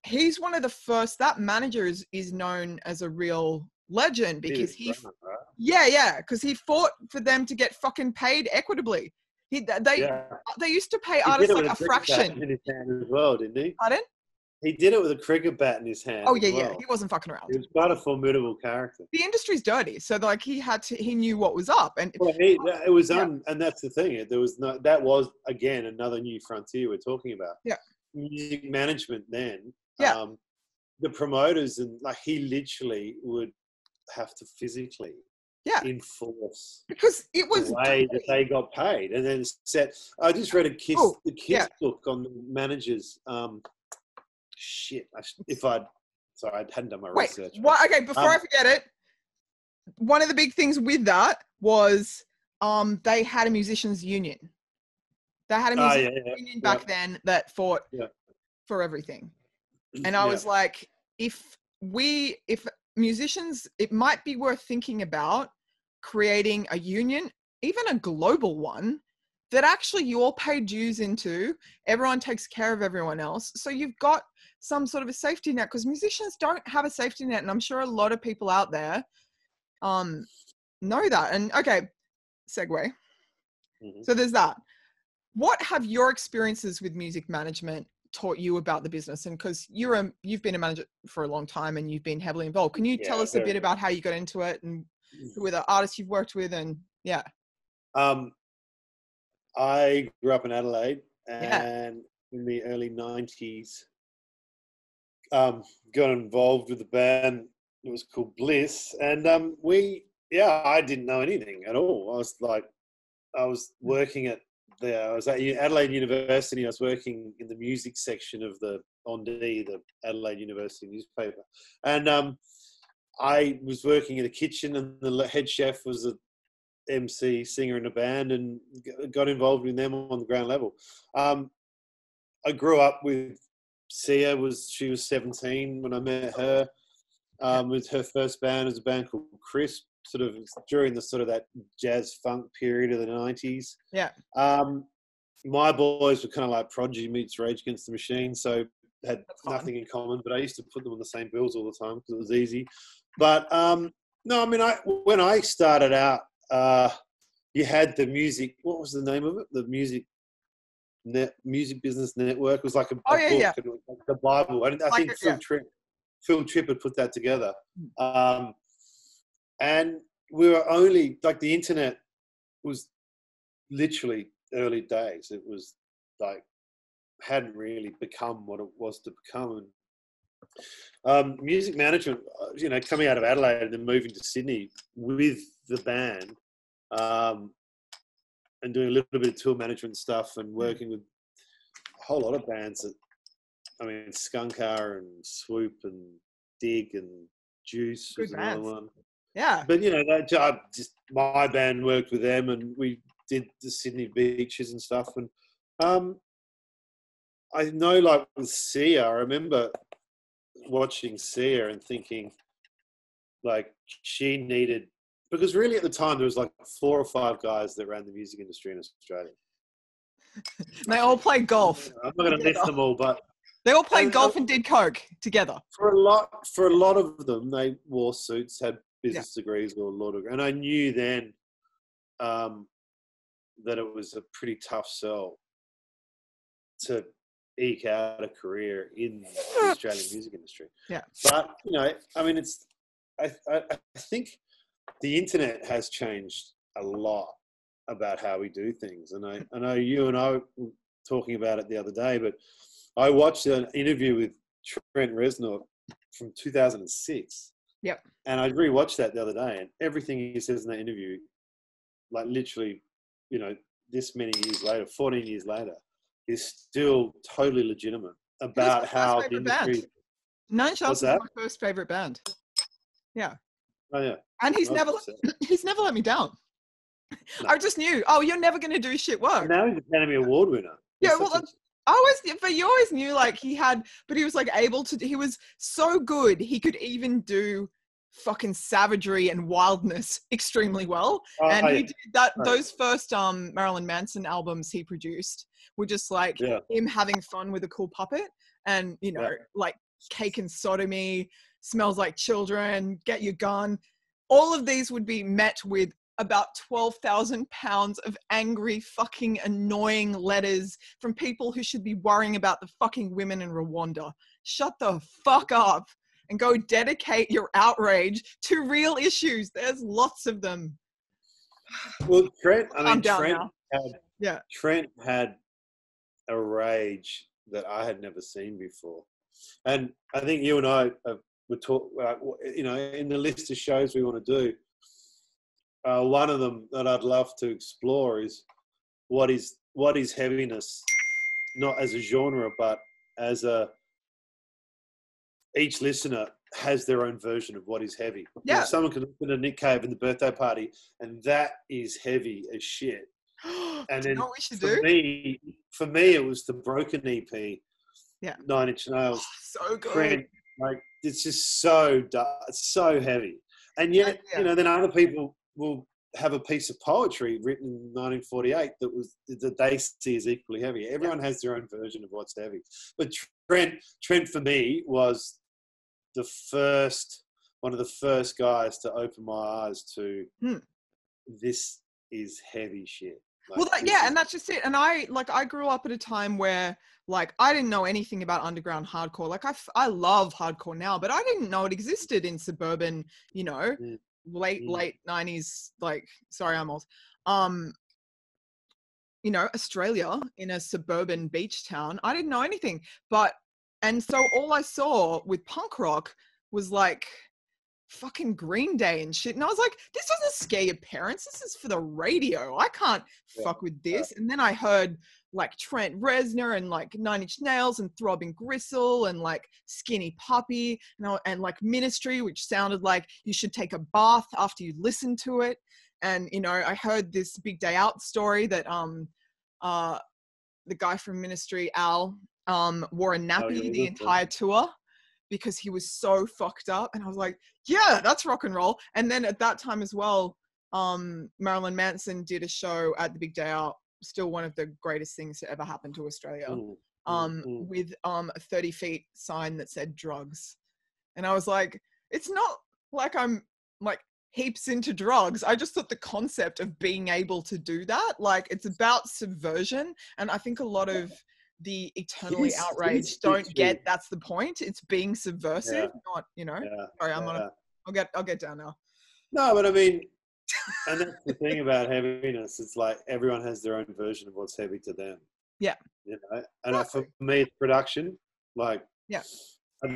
[SPEAKER 2] he's one of the first, that manager is known as a real legend because because he fought for them to get fucking paid equitably. They used to pay artists like a fraction.
[SPEAKER 5] In his hand as well, didn't he?
[SPEAKER 2] Pardon?
[SPEAKER 3] He did it with a cricket bat in his hand.
[SPEAKER 2] Oh yeah, yeah. He wasn't fucking around.
[SPEAKER 3] He was quite a formidable character.
[SPEAKER 2] The industry's dirty, so like he knew what was up, and
[SPEAKER 3] it was and that's the thing. That was again another new frontier we're talking about.
[SPEAKER 2] Yeah,
[SPEAKER 3] music management then.
[SPEAKER 2] Yeah,
[SPEAKER 3] the promoters and like he literally would have to physically enforce
[SPEAKER 2] because it was
[SPEAKER 3] the way that they got paid, and then set. I just read the Kiss book on the managers. I hadn't done my research.
[SPEAKER 2] Okay, before I forget it, one of the big things with that was they had a musicians union. They had a musicians union back then that fought for everything. And I was like, if musicians, it might be worth thinking about creating a union, even a global one, that actually you all pay dues into, everyone takes care of everyone else. So you've got some sort of a safety net, because musicians don't have a safety net. And I'm sure a lot of people out there know that. And okay, segue. So there's that. What have your experiences with music management taught you about the business? And because you've been a manager for a long time and you've been heavily involved. Can you tell us a bit about how you got into it and who are the artists you've worked with? And
[SPEAKER 3] I grew up in Adelaide, and in the early 90s, got involved with a band that was called Bliss, and I didn't know anything at all. I was working I was at Adelaide University. I was working in the music section of the Adelaide University newspaper, and I was working in a kitchen, and the head chef was a MC, singer in a band, and got involved with them on the ground level. I grew up with Sia. She was 17 when I met her. With her first band was a band called Crisp, sort of during the sort of that jazz funk period of the 90s.
[SPEAKER 2] Yeah.
[SPEAKER 3] My boys were kind of like Prodigy meets Rage Against the Machine, so had nothing in common, but I used to put them on the same bills all the time because it was easy. But no, I mean, when I started out, you had the music. What was the name of it? The Music Business Network. It was like a book, the Bible. I think Phil Tripp had put that together. And we were only like the internet was literally early days. It was like hadn't really become what it was to become. And music management, coming out of Adelaide and then moving to Sydney with the band, and doing a little bit of tour management stuff and working with a whole lot of bands Skunkar and Swoop and Dig and Juice was another one.
[SPEAKER 2] Yeah.
[SPEAKER 3] But my band worked with them, and we did the Sydney beaches and stuff. And I know, like with Sia, I remember watching Sia and thinking, like, she needed, because really at the time there was like 4 or 5 guys that ran the music industry in Australia.
[SPEAKER 2] They all played golf.
[SPEAKER 3] I'm not going to list them all, but
[SPEAKER 2] they all played golf and did coke together.
[SPEAKER 3] For a lot of them, they wore suits, had business degrees or law degree, and I knew then that it was a pretty tough sell to eke out a career in the Australian music industry.
[SPEAKER 2] Yeah,
[SPEAKER 3] but I think the internet has changed a lot about how we do things, and I know you and I were talking about it the other day, but I watched an interview with Trent Reznor from 2006.
[SPEAKER 2] Yep.
[SPEAKER 3] And I rewatched that the other day, and everything he says in that interview, like literally, this many years later, 14 years later, is still totally legitimate about how the industry.
[SPEAKER 2] Nine Shells is my first favorite band. Yeah.
[SPEAKER 3] Oh yeah.
[SPEAKER 2] And he's never let me down. No. I just knew, you're never going to do shit work.
[SPEAKER 3] And now he's an Academy Award winner.
[SPEAKER 2] Yeah, you always knew like but he was like able to, he was so good. He could even do fucking savagery and wildness extremely well. He did that. Those first Marilyn Manson albums he produced were just like him having fun with a cool puppet, and like Cake and Sodomy, Smells Like Children, Get Your Gun. All of these would be met with about 12,000 pounds of angry, fucking annoying letters from people who should be worrying about the fucking women in Rwanda. shut the fuck up and go dedicate your outrage to real issues. There's lots of them.
[SPEAKER 3] Well, Trent had a rage that I had never seen before. And I think you and I would talk, you know, in the list of shows we want to do, one of them that I'd love to explore is what is heaviness, not as a genre, but as each listener has their own version of what is heavy.
[SPEAKER 2] Yeah.
[SPEAKER 3] You know, someone can listen to Nick Cave in the birthday party, and that is heavy as shit. And then for me, it was the Broken EP.
[SPEAKER 2] Yeah.
[SPEAKER 3] 9 Inch Nails.
[SPEAKER 2] Oh, so good.
[SPEAKER 3] Trent, like, it's just so dark, so heavy. And yet, you know, then other people will have a piece of poetry written in 1948 that they see as equally heavy. Everyone has their own version of what's heavy. But Trent for me was one of the first guys to open my eyes to this is heavy shit. Like,
[SPEAKER 2] well, and that's just it. And I grew up at a time where, like, I didn't know anything about underground hardcore. Like, I love hardcore now, but I didn't know it existed in suburban, you know, late 90s, like, sorry, I'm old. You know, Australia, in a suburban beach town. I didn't know anything. And so all I saw with punk rock was, like, fucking Green Day and shit. And I was like, this doesn't scare your parents. This is for the radio. I can't fuck with this. And then I heard, like, Trent Reznor and, like, 9 Inch Nails and Throbbing Gristle and, like, Skinny Puppy and like, Ministry, which sounded like you should take a bath after you listen to it. And, you know, I heard this Big Day Out story that the guy from Ministry, Al, wore a nappy the entire tour because he was so fucked up. And I was like, yeah, that's rock and roll. And then at that time as well, Marilyn Manson did a show at the Big Day Out, still one of the greatest things to ever happen to Australia, with a 30 feet sign that said drugs. And I was like, it's not like I'm, like, heaps into drugs. I just thought the concept of being able to do that, like, it's about subversion. And I think a lot of the eternally outraged don't get that's the point. It's being subversive, not, you know. Sorry, I'll get down now.
[SPEAKER 3] No, but I mean, and that's the thing about heaviness. It's like everyone has their own version of what's heavy to them.
[SPEAKER 2] Yeah.
[SPEAKER 3] You know, and for me, it's production. Like, I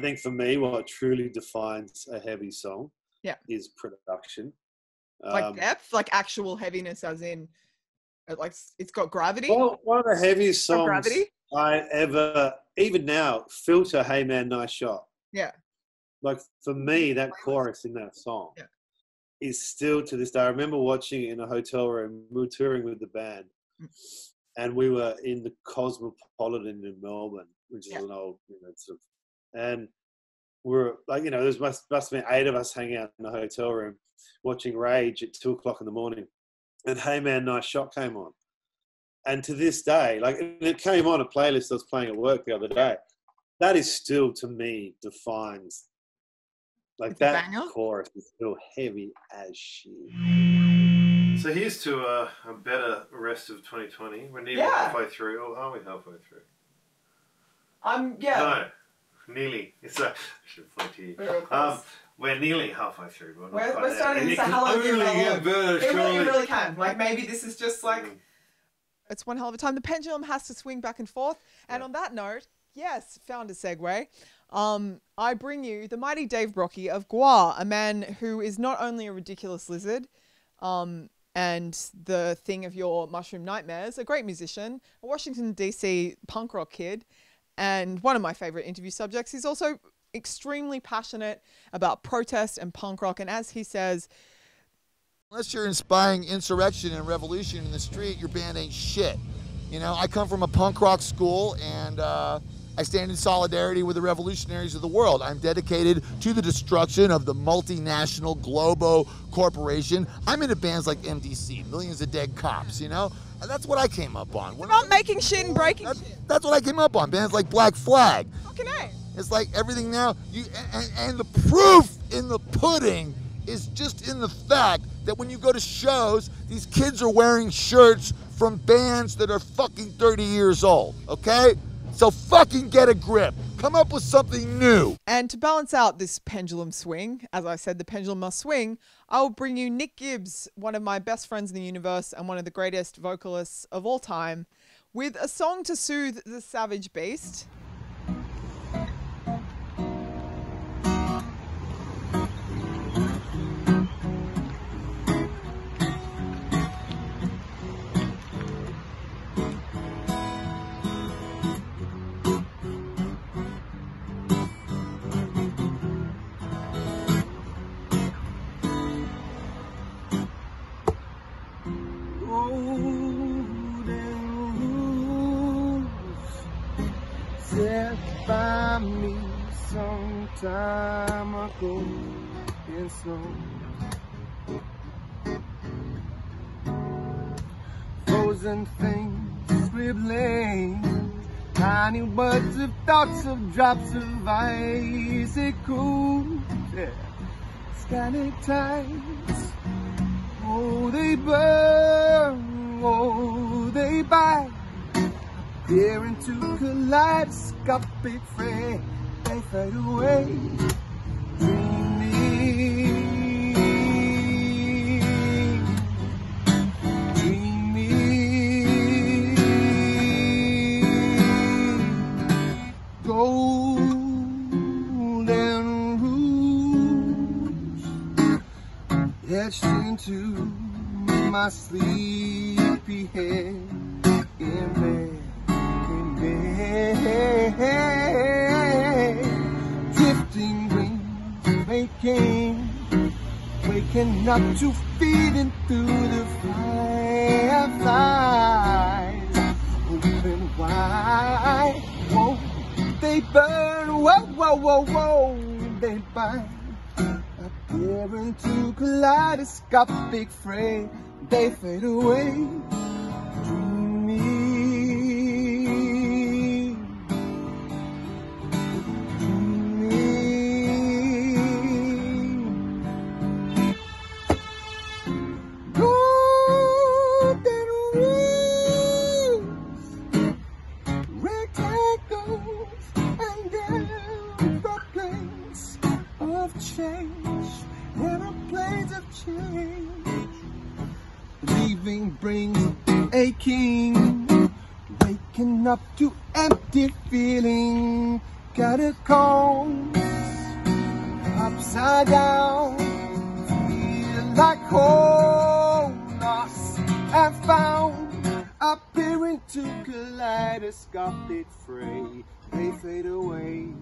[SPEAKER 3] think for me, what truly defines a heavy song is production.
[SPEAKER 2] Like depth, like actual heaviness, as in, like, it's got gravity.
[SPEAKER 3] Well, one of the heaviest songs I ever, even now, Filter, Hey Man, Nice Shot.
[SPEAKER 2] Yeah.
[SPEAKER 3] Like, for me, that chorus in that song is still to this day. I remember watching it in a hotel room. We were touring with the band, and we were in the Cosmopolitan in Melbourne, which is an old, you know, sort of, and we're like, you know, there must have been 8 of us hanging out in the hotel room watching Rage at 2 o'clock in the morning, and Hey Man, Nice Shot came on. And to this day, like, it came on a playlist I was playing at work the other day. That is still, to me, defines, like, that chorus is still heavy as shit.
[SPEAKER 5] So here's to a better rest of 2020. We're nearly halfway through. Or are we halfway through? No, nearly. I should point to you. We're nearly halfway through.
[SPEAKER 2] We're starting to say how long it really can. Like, maybe this is just like, it's one hell of a time. The pendulum has to swing back and forth. And on that note, yes, found a segue. I bring you the mighty Dave Brockie of GWAR, a man who is not only a ridiculous lizard, and the thing of your mushroom nightmares, a great musician, a Washington, D.C. punk rock kid, and one of my favorite interview subjects. He's also extremely passionate about protest and punk rock. And as he says,
[SPEAKER 8] unless you're inspiring insurrection and revolution in the street, your band ain't shit. You know, I come from a punk rock school, and I stand in solidarity with the revolutionaries of the world. I'm dedicated to the destruction of the multinational Globo Corporation. I'm into bands like MDC, Millions of Dead Cops, you know? And that's what I came up on.
[SPEAKER 2] We're not making shit and breaking shit.
[SPEAKER 8] That's what I came up on, bands like Black Flag.
[SPEAKER 2] Fucking A.
[SPEAKER 8] It's like everything now, and the proof in the pudding is just in the fact that when you go to shows, these kids are wearing shirts from bands that are fucking 30 years old, okay? So fucking get a grip. Come up with something new.
[SPEAKER 2] And to balance out this pendulum swing, as I said, the pendulum must swing, I will bring you Nick Gibbs, one of my best friends in the universe and one of the greatest vocalists of all time, with a song to soothe the savage beast.
[SPEAKER 7] By me some time ago in snow, frozen things scribbling, tiny words of thoughts of drops of icicles, yeah. Scanning tides, oh they burn, oh they bite. Peer into kaleidoscopic frame, they fade away, dreaming, dreaming, golden rules etched into my sleepy head in bed. Drifting wings, waking up to feeding through the fireflies. Open wide, whoa, they burn, whoa, whoa, whoa, whoa, they bite. Appear into kaleidoscopic frame, they fade away. Brings aching, waking up to empty feeling, catacombs, upside down, feel like home, lost and found, appearing to kaleidoscopic fray, they fade away.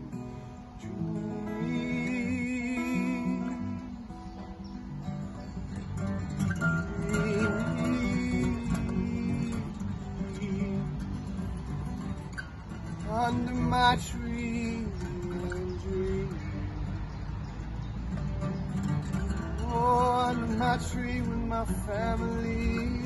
[SPEAKER 7] Under my tree and dream. Oh, under my tree with my family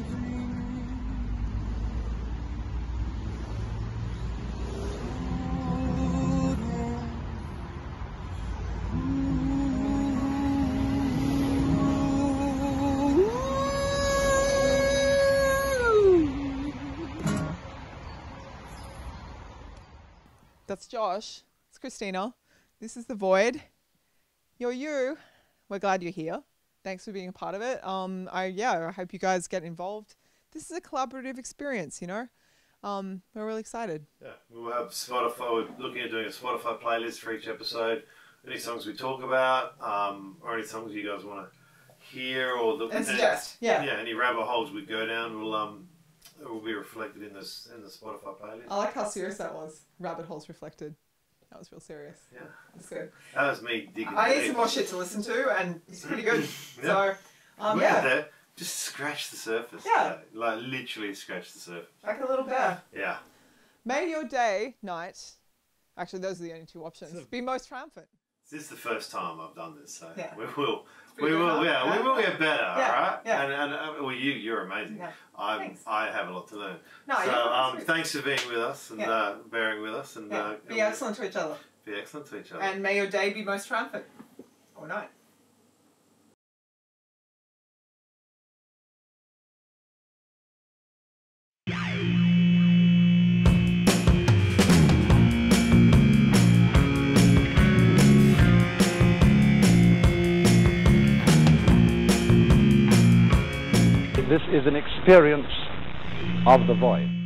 [SPEAKER 2] That's Josh. It's Christina. This is The Void. You're you. We're glad you're here. Thanks for being a part of it. I hope you guys get involved. This is a collaborative experience, you know. We're really excited.
[SPEAKER 5] Yeah, we'll have Spotify. We're looking at doing a Spotify playlist for each episode. Any songs we talk about, or any songs you guys want to hear, or
[SPEAKER 2] suggest. Yeah.
[SPEAKER 5] Yeah. Any rabbit holes we go down will be reflected in the Spotify playlist.
[SPEAKER 2] I like how serious that was. Rabbit holes reflected. That was real serious.
[SPEAKER 5] Yeah.
[SPEAKER 2] That's good.
[SPEAKER 5] That was me digging.
[SPEAKER 2] I need some more shit to listen to, and it's pretty good.
[SPEAKER 5] Yeah.
[SPEAKER 2] So,
[SPEAKER 5] there. Just scratch the surface.
[SPEAKER 2] Yeah.
[SPEAKER 5] Like literally scratch the surface.
[SPEAKER 2] Like a little bear.
[SPEAKER 5] Yeah.
[SPEAKER 2] May your day, night. Actually, those are the only two options. Be most triumphant.
[SPEAKER 5] This is the first time I've done this, so
[SPEAKER 2] yeah.
[SPEAKER 5] we will get better, all right? Yeah. And well, you're amazing. Yeah. I have a lot to learn.
[SPEAKER 2] No,
[SPEAKER 5] so thanks for being with us and bearing with us and
[SPEAKER 2] be excellent to each other.
[SPEAKER 5] Be excellent to each other.
[SPEAKER 2] And may your day be most triumphant, or night.
[SPEAKER 9] is an experience of the void.